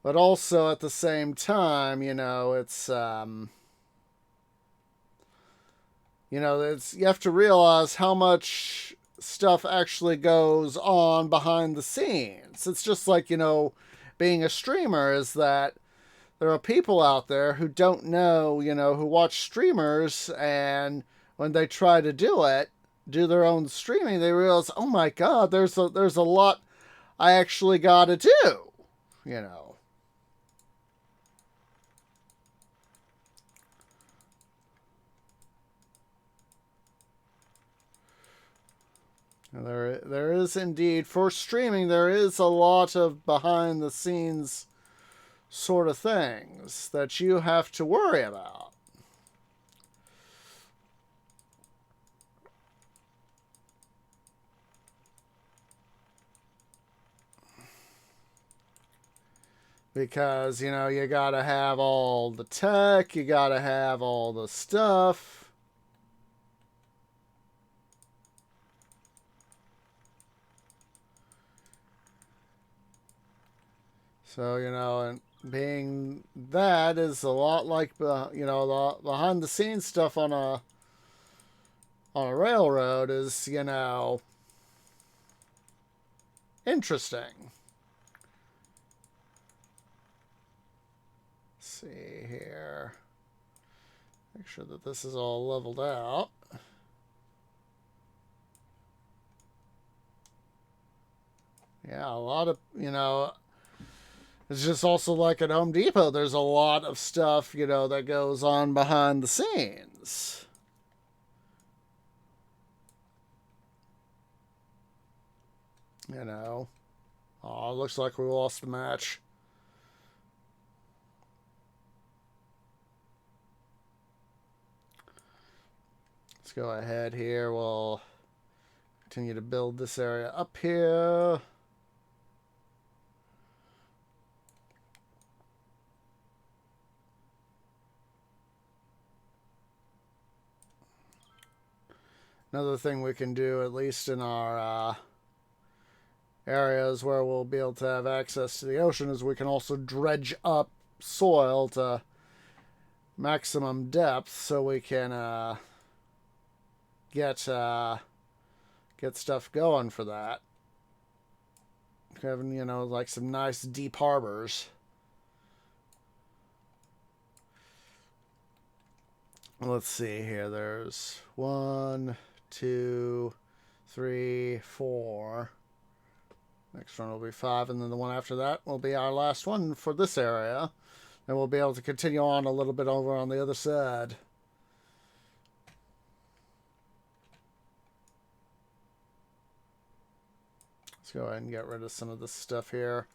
but also at the same time, you know, it's, you know, it's, you have to realize how much stuff actually goes on behind the scenes. It's just like, you know, being a streamer is that there are people out there who don't know, you know, who watch streamers, and when they try to do it, do their own streaming, they realize, oh my god, there's a lot I actually got to do, you know. There is indeed, for streaming, there is a lot of behind the scenes sort of things that you have to worry about. Because, you know, you gotta have all the tech, you gotta have all the stuff. So, you know, and being that is a lot like, you know, the behind the scenes stuff on a railroad is, you know, interesting. Let's see here. Make sure that this is all leveled out. Yeah, a lot of, you know, it's just also like at Home Depot, there's a lot of stuff, you know, that goes on behind the scenes. You know. Oh, looks like we lost the match. Let's go ahead here. We'll continue to build this area up here. Another thing we can do, at least in our areas where we'll be able to have access to the ocean, is we can also dredge up soil to maximum depth so we can get get stuff going for that. Having, you know, like some nice deep harbors. Let's see here. There's 1, 2, 3, 4. Next one will be 5, and then the one after that will be our last one for this area. And we'll be able to continue on a little bit over on the other side. Let's go ahead and get rid of some of this stuff here.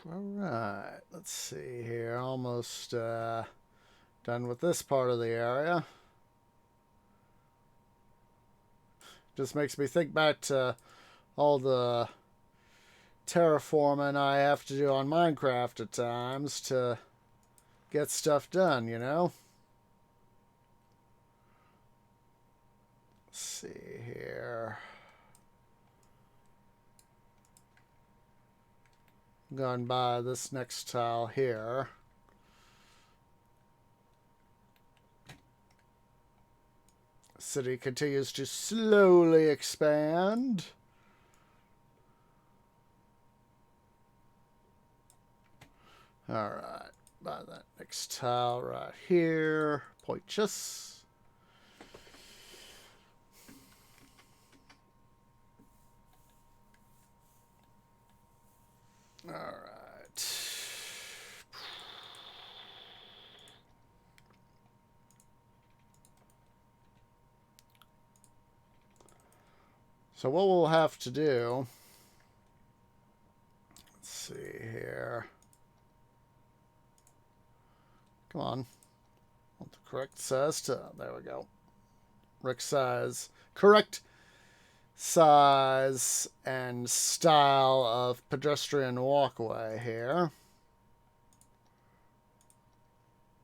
All right, let's see here. Almost done with this part of the area. Just makes me think back to all the terraforming I have to do on Minecraft at times to get stuff done, you know? Let's see here. Going by this next tile here. City continues to slowly expand. Alright. Buy that next tile right here. Purchase. Alright. So what we'll have to do, let's see here. Come on. What the correct size to, there we go. Correct size. Correct size and style of pedestrian walkway here.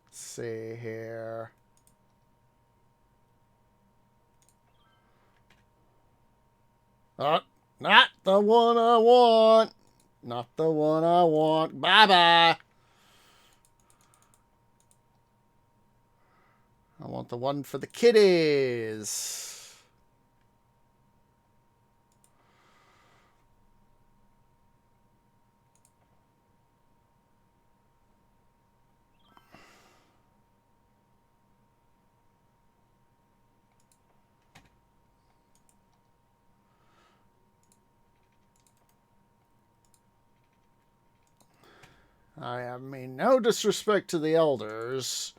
Let's see here. Oh, not the one I want. Not the one I want. Bye-bye. I want the one for the kiddies. I mean, no disrespect to the elders,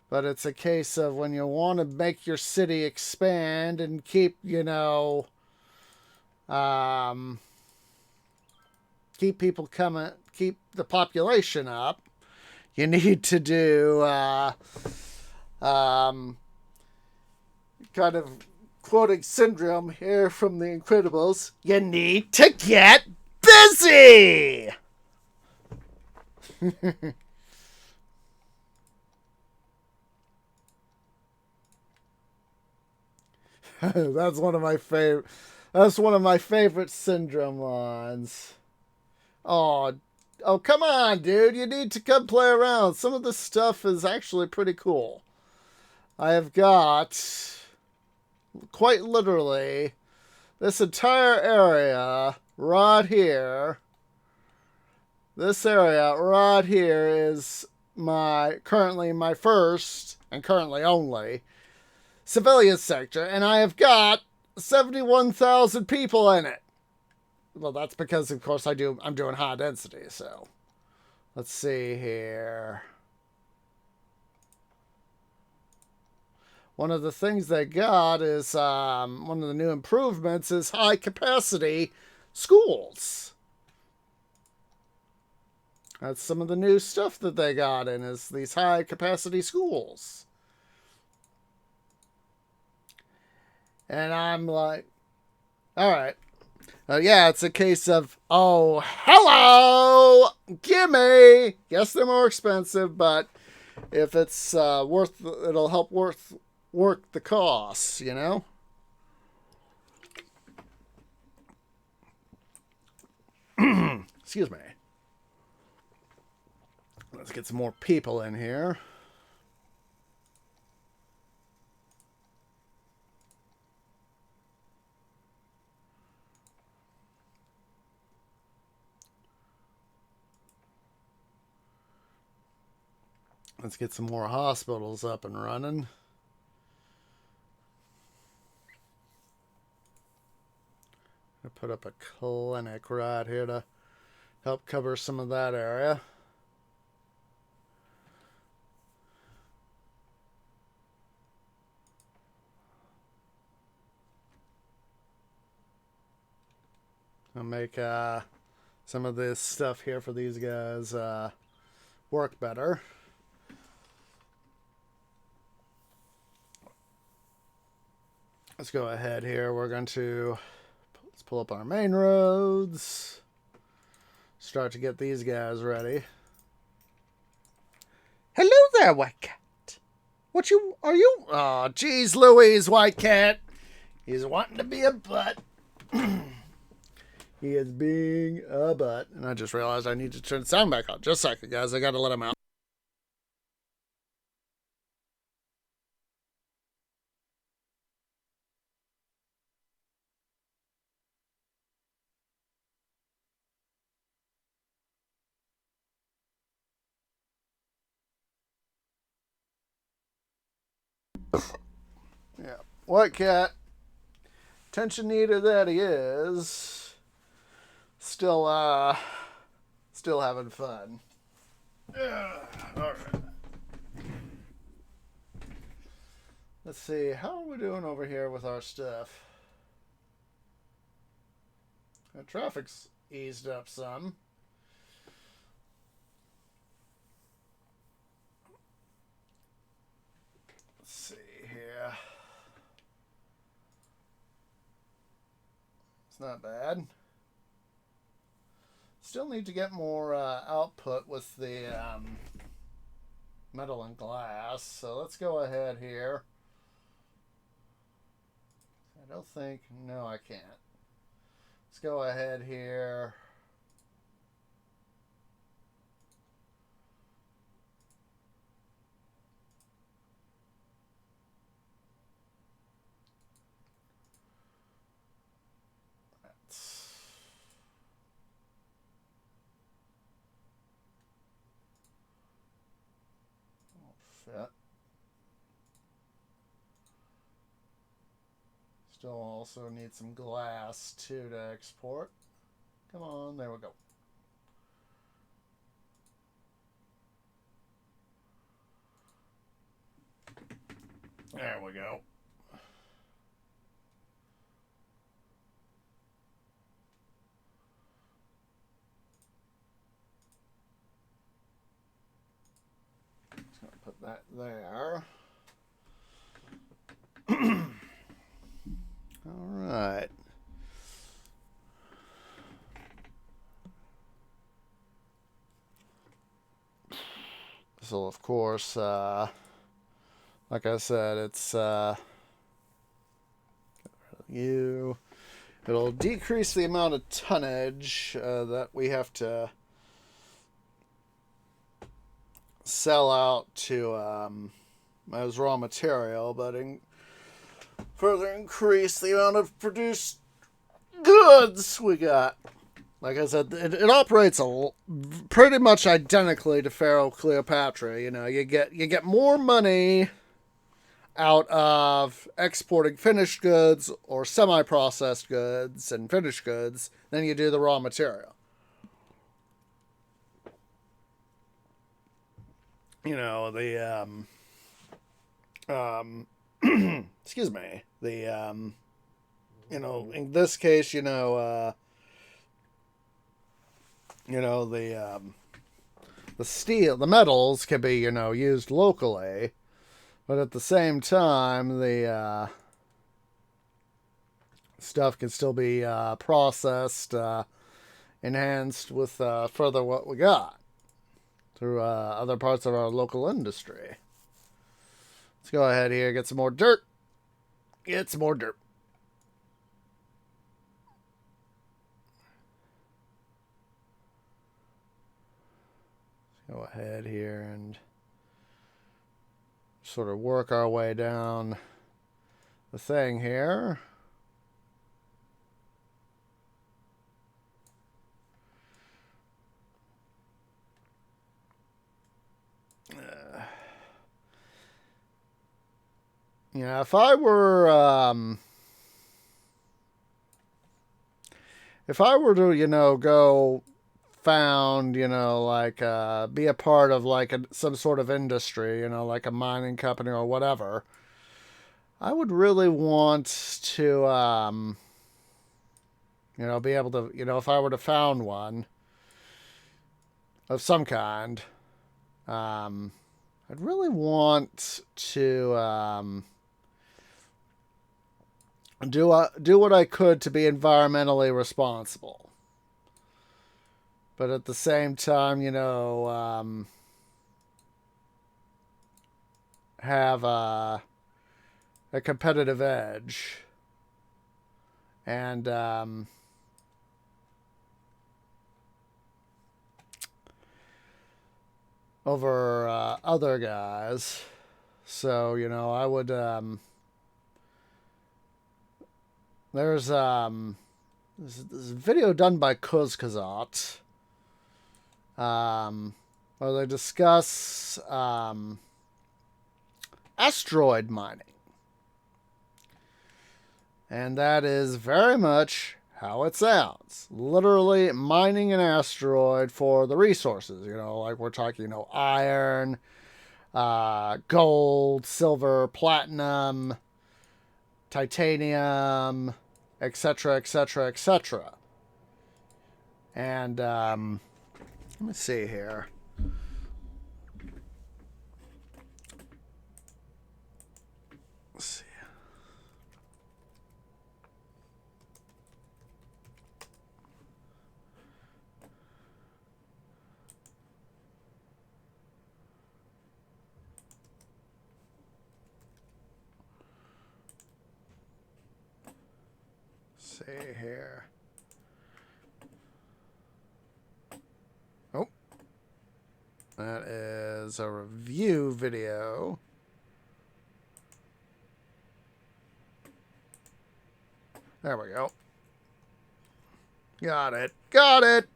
but it's a case of when you want to make your city expand and keep, you know, keep people coming, keep the population up, you need to do, kind of quoting Syndrome here from The Incredibles, you need to get busy! That's one of my favorite. That's one of my favorite Syndrome lines. Oh, oh, come on, dude! You need to come play around. Some of this stuff is actually pretty cool. I have got, quite literally, this entire area right here. This area right here is currently my first and currently only civilian sector, and I have got 71,000 people in it. Well, that's because, of course, I'm doing high density. So, let's see here. One of the things they got is one of the new improvements is high capacity schools. That's some of the new stuff that they got in is these high capacity schools. And I'm like, all right. Yeah, it's a case of, oh, hello, gimme. Yes, they're more expensive, but if it's it'll help work the costs, you know? Excuse me. Let's get some more people in here. Let's get some more hospitals up and running. I put up a clinic right here to help cover some of that area. I'll make some of this stuff here for these guys work better. Let's go ahead here. We're going to let's pull up our main roads. Start to get these guys ready. Hello there, White Cat. What you are you? Oh, geez, Louise, White Cat. He's wanting to be a butt. He is being a butt. And I just realized I need to turn the sound back on. Just a second, guys. I got to let him out. Yeah. What cat? Attention eater that he is. Still having fun. Alright. Let's see, how are we doing over here with our stuff? The traffic's eased up some. Let's see here. It's not bad. Still need to get more output with the metal and glass. So let's go ahead here. I don't think... No, I can't. Let's go ahead here. Fit. Still also need some glass too to export. Come on, there we go. There we go. Just gonna put that there. All right. So of course, like I said, it's it'll decrease the amount of tonnage that we have to sell out to as raw material, but further increase the amount of produced goods we got. Like I said, it operates pretty much identically to Pharaoh Cleopatra. You know, you get more money out of exporting finished goods or semi-processed goods and finished goods than you do the raw material. You know, the excuse me, the you know, in this case, the steel, the metals can be, used locally, but at the same time, the stuff can still be processed, enhanced with further what we got through other parts of our local industry. Let's go ahead here, get some more dirt. Get some more dirt. Go ahead here and sort of work our way down the thing here. Yeah, if I were to, go found, like be a part of like some sort of industry, like a mining company or whatever, I would really want to be able to, if I were to found one of some kind, I'd really want to do what I could to be environmentally responsible. But at the same time, have a competitive edge. And over other guys. So, I would... there's this video done by Kuzkazat, where they discuss asteroid mining. And that is very much how it sounds. Literally mining an asteroid for the resources. Like we're talking, iron, gold, silver, platinum, titanium, etc., etc., etc. And let me see here. Let's see. See here. Oh, that is a review video. There we go. Got it. Got it.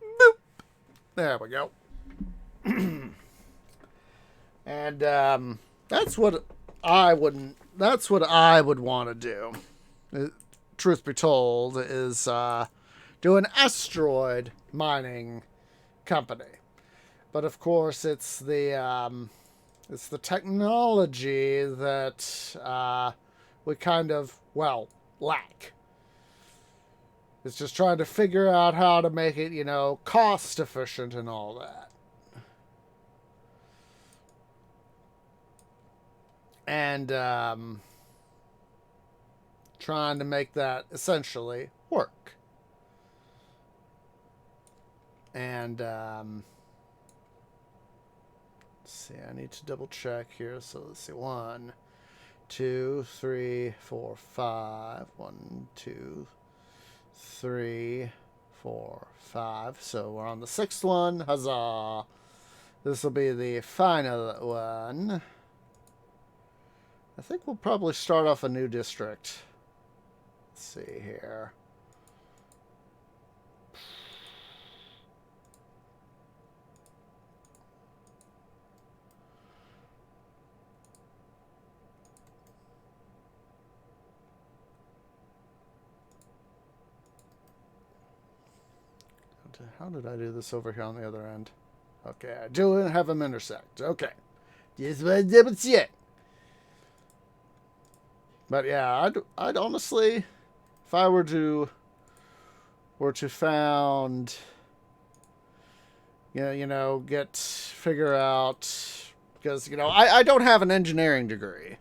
Boop. There we go. And that's what I wouldn't. That's what I would want to do. Truth be told, is do an asteroid mining company. But of course, it's the technology that we kind of lack. It's just trying to figure out how to make it, cost efficient and all that. And trying to make that essentially work. And let's see, I need to double check here. So let's see, 1, 2, 3, 4, 5. 1, 2, 3, 4, 5. So we're on the 6th one. Huzzah! This will be the final one. I think we'll probably start off a new district. Let's see here. How did I do this over here on the other end? Okay, I do have them intersect. Okay. Just want to double check. But yeah, I'd honestly, if I were to found, figure out, because, I don't have an engineering degree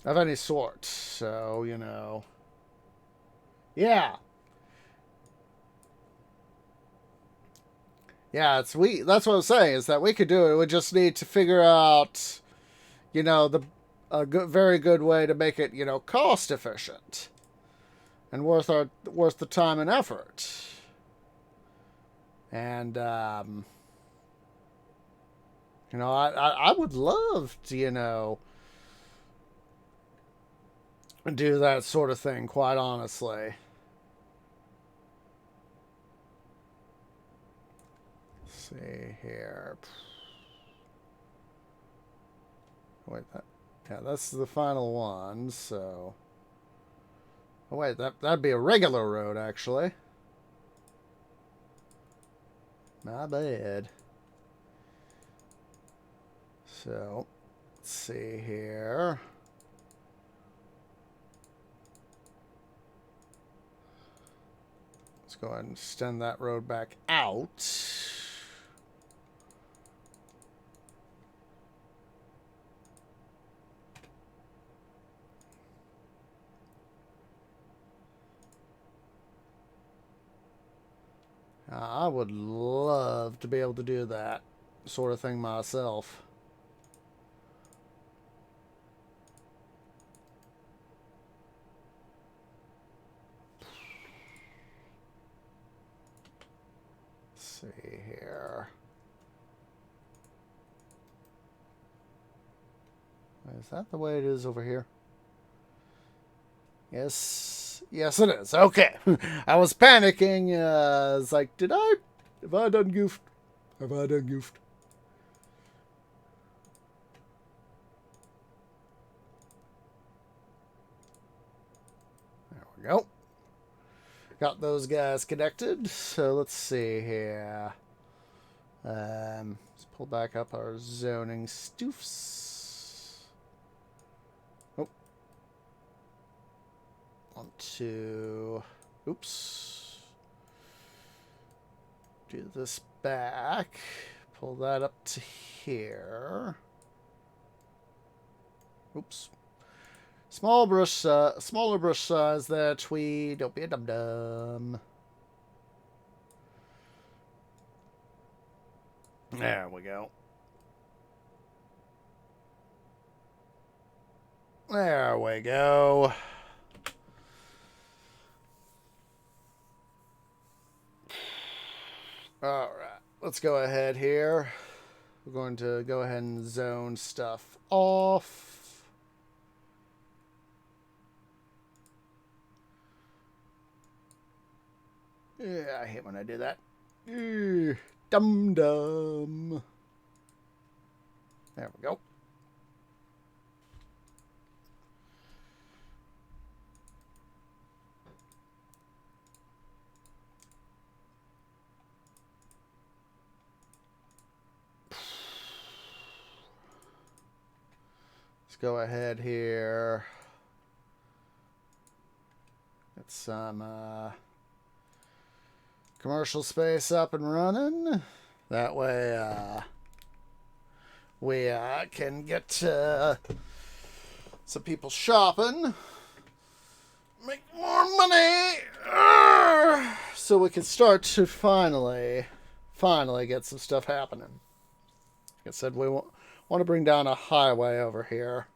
of any sort. So, yeah. Yeah, that's what I'm saying, is that we could do it. We just need to figure out, very good way to make it, cost efficient and worth the time and effort. And I would love to, do that sort of thing, quite honestly. See here. Wait, that's the final one. So, oh wait, that'd be a regular road, actually. My bad. So, let's see here. Let's go ahead and extend that road back out. I would love to be able to do that sort of thing myself. Let's see here. Is that the way it is over here? Yes. Yes, it is. Okay. I was panicking. It's like, have I done goofed? Have I done goofed? we go. Got those guys connected. So let's see here. Let's pull back up our zoning stoofs. Oh. Want to... Oops. Do this back. Pull that up to here. Oops. Smaller brush size there, Tweed. Don't be a dum-dum. There we go. There we go. Alright, let's go ahead here. We're going to go ahead and zone stuff off. Yeah, I hate when I do that. Dum-dum. There we go. Let's go ahead here. Get some commercial space up and running. That way we can get some people shopping. Make more money. So we can start to finally get some stuff happening. Like I said, we want to bring down a highway over here.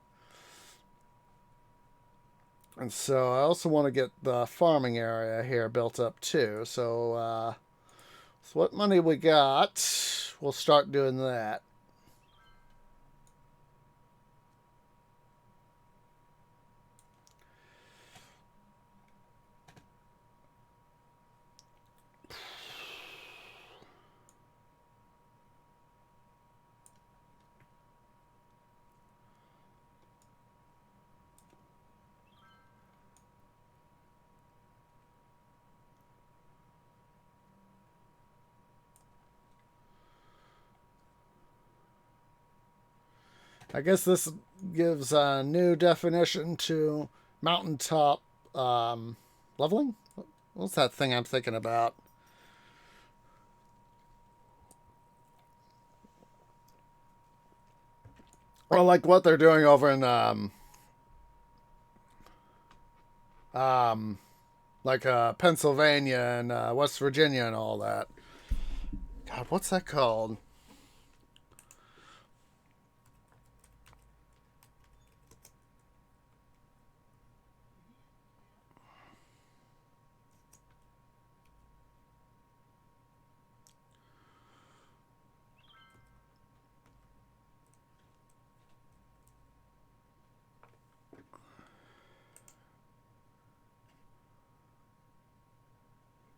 And so I also want to get the farming area here built up too. So, so what money we got, we'll start doing that. I guess this gives a new definition to mountaintop leveling. What's that thing I'm thinking about? Well, like what they're doing over in Pennsylvania and West Virginia and all that. God, what's that called?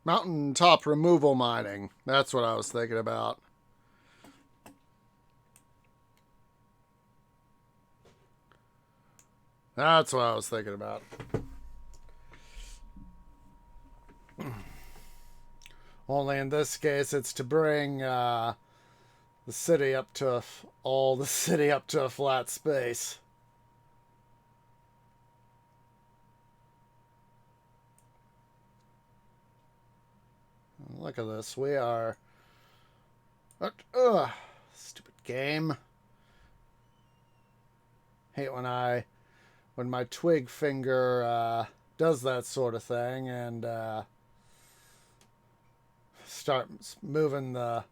Mountaintop removal mining. That's what I was thinking about. That's what I was thinking about. Only in this case, it's to bring the city up to all the city up to a flat space. Look at this. We are... stupid game. Hate when my twig finger does that sort of thing and start moving the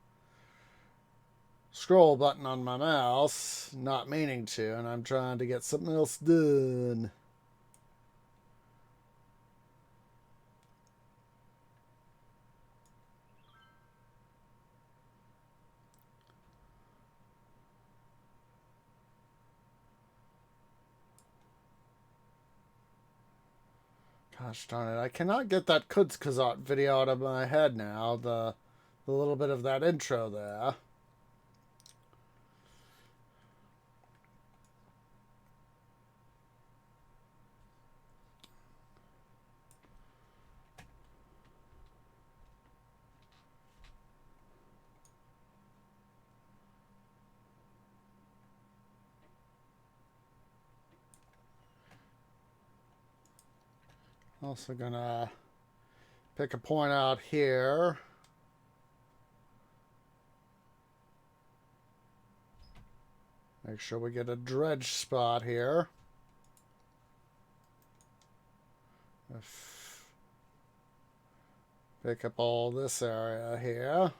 scroll button on my mouse, not meaning to, and I'm trying to get something else done. Gosh darn it, I cannot get that Kutzkazat video out of my head now, the little bit of that intro there. Also gonna pick a point out here. Make sure we get a dredge spot here. Pick up all this area here.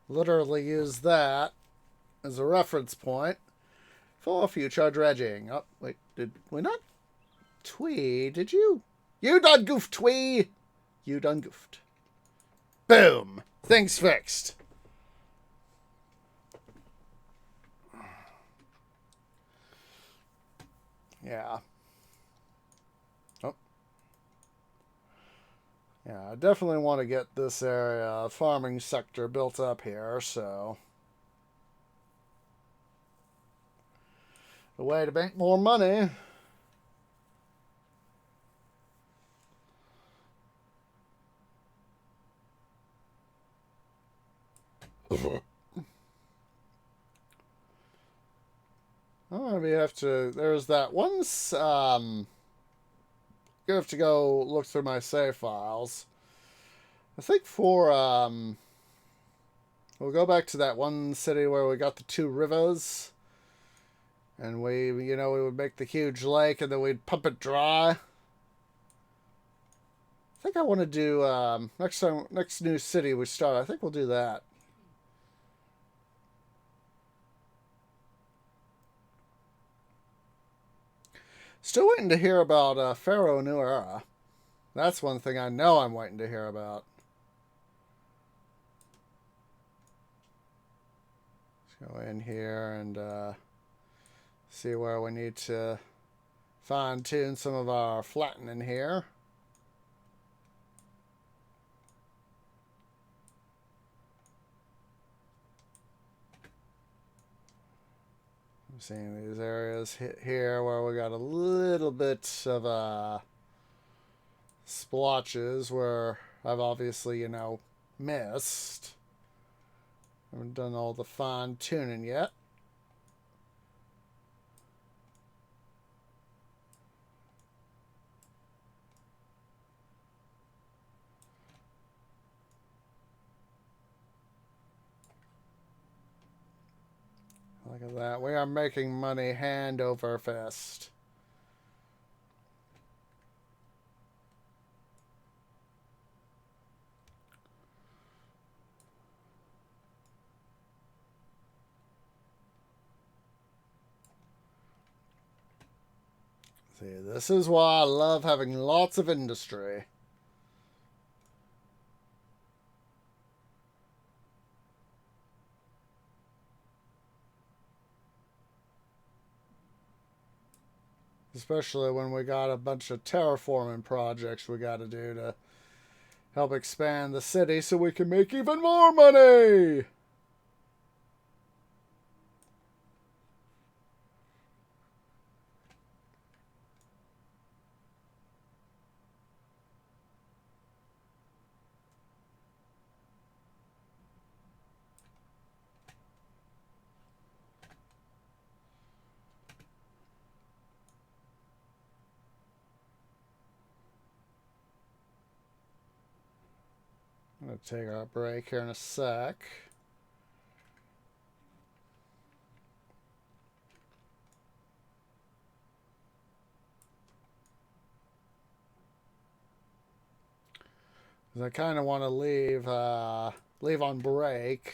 Literally use that as a reference point for future dredging. Oh, wait, did we not? Twee, did you? You done goofed, Twee! You done goofed. Boom! Things fixed. Yeah. Oh. Yeah, I definitely want to get this area, farming sector, built up here, so. A way to make more money. Oh, we have to. There's that once. Gonna have to go look through my save files. I think for we'll go back to that one city where we got the two rivers, and we would make the huge lake, and then we'd pump it dry. I think I want to do next new city we start. I think we'll do that. Still waiting to hear about Pharaoh New Era. That's one thing I know I'm waiting to hear about. Let's go in here and see where we need to fine-tune some of our flattening here. I'm seeing these areas here where we got a little bit of splotches where I've obviously, missed. Haven't done all the fine-tuning yet. Look at that. We are making money hand over fist. See, this is why I love having lots of industry. Especially when we got a bunch of terraforming projects we got to do to help expand the city so we can make even more money. I'm going to take our break here in a sec. I kind of want to leave on break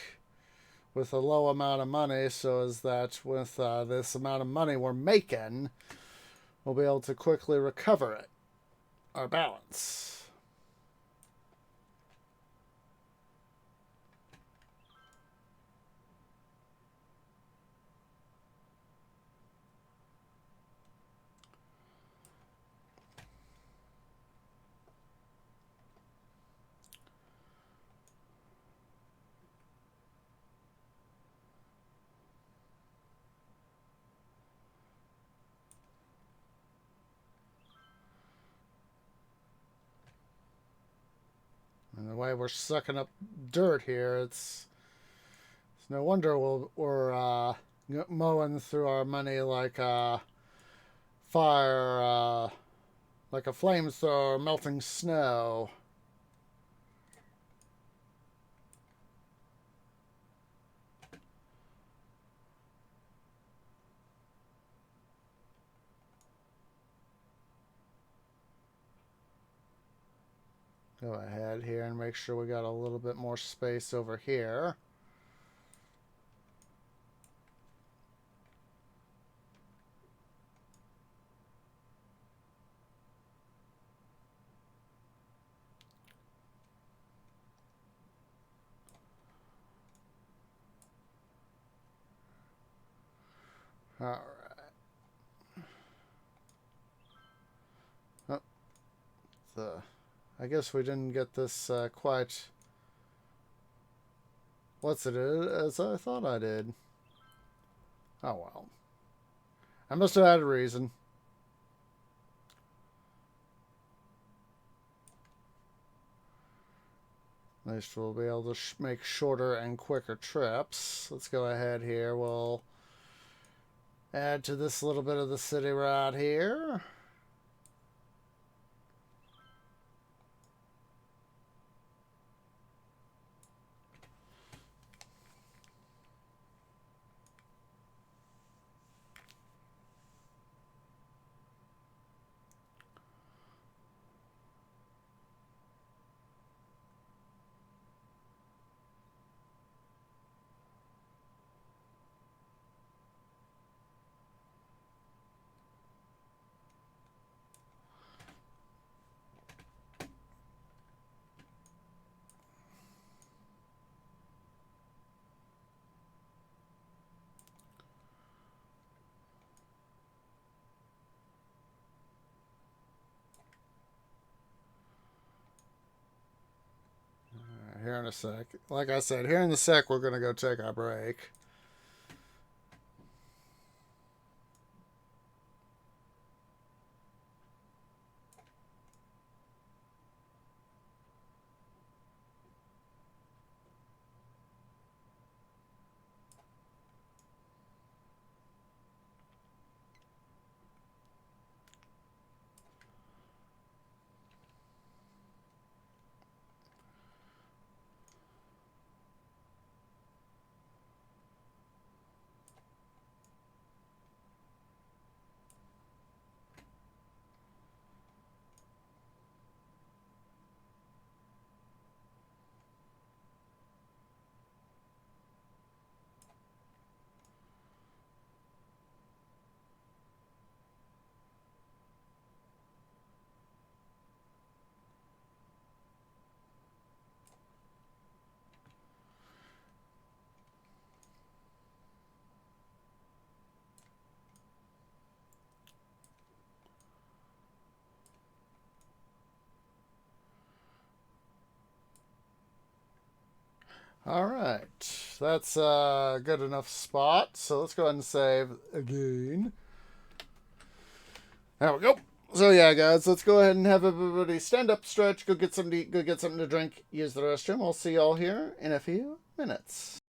with a low amount of money, so as that with this amount of money we're making, we'll be able to quickly recover it, our balance. And the way we're sucking up dirt here, it's no wonder we're mowing through our money like a fire, like a flamethrower melting snow. Go ahead here and make sure we got a little bit more space over here. All right. Oh, I guess we didn't get this quite what's it as I thought I did. Oh well. I must have had a reason. At least we'll be able to make shorter and quicker trips. Let's go ahead here. We'll add to this little bit of the city right here. Here in a sec. Like I said, here in a sec, we're going to go take our break. All right. That's a good enough spot. So let's go ahead and save again. There we go. So yeah, guys, let's go ahead and have everybody stand up, stretch, go get something to eat, go get something to drink, use the restroom. I'll see y'all here in a few minutes.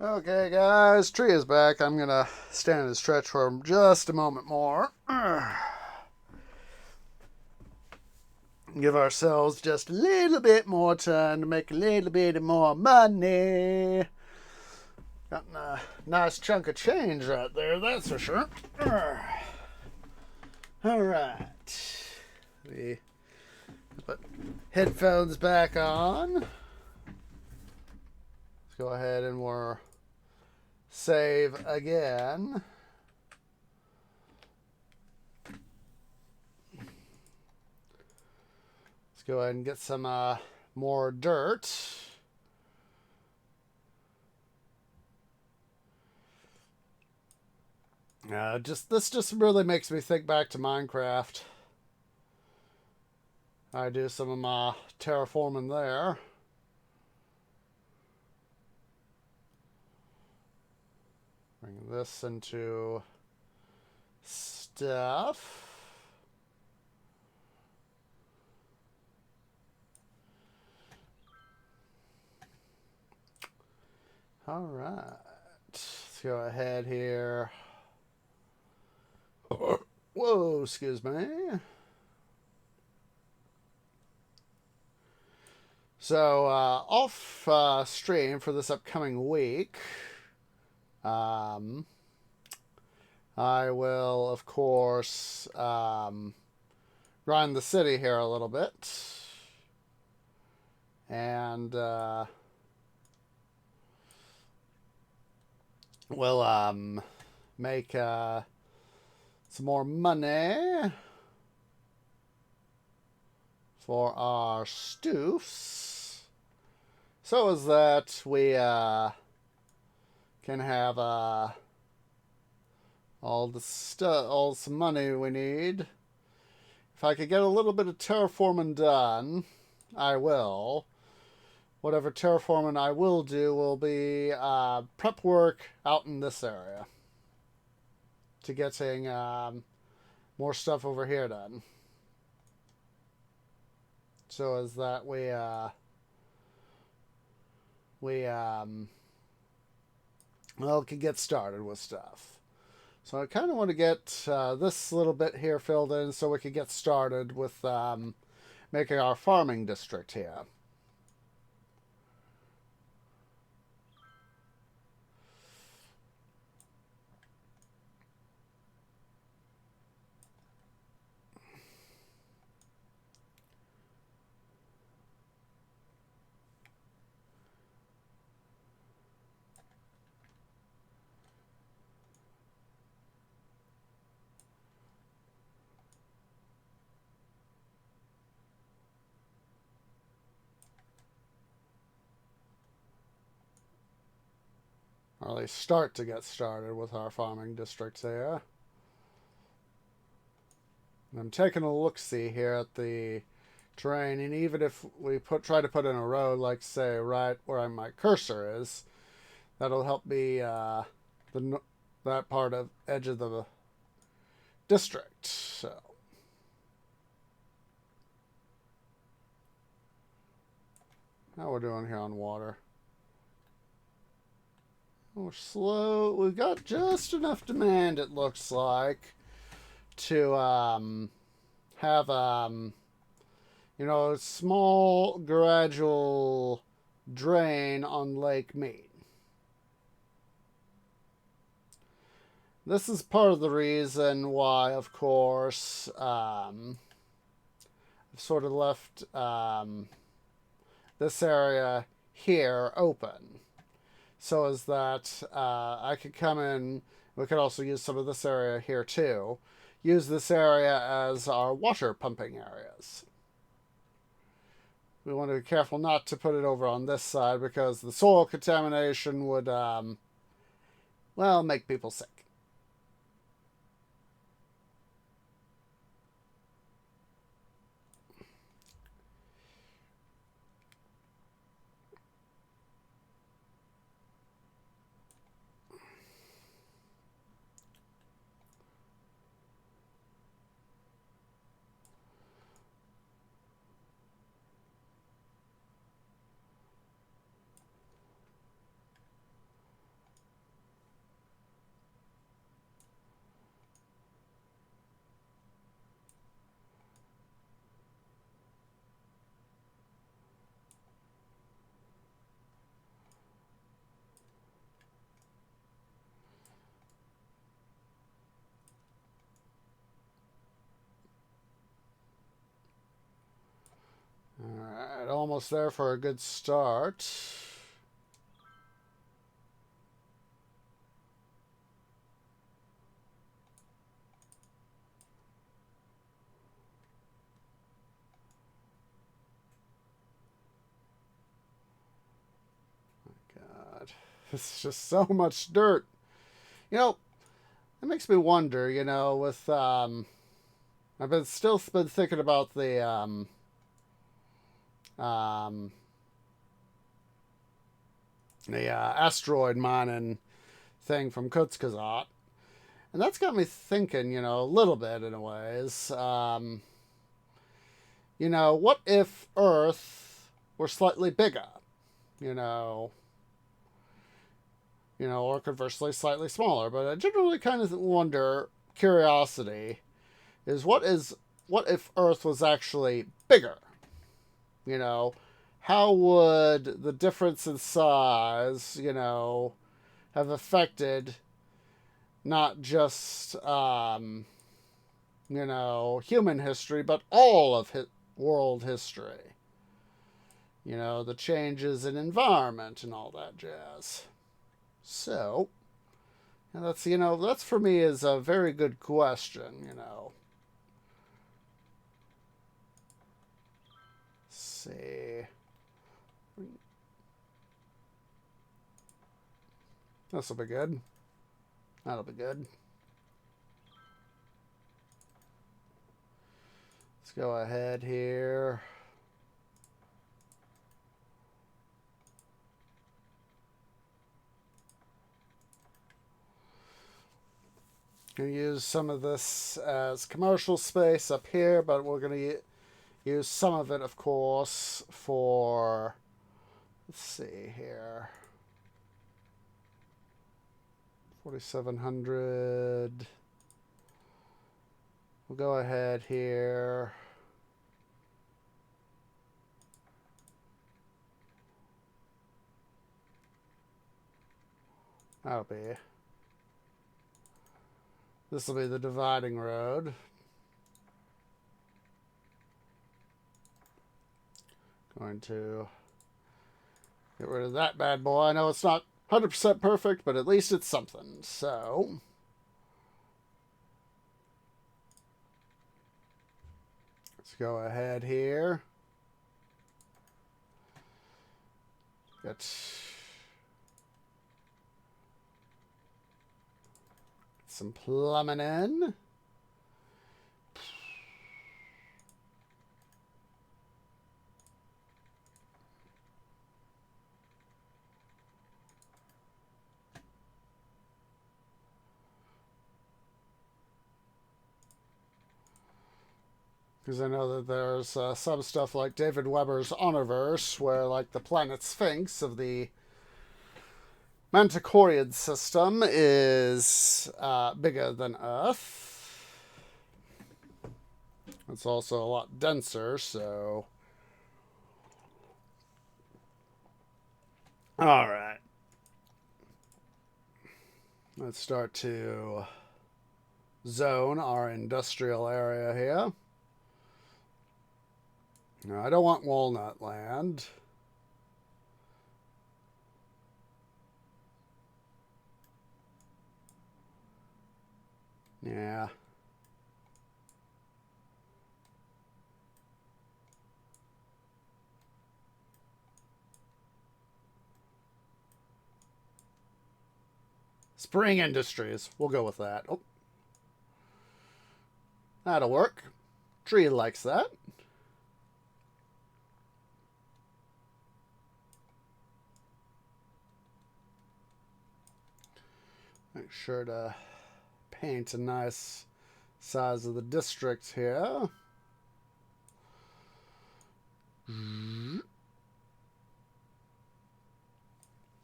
Okay, guys, tree is back. I'm gonna stand and stretch for just a moment more. Give ourselves just a little bit more time to make a little bit more money. Got a nice chunk of change right there, that's for sure. All right. We put headphones back on. Let's go ahead and we're save again. Let's go ahead and get some more dirt. This just really makes me think back to Minecraft. I do some of my terraforming there. Bring this into stuff. All right. Let's go ahead here. Whoa, excuse me. So, off stream for this upcoming week, I will, of course, grind the city here a little bit. And we'll make some more money for our stoofs, so as that we can have all some money we need. If I could get a little bit of terraforming done, I will. Whatever terraforming I will do will be prep work out in this area to getting more stuff over here done. So as that we can get started with stuff. So I kind of want to get this little bit here filled in so we can get started with making our farming district here. Or at least start to get started with our farming districts here. And I'm taking a look-see here at the terrain, and even if we try to put in a road, like say right where my cursor is, that'll help me that part of edge of the district. So how we're doing here on water? We're slow. We've got just enough demand, it looks like, to have a small gradual drain on Lake Mead. This is part of the reason why, of course, I've sort of left this area here open. So as that I could come in, we could also use some of this area here too. Use this area as our water pumping areas. We want to be careful not to put it over on this side because the soil contamination would, make people sick. almost there for a good start. God, it's just so much dirt. You know, it makes me wonder, you know, with I've been thinking about the asteroid mining thing from Kutzkazat. And that's got me thinking, you know, a little bit in a ways. You know, what if Earth were slightly bigger? You know, or conversely slightly smaller. But I generally kind of wonder, curiosity, is what if Earth was actually bigger? You know, how would the difference in size, you know, have affected not just you know, human history, but all of world history? You know, the changes in environment and all that jazz. So, and that's, you know, that's for me is a very good question, you know. Let's see. This'll be good. That'll be good. Let's go ahead here. Going to use some of this as commercial space up here, but we're going to use some of it, of course, for, let's see here, 4,700. We'll go ahead here. That'll be. This will be the dividing road. Going to get rid of that bad boy. I know it's not 100% perfect, but at least it's something. So, let's go ahead here. Get some plumbing in. Because I know that there's some stuff like David Weber's Honorverse, where like the planet Sphinx of the Manticorian system is bigger than Earth. It's also a lot denser, so. Alright. Let's start to zone our industrial area here. Now, I don't want walnut land. Yeah. Spring Industries. We'll go with that. Oh. That'll work. Tree likes that. Make sure to paint a nice size of the district here.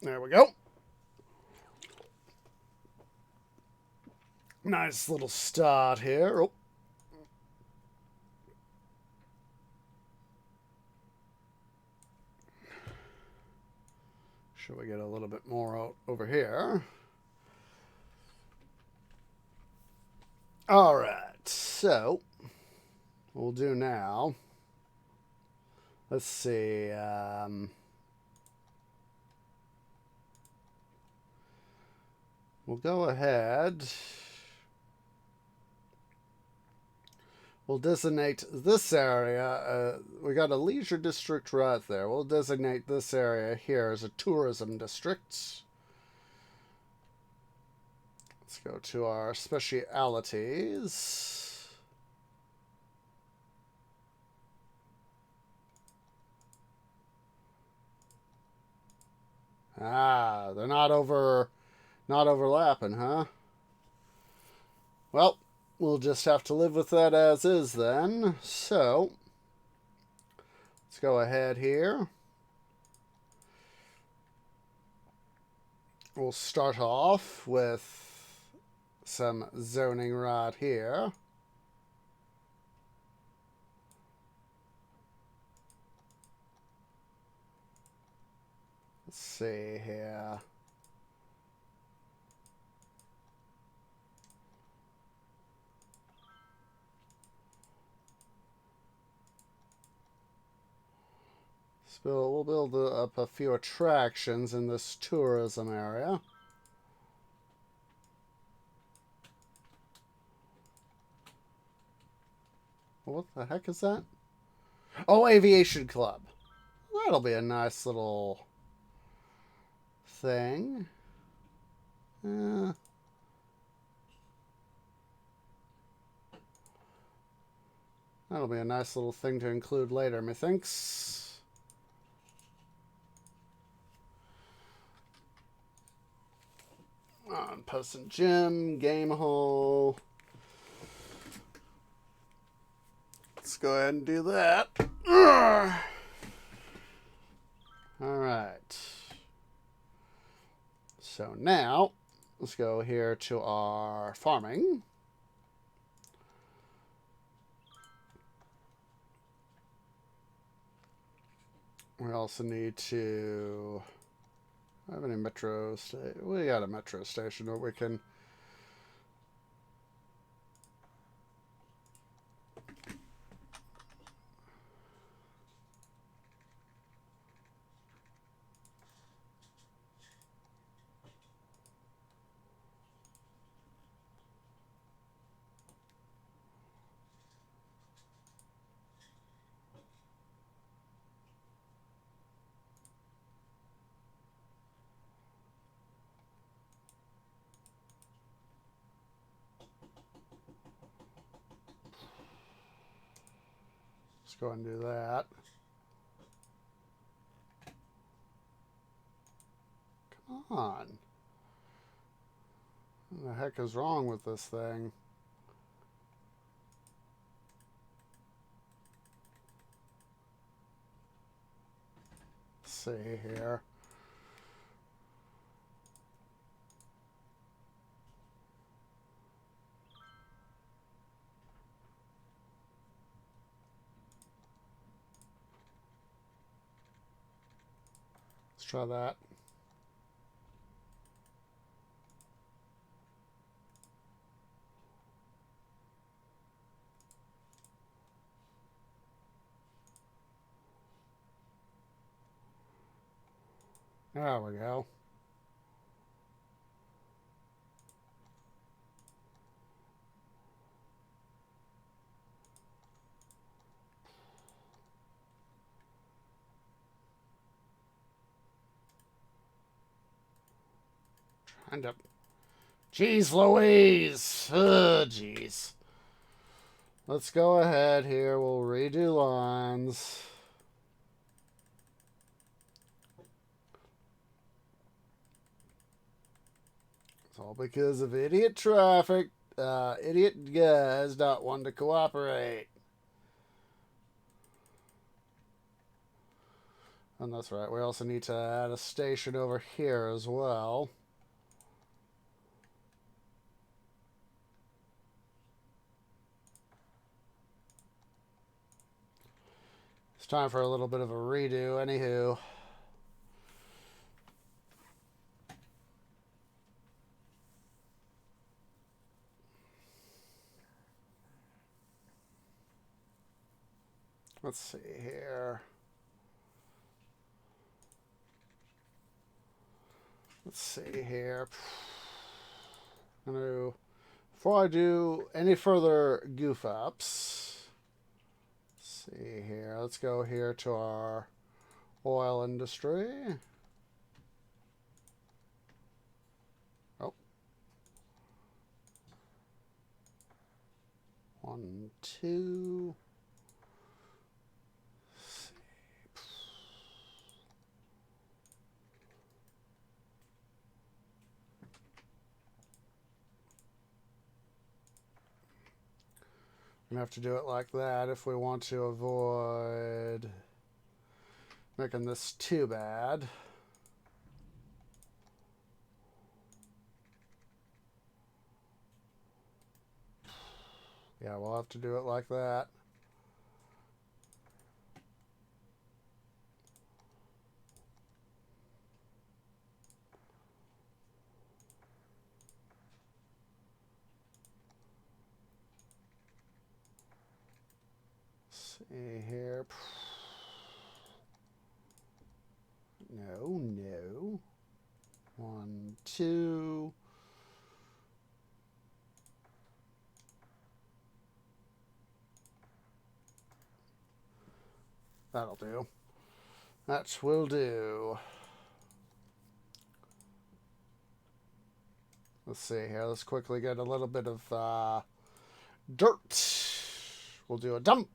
There we go. Nice little start here. Oh. Should we get a little bit more out over here? All right, so what we'll do now Let's see. We'll go ahead. We'll designate this area. We got a leisure district right there. We'll designate this area here as a tourism district. Let's go to our specialities. Ah, they're not overlapping, huh? Well, we'll just have to live with that as is then. So, let's go ahead here. We'll start off with some zoning right here. Let's see here. We'll build up a few attractions in this tourism area. What the heck is that? Oh, Aviation Club. That'll be a nice little thing. That'll be a nice little thing to include later, methinks. On Post Gym, Game Hall. Let's go ahead and do that. Alright. So now, let's go here to our farming. We also need to have any metro station. We got a metro station where we can go and do that. Come on. What the heck is wrong with this thing? Let's see here. Let's try that. There we go. Trying to... Jeez Louise! Ugh, jeez. Let's go ahead here. We'll redo lines. It's all because of idiot traffic. Idiot guys not wanting to cooperate. And that's right. We also need to add a station over here as well. It's time for a little bit of a redo. Anywho. Let's see here. Let's see here. Before I do any further goof ups, let's see here. Let's go here to our oil industry. Oh. 1, 2. We're going to have to do it like that if we want to avoid making this too bad. Yeah, we'll have to do it like that. Let's see here. No. 1, 2. That'll do. That will do. Let's see here. Let's quickly get a little bit of dirt. We'll do a dump.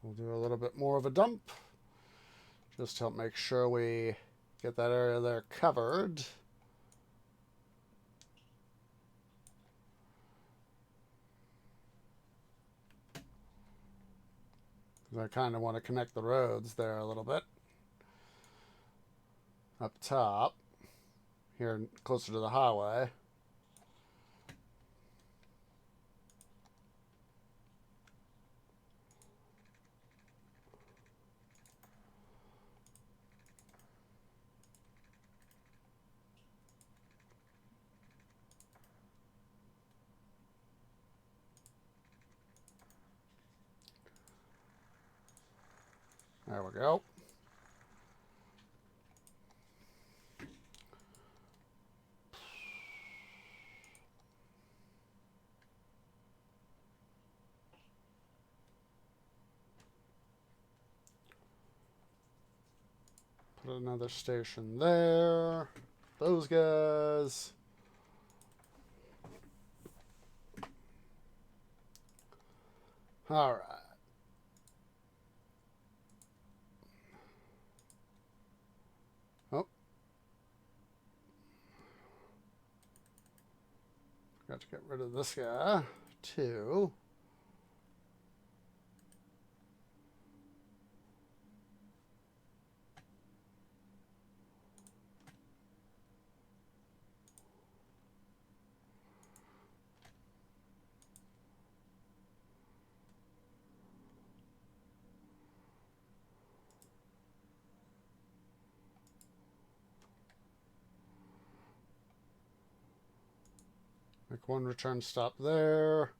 We'll do a little bit more of a dump. Just to help make sure we get that area there covered. I kind of want to connect the roads there a little bit. Up top, here closer to the highway. There we go. Put another station there. Those guys. All right. Oh. Got to get rid of this guy, too. Make one return stop there.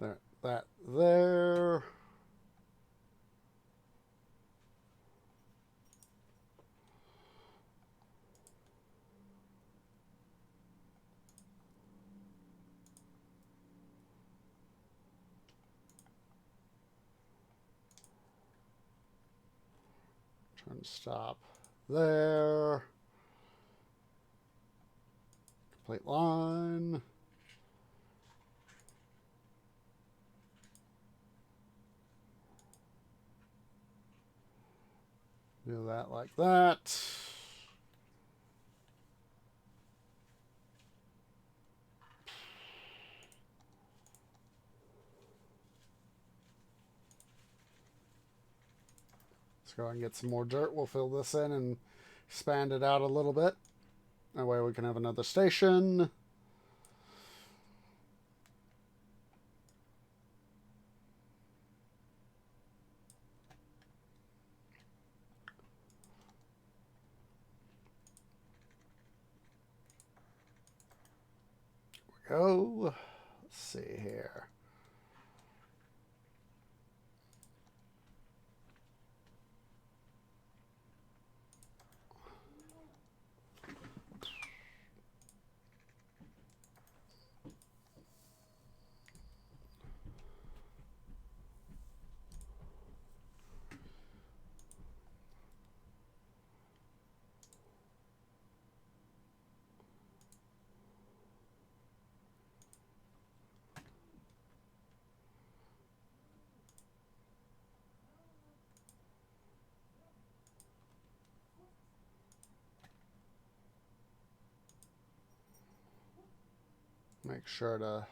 That there. Return stop there. Complete line. Do that like that. Let's go and get some more dirt. We'll fill this in and expand it out a little bit. That way we can have another station. go. Let's see here. Make sure to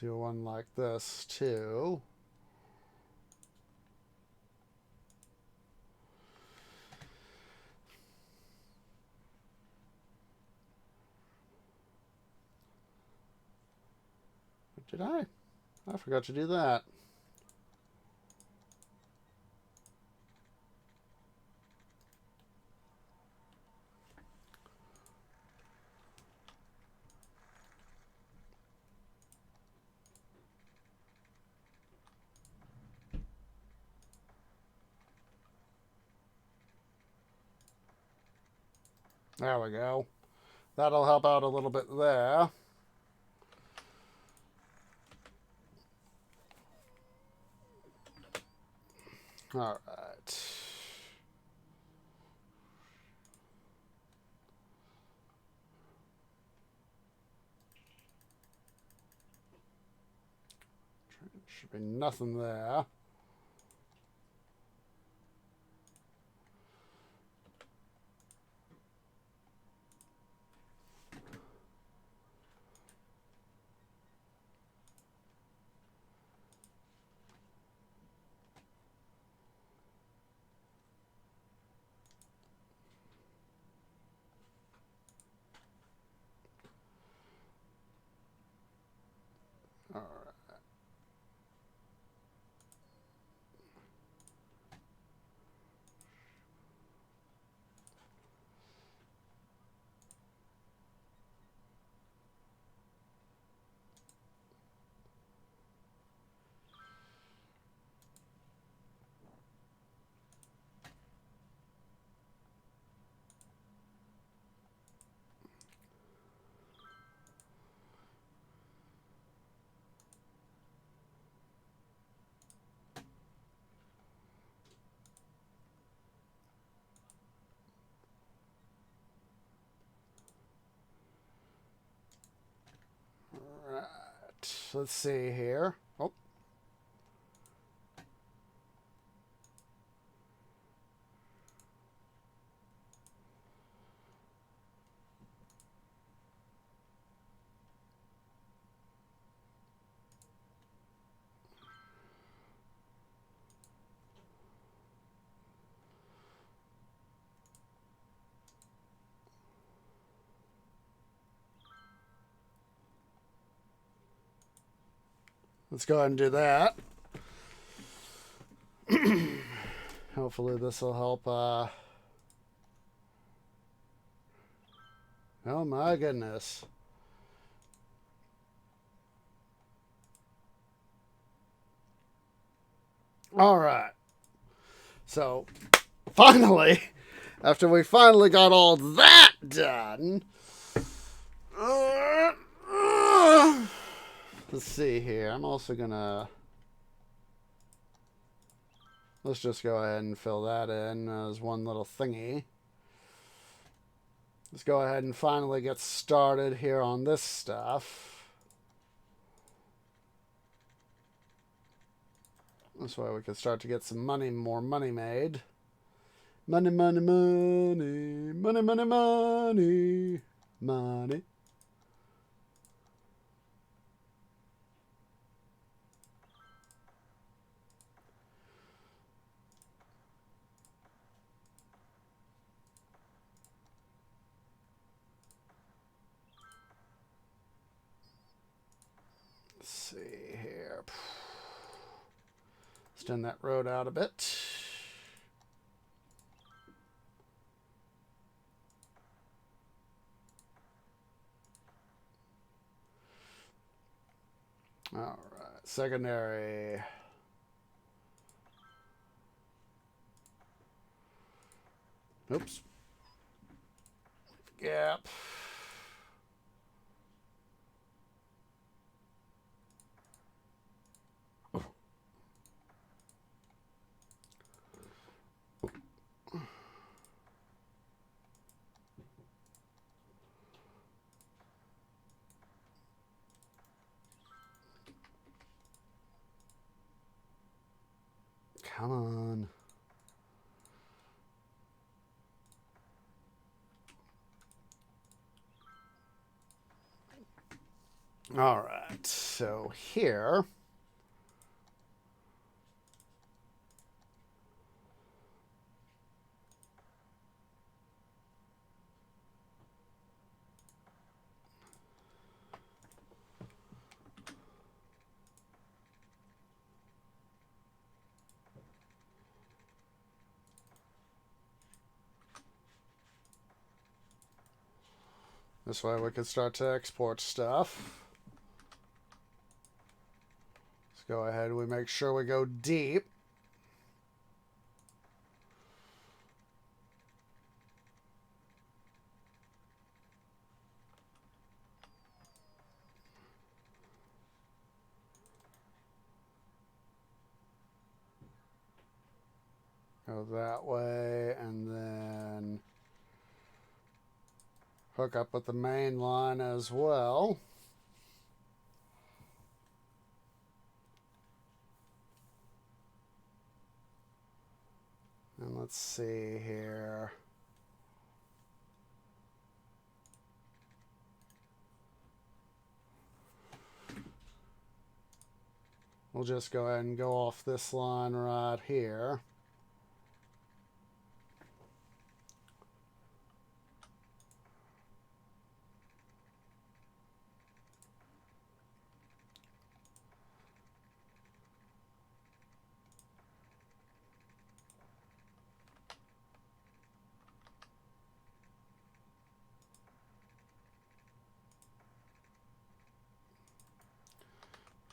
do one like this too. Did I? I forgot to do that. There we go. That'll help out a little bit there. All right. Should be nothing there. All right. Let's see here. Oh. Let's go ahead and do that. Hopefully this will help. Oh my goodness. All right. So finally, after we finally got all that done, let's see here. I'm also gonna, let's just go ahead and fill that in as one little thingy. Let's go ahead and finally get started here on this stuff. This way we can start to get some money, more money made. Money, money, money, money, money, money, money. Let's see here. Extend that road out a bit. All right, secondary. Oops. Gap. Come on. All right, so here. This way we can start to export stuff. Let's go ahead and we make sure we go deep. Go that way and then hook up with the main line as well. And let's see here. We'll just go ahead and go off this line right here.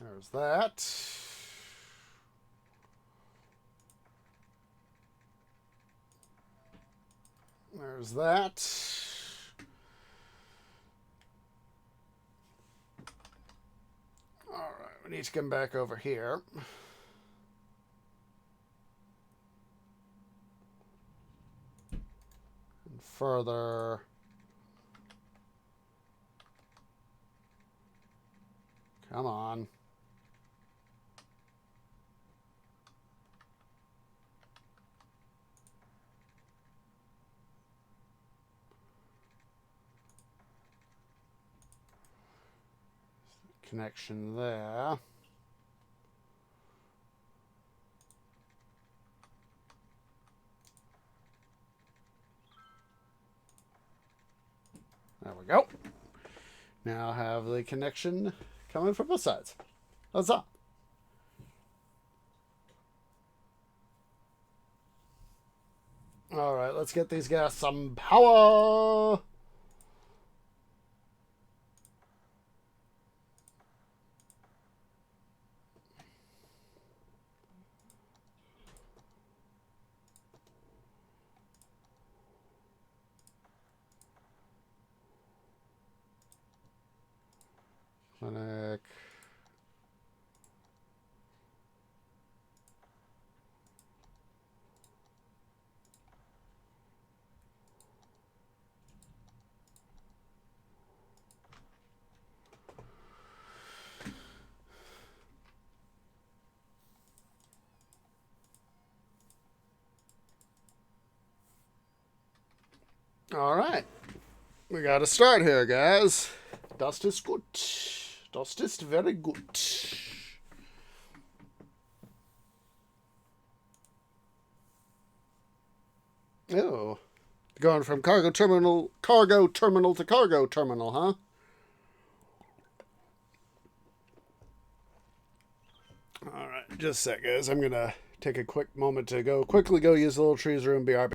There's that. There's that. All right, we need to come back over here. And further. Come on. Connection there. There we go. Now have the connection coming from both sides. That's all. All right, let's get these guys some power. Clinic. All right. We got to start here, guys. Das ist gut. Das ist very good. Oh. Going from cargo terminal to cargo terminal, huh? All right. Just a sec, guys. I'm going to take a quick moment to quickly go use the little trees room. BRB.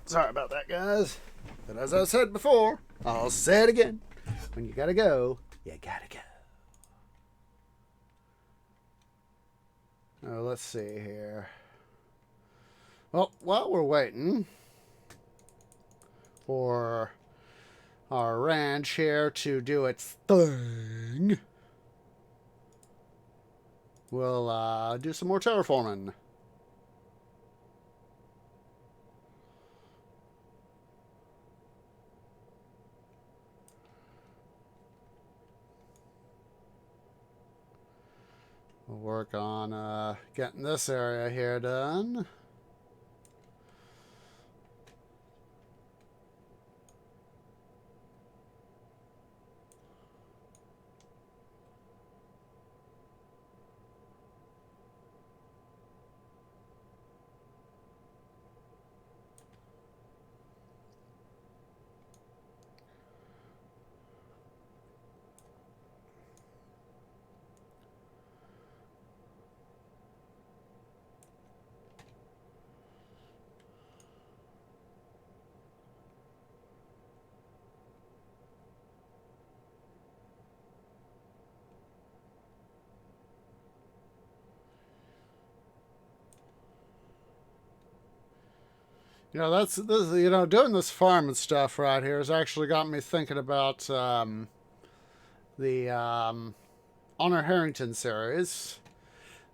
Sorry about that, guys. But as I said before, I'll say it again. When you gotta go, you gotta go. Oh, let's see here. Well, while we're waiting for our ranch here to do its thing, we'll do some more terraforming. We'll work on getting this area here done. You know, that's this. You know, doing this farm and stuff right here has actually got me thinking about the Honor Harrington series,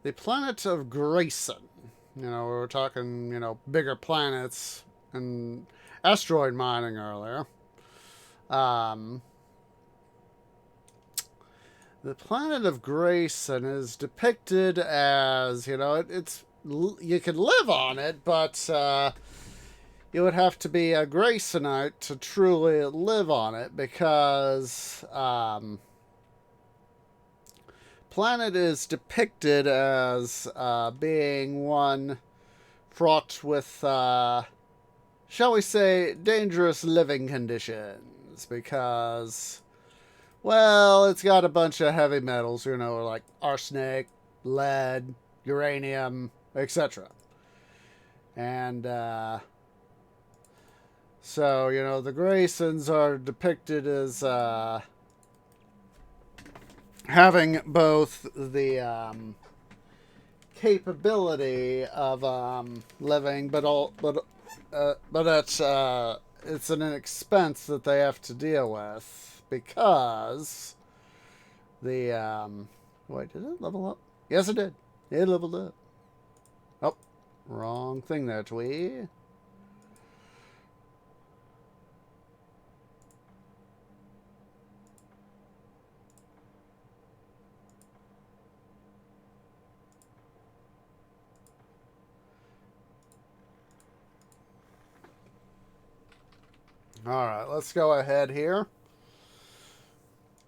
the planet of Grayson. You know, we were talking, bigger planets and asteroid mining earlier. Um, the planet of Grayson is depicted as, it's you can live on it, but you would have to be a Graysonite to truly live on it because planet is depicted as being one fraught with, shall we say, dangerous living conditions because, well, it's got a bunch of heavy metals, like arsenic, lead, uranium, etc. And so, the Graysons are depicted as having both the capability of living, but it's an expense that they have to deal with because the wait, did it level up? Yes, it did. It leveled up. Oh, wrong thing there, Twee. All right, let's go ahead here.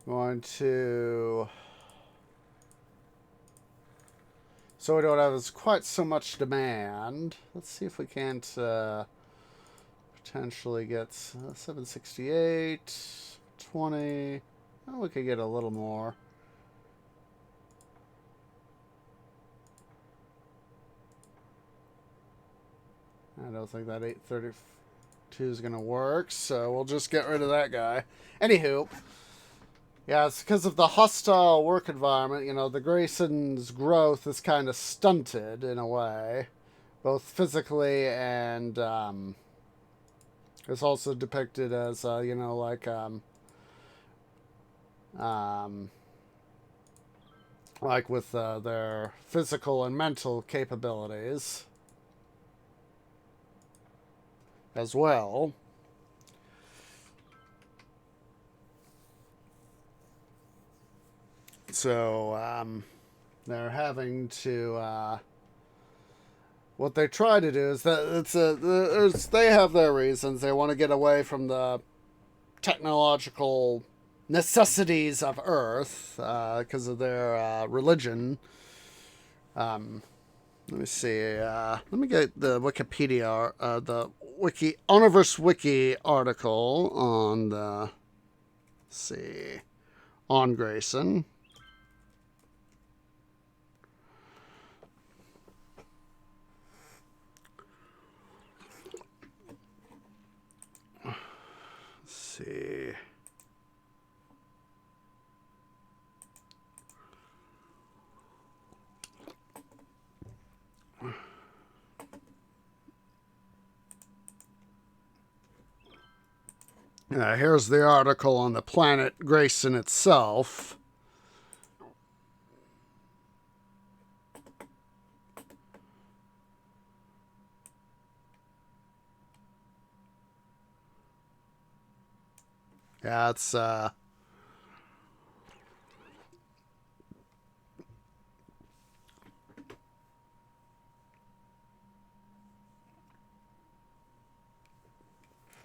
Going to So we don't have quite so much demand. Let's see if we can't potentially get 768, 20. Oh, we could get a little more. I don't think that 832 is going to work, so we'll just get rid of that guy. Anywho, yeah, it's because of the hostile work environment. You know, the Grayson's growth is kind of stunted in a way, both physically and it's also depicted as, you know, like with their physical and mental capabilities as well. So they're having to. What they try to do is that they have their reasons. They want to get away from the technological necessities of Earth because of their religion. Let me see. Let me get the Wikipedia, the Universe Wiki article on the. Let's see, on Grayson. Let's see. Here's the article on the planet Grayson itself. Yeah, it's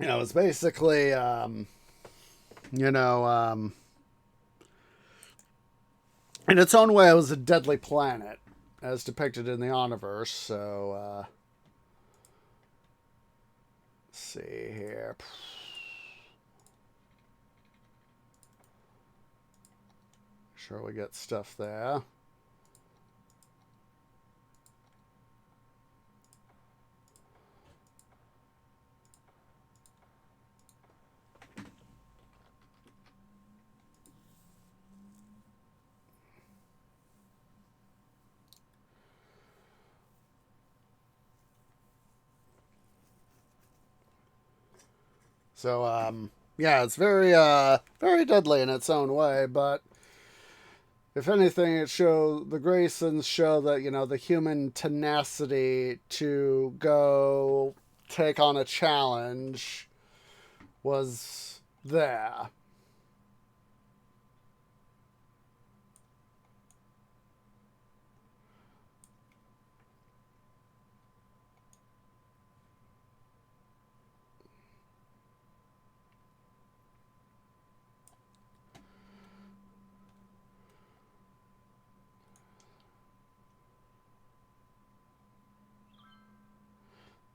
you know, it's basically you know, in its own way, it was a deadly planet, as depicted in the Universe. So, let's see here. Sure, we get stuff there. So, yeah, it's very deadly in its own way, but if anything, the Graysons show that, you know, the human tenacity to go take on a challenge was there.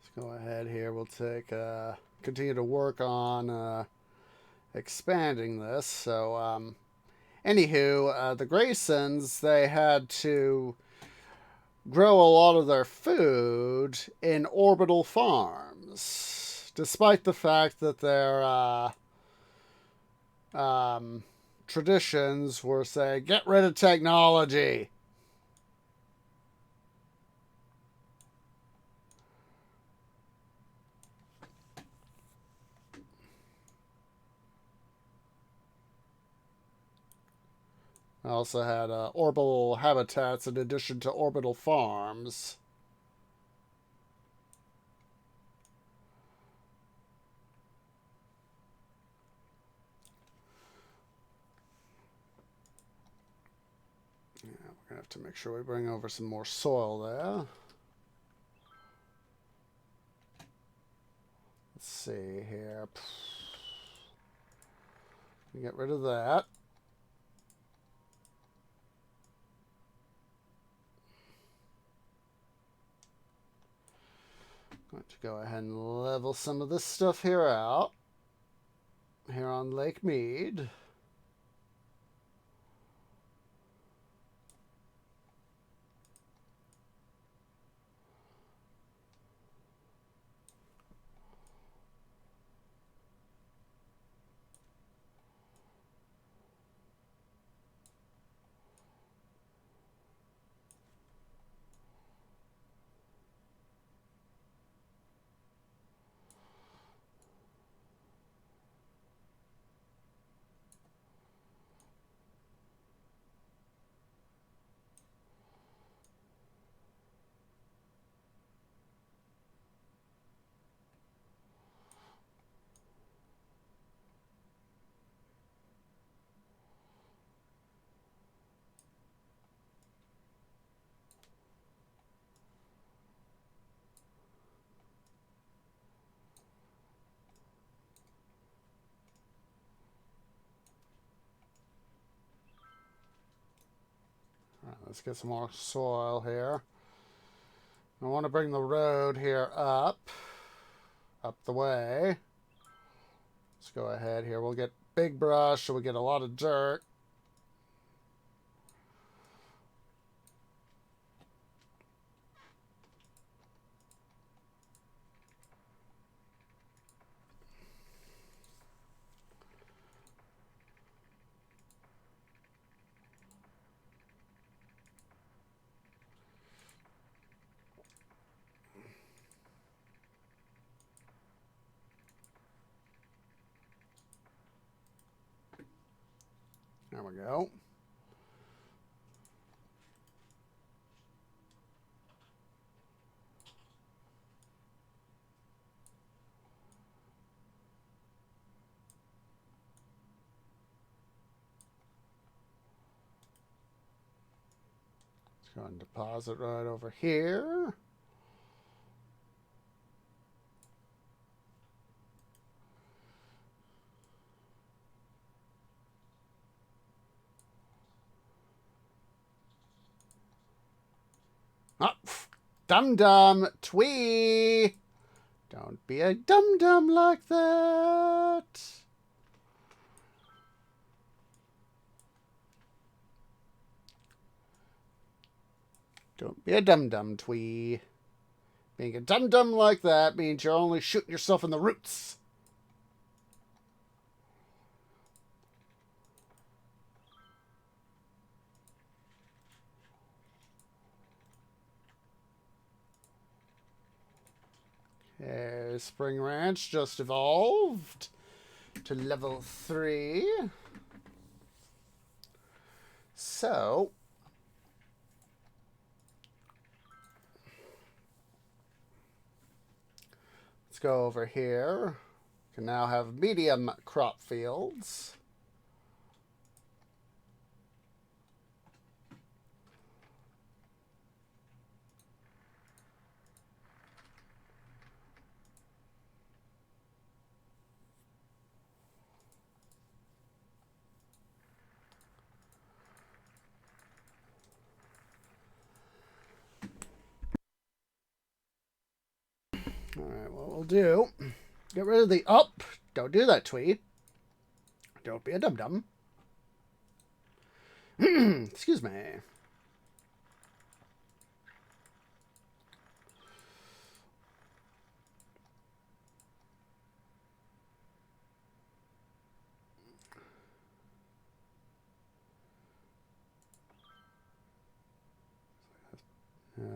Let's go ahead here. We'll continue to work on expanding this. So, anywho, the Graysons, they had to grow a lot of their food in orbital farms, despite the fact that their traditions were saying, get rid of technology. I also had orbital habitats in addition to orbital farms. Yeah, we're going to have to make sure we bring over some more soil there. Let's see here. Get rid of that. To go ahead and level some of this stuff here out. Here on Lake Mead. All right, let's get some more soil here. I want to bring the road here up the way. Let's go ahead here. We'll get big brush so we get a lot of dirt. There we go. Let's go and deposit right over here. Oh, dum-dum, twee. Don't be a dum-dum like that. Don't be a dum-dum, twee. Being a dum-dum like that means you're only shooting yourself in the roots. Okay, Spring Ranch just evolved to level 3. So, let's go over here. We can now have medium crop fields. Alright, what we'll do, get rid of the... Oh, don't do that, Twee. Don't be a dum-dum. Excuse me.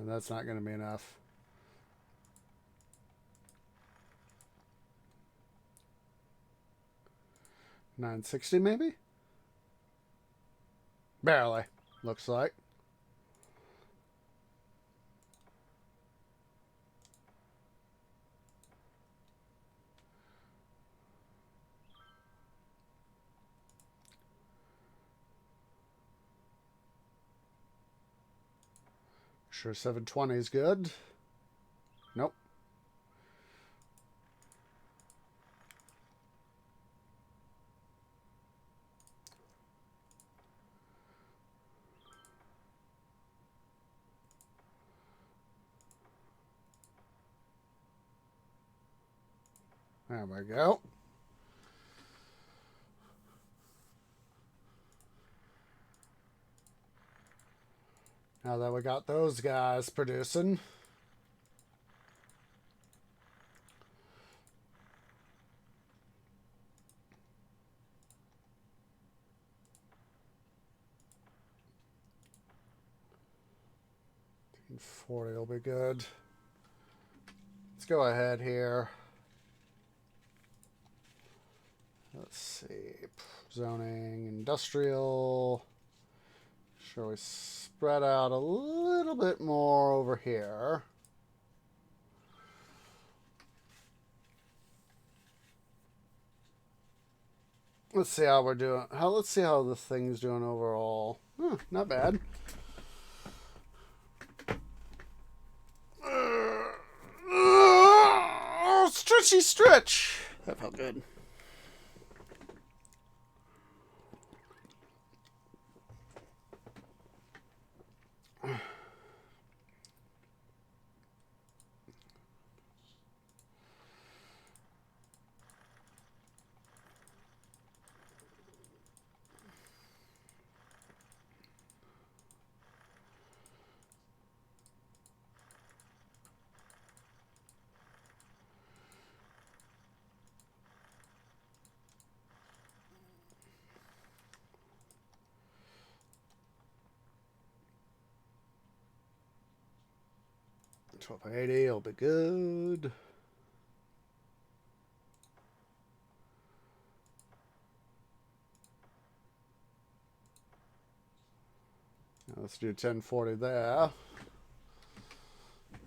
That's not going to be enough. $960 maybe? Barely, looks like. Sure, 720 is good. Nope. There we go. Now that we got those guys producing. $40 will be good. Let's go ahead here. Let's see. Zoning, industrial. Sure, we spread out a little bit more over here. Let's see how we're doing. Let's see how this thing's doing overall. Not bad. Stretchy stretch. That felt good. $12.80 will be good. Now let's do 1040 there.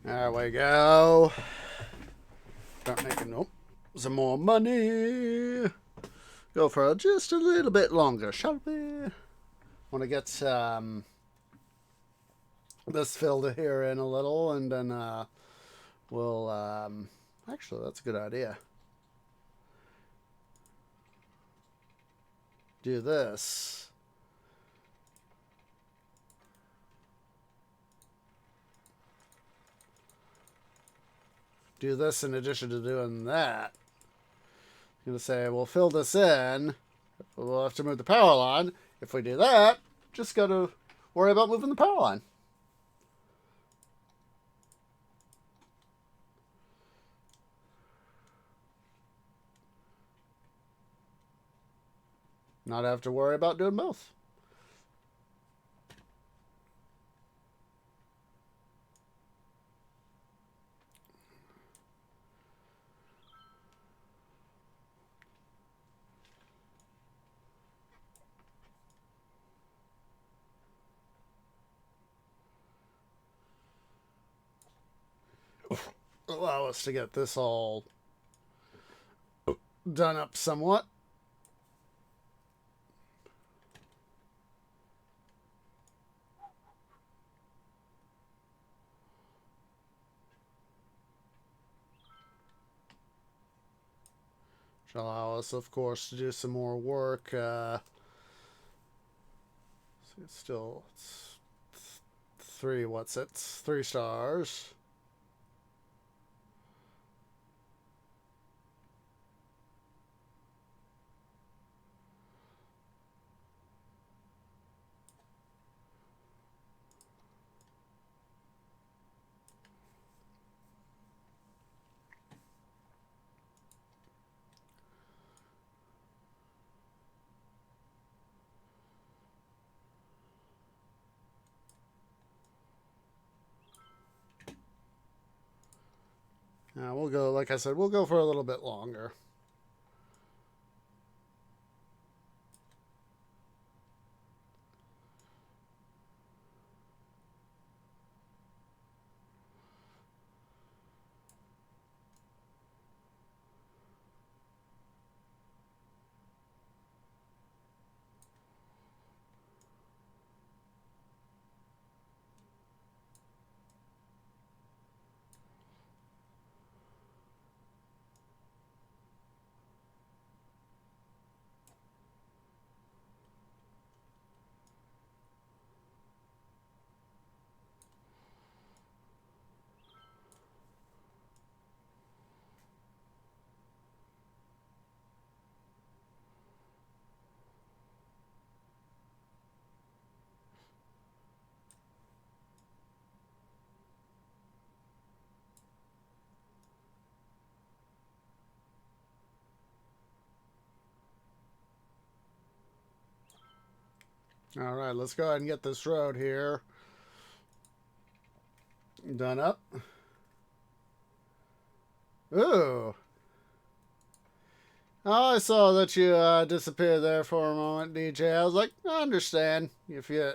There we go. Start making some more money. Go for just a little bit longer, shall we? Want to get this filled here in a little, and then we'll actually, that's a good idea. Do this. Do this in addition to doing that. I'm going to say, we'll fill this in. We'll have to move the power line. If we do that, just got to worry about moving the power line. Not have to worry about doing both. Allow us to get this all done up somewhat. Which allow us, of course, to do some more work. So it's still three. What's it? 3 stars. We'll go, like I said, we'll go for a little bit longer. All right, let's go ahead and get this road here done up. Ooh. Oh, I saw that you disappeared there for a moment, DJ. I was like, I understand. If you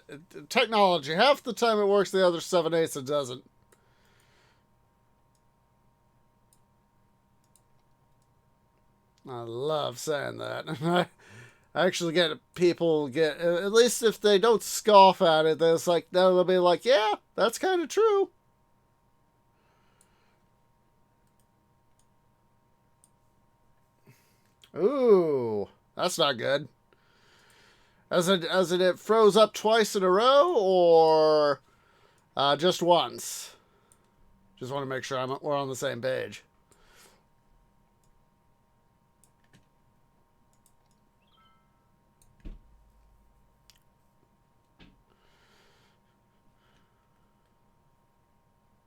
technology, half the time it works, the other 7/8 it doesn't. I love saying that. I actually get people get, at least if they don't scoff at it, it's like they'll be like, yeah, that's kind of true. Ooh, that's not good. As it froze up twice in a row, or just once. Just want to make sure we're on the same page.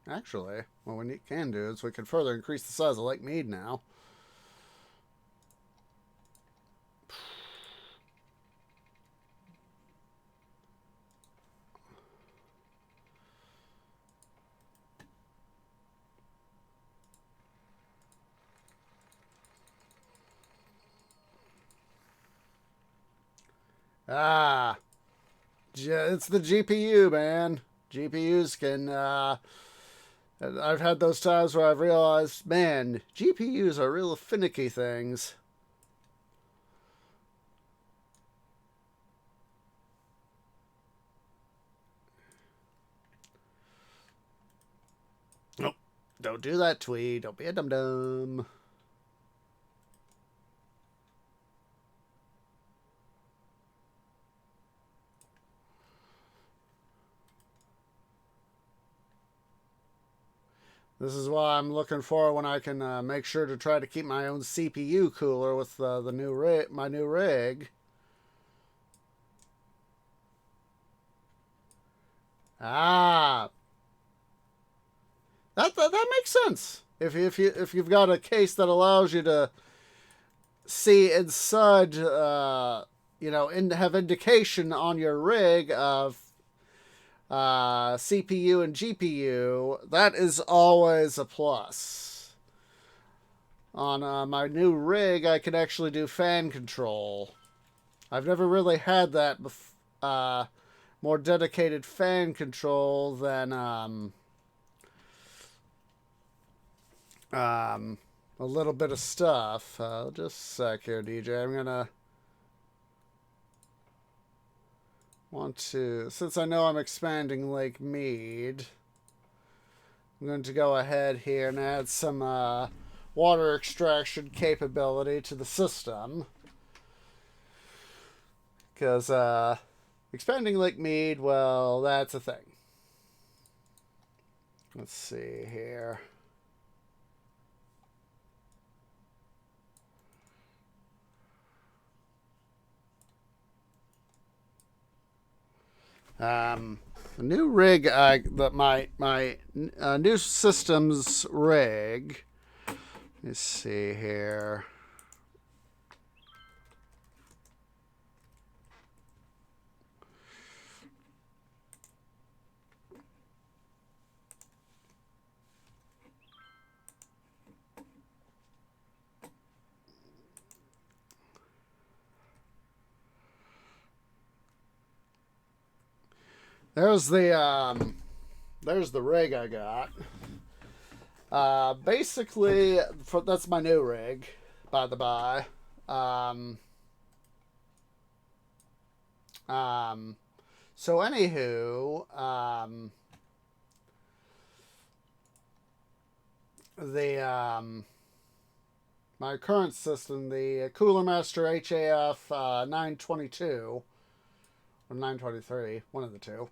Actually, what we can do is we can further increase the size of Lake Mead now. Ah, it's the GPU, man. GPUs can, I've had those times where I've realized, man, GPUs are real finicky things. Nope. Don't do that, Tweed. Don't be a dum-dum. This is what I'm looking for when I can make sure to try to keep my own CPU cooler with the new rig, my new rig. Ah, that makes sense. If you've got a case that allows you to see inside, have indication on your rig of CPU and GPU, that is always a plus. On my new rig, I can actually do fan control. I've never really had that more dedicated fan control than a little bit of stuff. Just a sec here, DJ. I'm gonna want to, since I know I'm expanding Lake Mead, I'm going to go ahead here and add some water extraction capability to the system. Because expanding Lake Mead, well, that's a thing. Let's see here. The new rig, my new systems rig. Let's see here. There's the rig I got. Basically, that's my new rig, by the by. So anywho, my current system, the Cooler Master HAF 922 or 923, one of the two.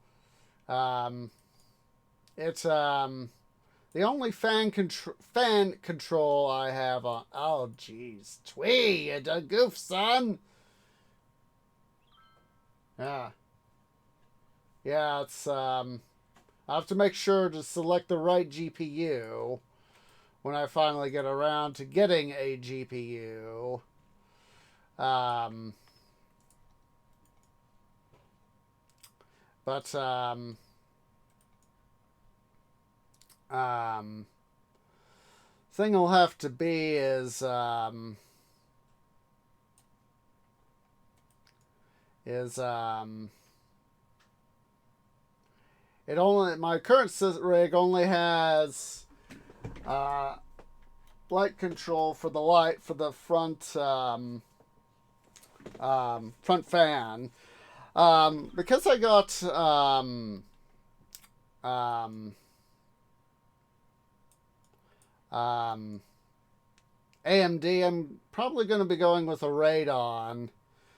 It's the only fan control I have on. Oh, jeez, Twee, you done goof, son. Yeah, it's I have to make sure to select the right GPU when I finally get around to getting a GPU. But thing will have to be is it only, my current rig only has light control for the light for the front front fan. Because I got AMD, I'm probably going to be going with a Radeon,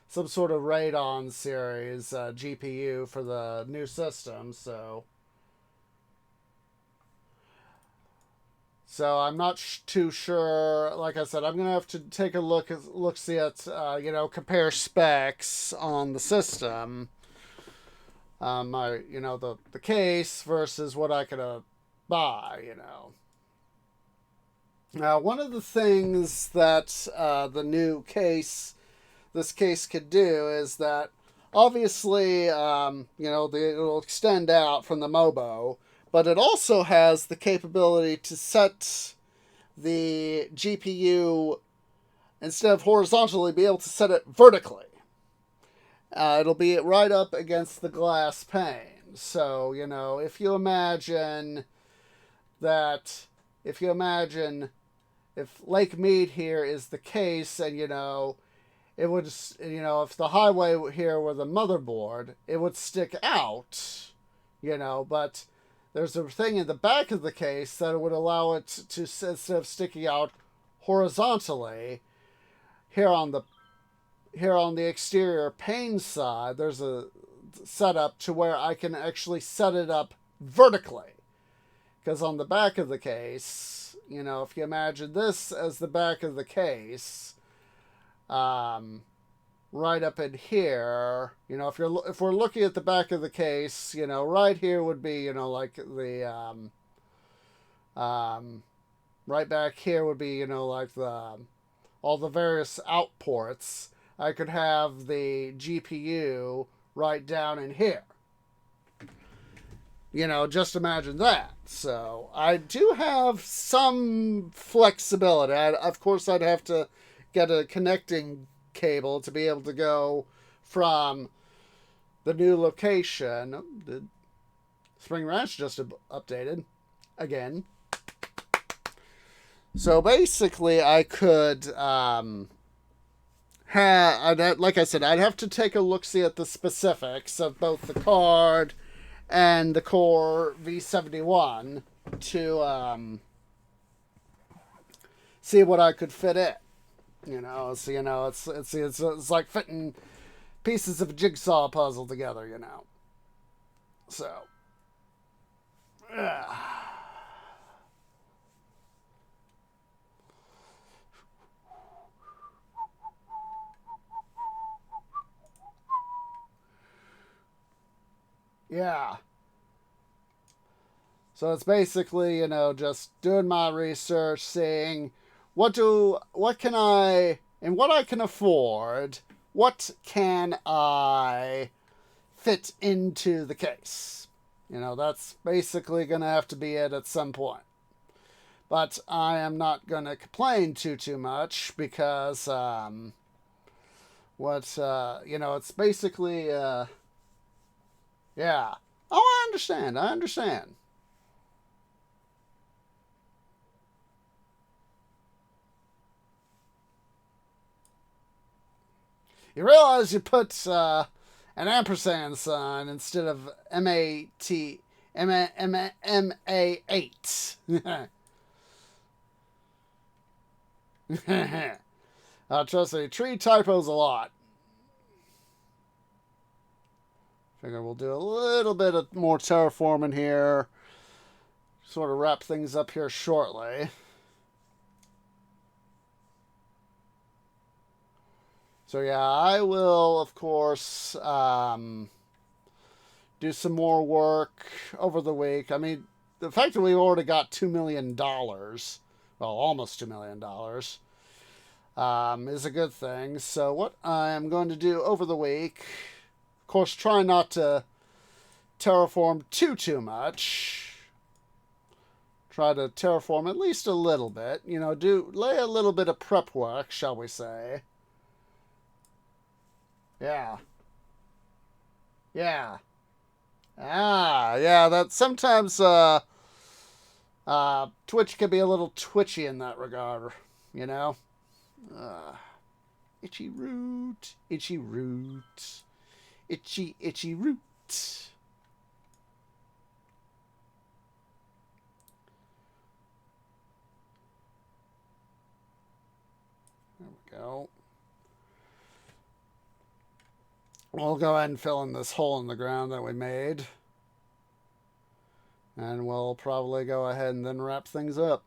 some sort of Radeon series GPU for the new system. So I'm not too sure. Like I said, I'm gonna have to take a look see at compare specs on the system. My the case versus what I could buy. Now, one of the things that this case could do is that obviously, it'll extend out from the MOBO, but it also has the capability to set the GPU, instead of horizontally, be able to set it vertically. It'll be right up against the glass pane. So, if you imagine if Lake Mead here is the case, and it would, if the highway here were the motherboard, it would stick out, but there's a thing in the back of the case that would allow it to, instead of sticking out horizontally, here on the exterior pane side, there's a setup to where I can actually set it up vertically. Because on the back of the case, if you imagine this as the back of the case, right up in here, if we're looking at the back of the case, right here would be, like the, right back here would be, like all the various out ports. I could have the GPU right down in here. Just imagine that. So I do have some flexibility. Of course, I'd have to get a connecting cable to be able to go from the new location. The Spring Ranch just updated again. So basically, I could like I said, I'd have to take a look-see at the specifics of both the card and the Core V71 to see what I could fit in. It's like fitting pieces of a jigsaw puzzle together, So, yeah. So it's basically, just doing my research, seeing what can I afford, what can I fit into the case. That's basically going to have to be it at some point. But I am not going to complain too much because, it's basically, yeah. Oh, I understand. You realize you put an ampersand sign instead of M8. Trust me, tree typos a lot. Figure we'll do a little bit of more terraforming here. Sort of wrap things up here shortly. So yeah, I will, of course, do some more work over the week. I mean, the fact that we've already got $2 million, well, almost $2 million, is a good thing. So what I'm going to do over the week, of course, try not to terraform too much. Try to terraform at least a little bit. You know, lay a little bit of prep work, shall we say. Yeah. Yeah. Yeah, that sometimes Twitch can be a little twitchy in that regard, you know? Itchy root, itchy root, itchy root. There we go. We'll go ahead and fill in this hole in the ground that we made. And we'll probably go ahead and then wrap things up.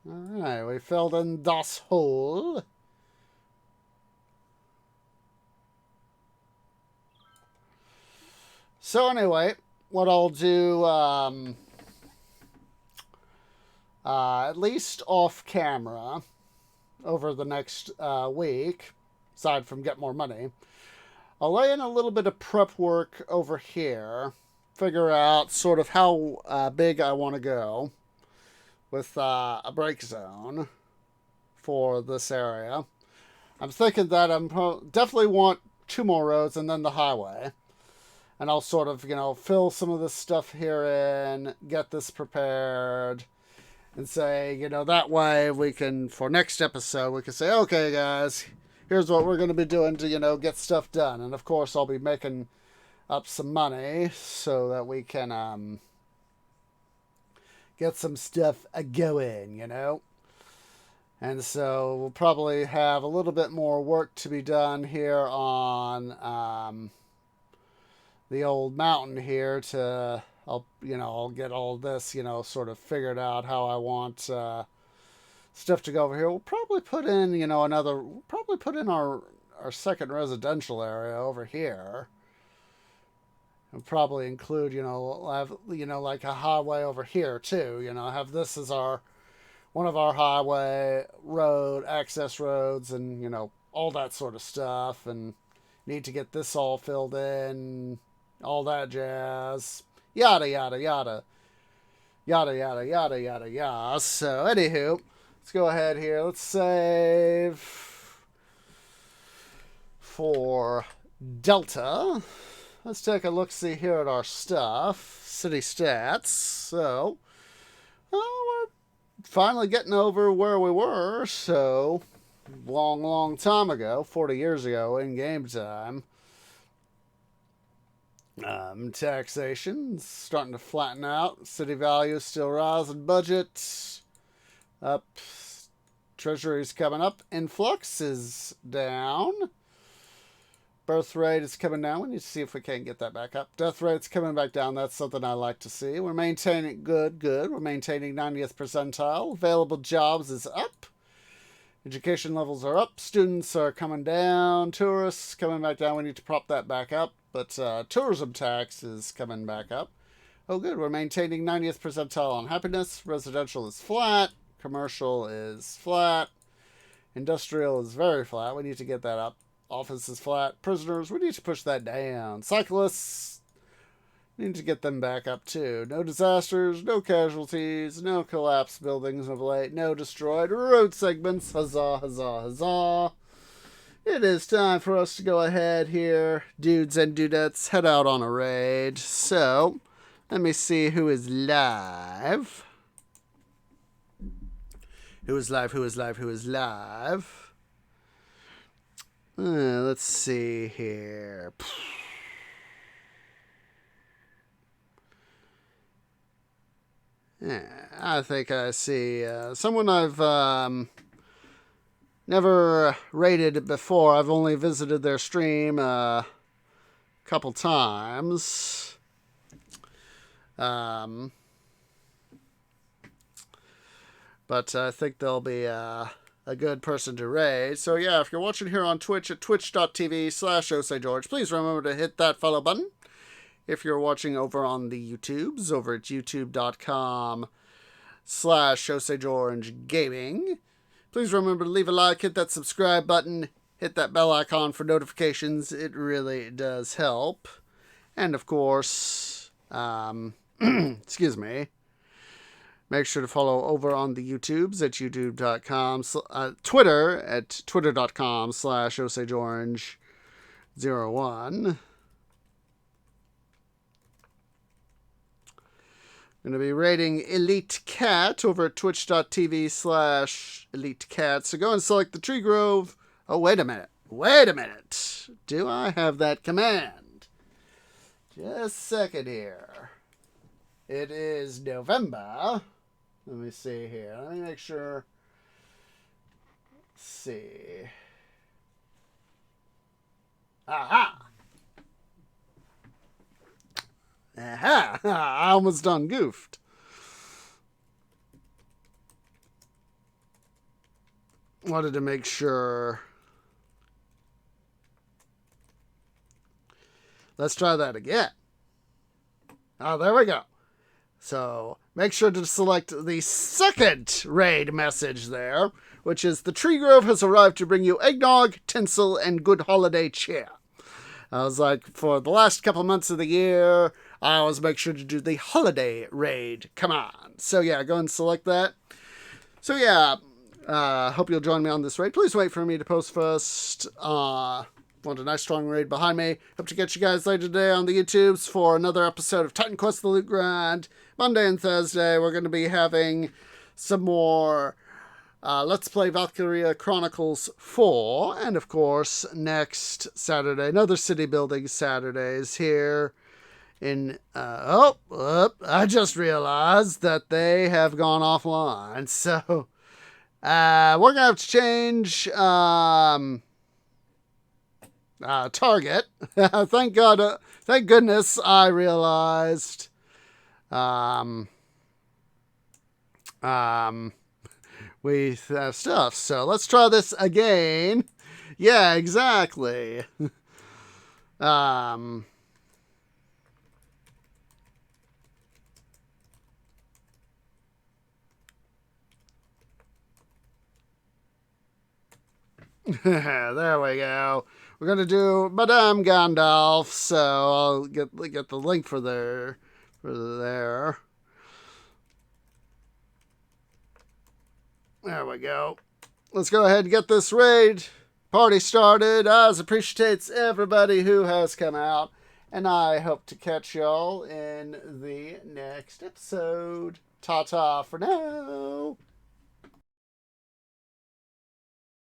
Alright, we filled in das hole. So anyway, what I'll do, at least off camera, over the next week, aside from get more money, I'll lay in a little bit of prep work over here, figure out sort of how big I want to go with a break zone for this area. I'm thinking that I'm definitely want 2 more roads and then the highway. And I'll sort of, you know, fill some of this stuff here in, get this prepared, and say, you know, that way we can, for next episode, we can say, okay, guys, here's what we're going to be doing to, you know, get stuff done. And, of course, I'll be making up some money so that we can get some stuff going, you know. And so we'll probably have a little bit more work to be done here on the old mountain here to, I'll get all this, you know, sort of figured out how I want stuff to go over here. We'll probably put in, you know, probably put in our second residential area over here. And probably include, you know, have, you know, like a highway over here too, you know, have this as one of our highway road access roads and, you know, all that sort of stuff, and need to get this all filled in, all that jazz, yada yada yada yada yada yada yada yada. So anywho, let's go ahead here, let's save for Delta. Let's take a look-see here at our stuff, city stats. So we're finally getting over where we were, so long time ago, 40 years ago in game time. Taxation starting to flatten out. City value still rising. Budget up. Treasury's coming up. Influx is down. Birth rate is coming down. We need to see if we can't get that back up. Death rate's coming back down. That's something I like to see. We're maintaining good. We're maintaining 90th percentile. Available jobs is up. Education levels are up. Students are coming down. Tourists coming back down. We need to prop that back up. But tourism tax is coming back up. Oh, good. We're maintaining 90th percentile on happiness. Residential is flat. Commercial is flat. Industrial is very flat. We need to get that up. Office is flat. Prisoners, we need to push that down. Cyclists, we need to get them back up too. No disasters, no casualties, no collapsed buildings of late, no destroyed road segments. Huzzah, huzzah, huzzah. It is time for us to go ahead here, dudes and dudettes, head out on a raid. So, let me see who is live. Who is live? Let's see here. Yeah, I think I see someone I've never rated before. I've only visited their stream a couple times. but I think they'll be a good person to raid. So yeah, if you're watching here on Twitch at twitch.tv/OsayGeorge, please remember to hit that follow button. If you're watching over on the YouTubes, over at youtube.com/OsayGeorge please remember to leave a like, hit that subscribe button, hit that bell icon for notifications. It really does help. And of course, excuse me, make sure to follow over on the YouTubes at youtube.com, Twitter at twitter.com/OsayGeorge01. I'm going to be rating Elite Cat over at twitch.tv/Elite Cat. So go and select the tree grove. Oh, wait a minute. Wait a minute. Do I have that command? Just a second here. It is November. Let me see here. Let me make sure. Let's see. Aha! Aha! I almost done goofed. Wanted to make sure. Let's try that again. Oh, there we go. So make sure to select the second raid message there, which is the Tree Grove has arrived to bring you eggnog, tinsel, and good holiday cheer. I was like, for the last couple months of the year, I always make sure to do the holiday raid. Come on. So yeah, go and select that. So yeah, hope you'll join me on this raid. Please wait for me to post first. Want a nice strong raid behind me. Hope to catch you guys later today on the YouTubes for another episode of Titan Quest: The Loot Grind. Monday and Thursday, we're going to be having some more Let's Play Valkyria Chronicles 4. And of course, next Saturday, another city building Saturdays here in... I just realized that they have gone offline. So, we're going to have to change... Target. Thank goodness I realized we have stuff. So let's try this again. Yeah, exactly. There we go. We're going to do Madame Gandalf, so I'll get the link for there. There we go. Let's go ahead and get this raid party started. As appreciates everybody who has come out, and I hope to catch y'all in the next episode. Ta-ta for now.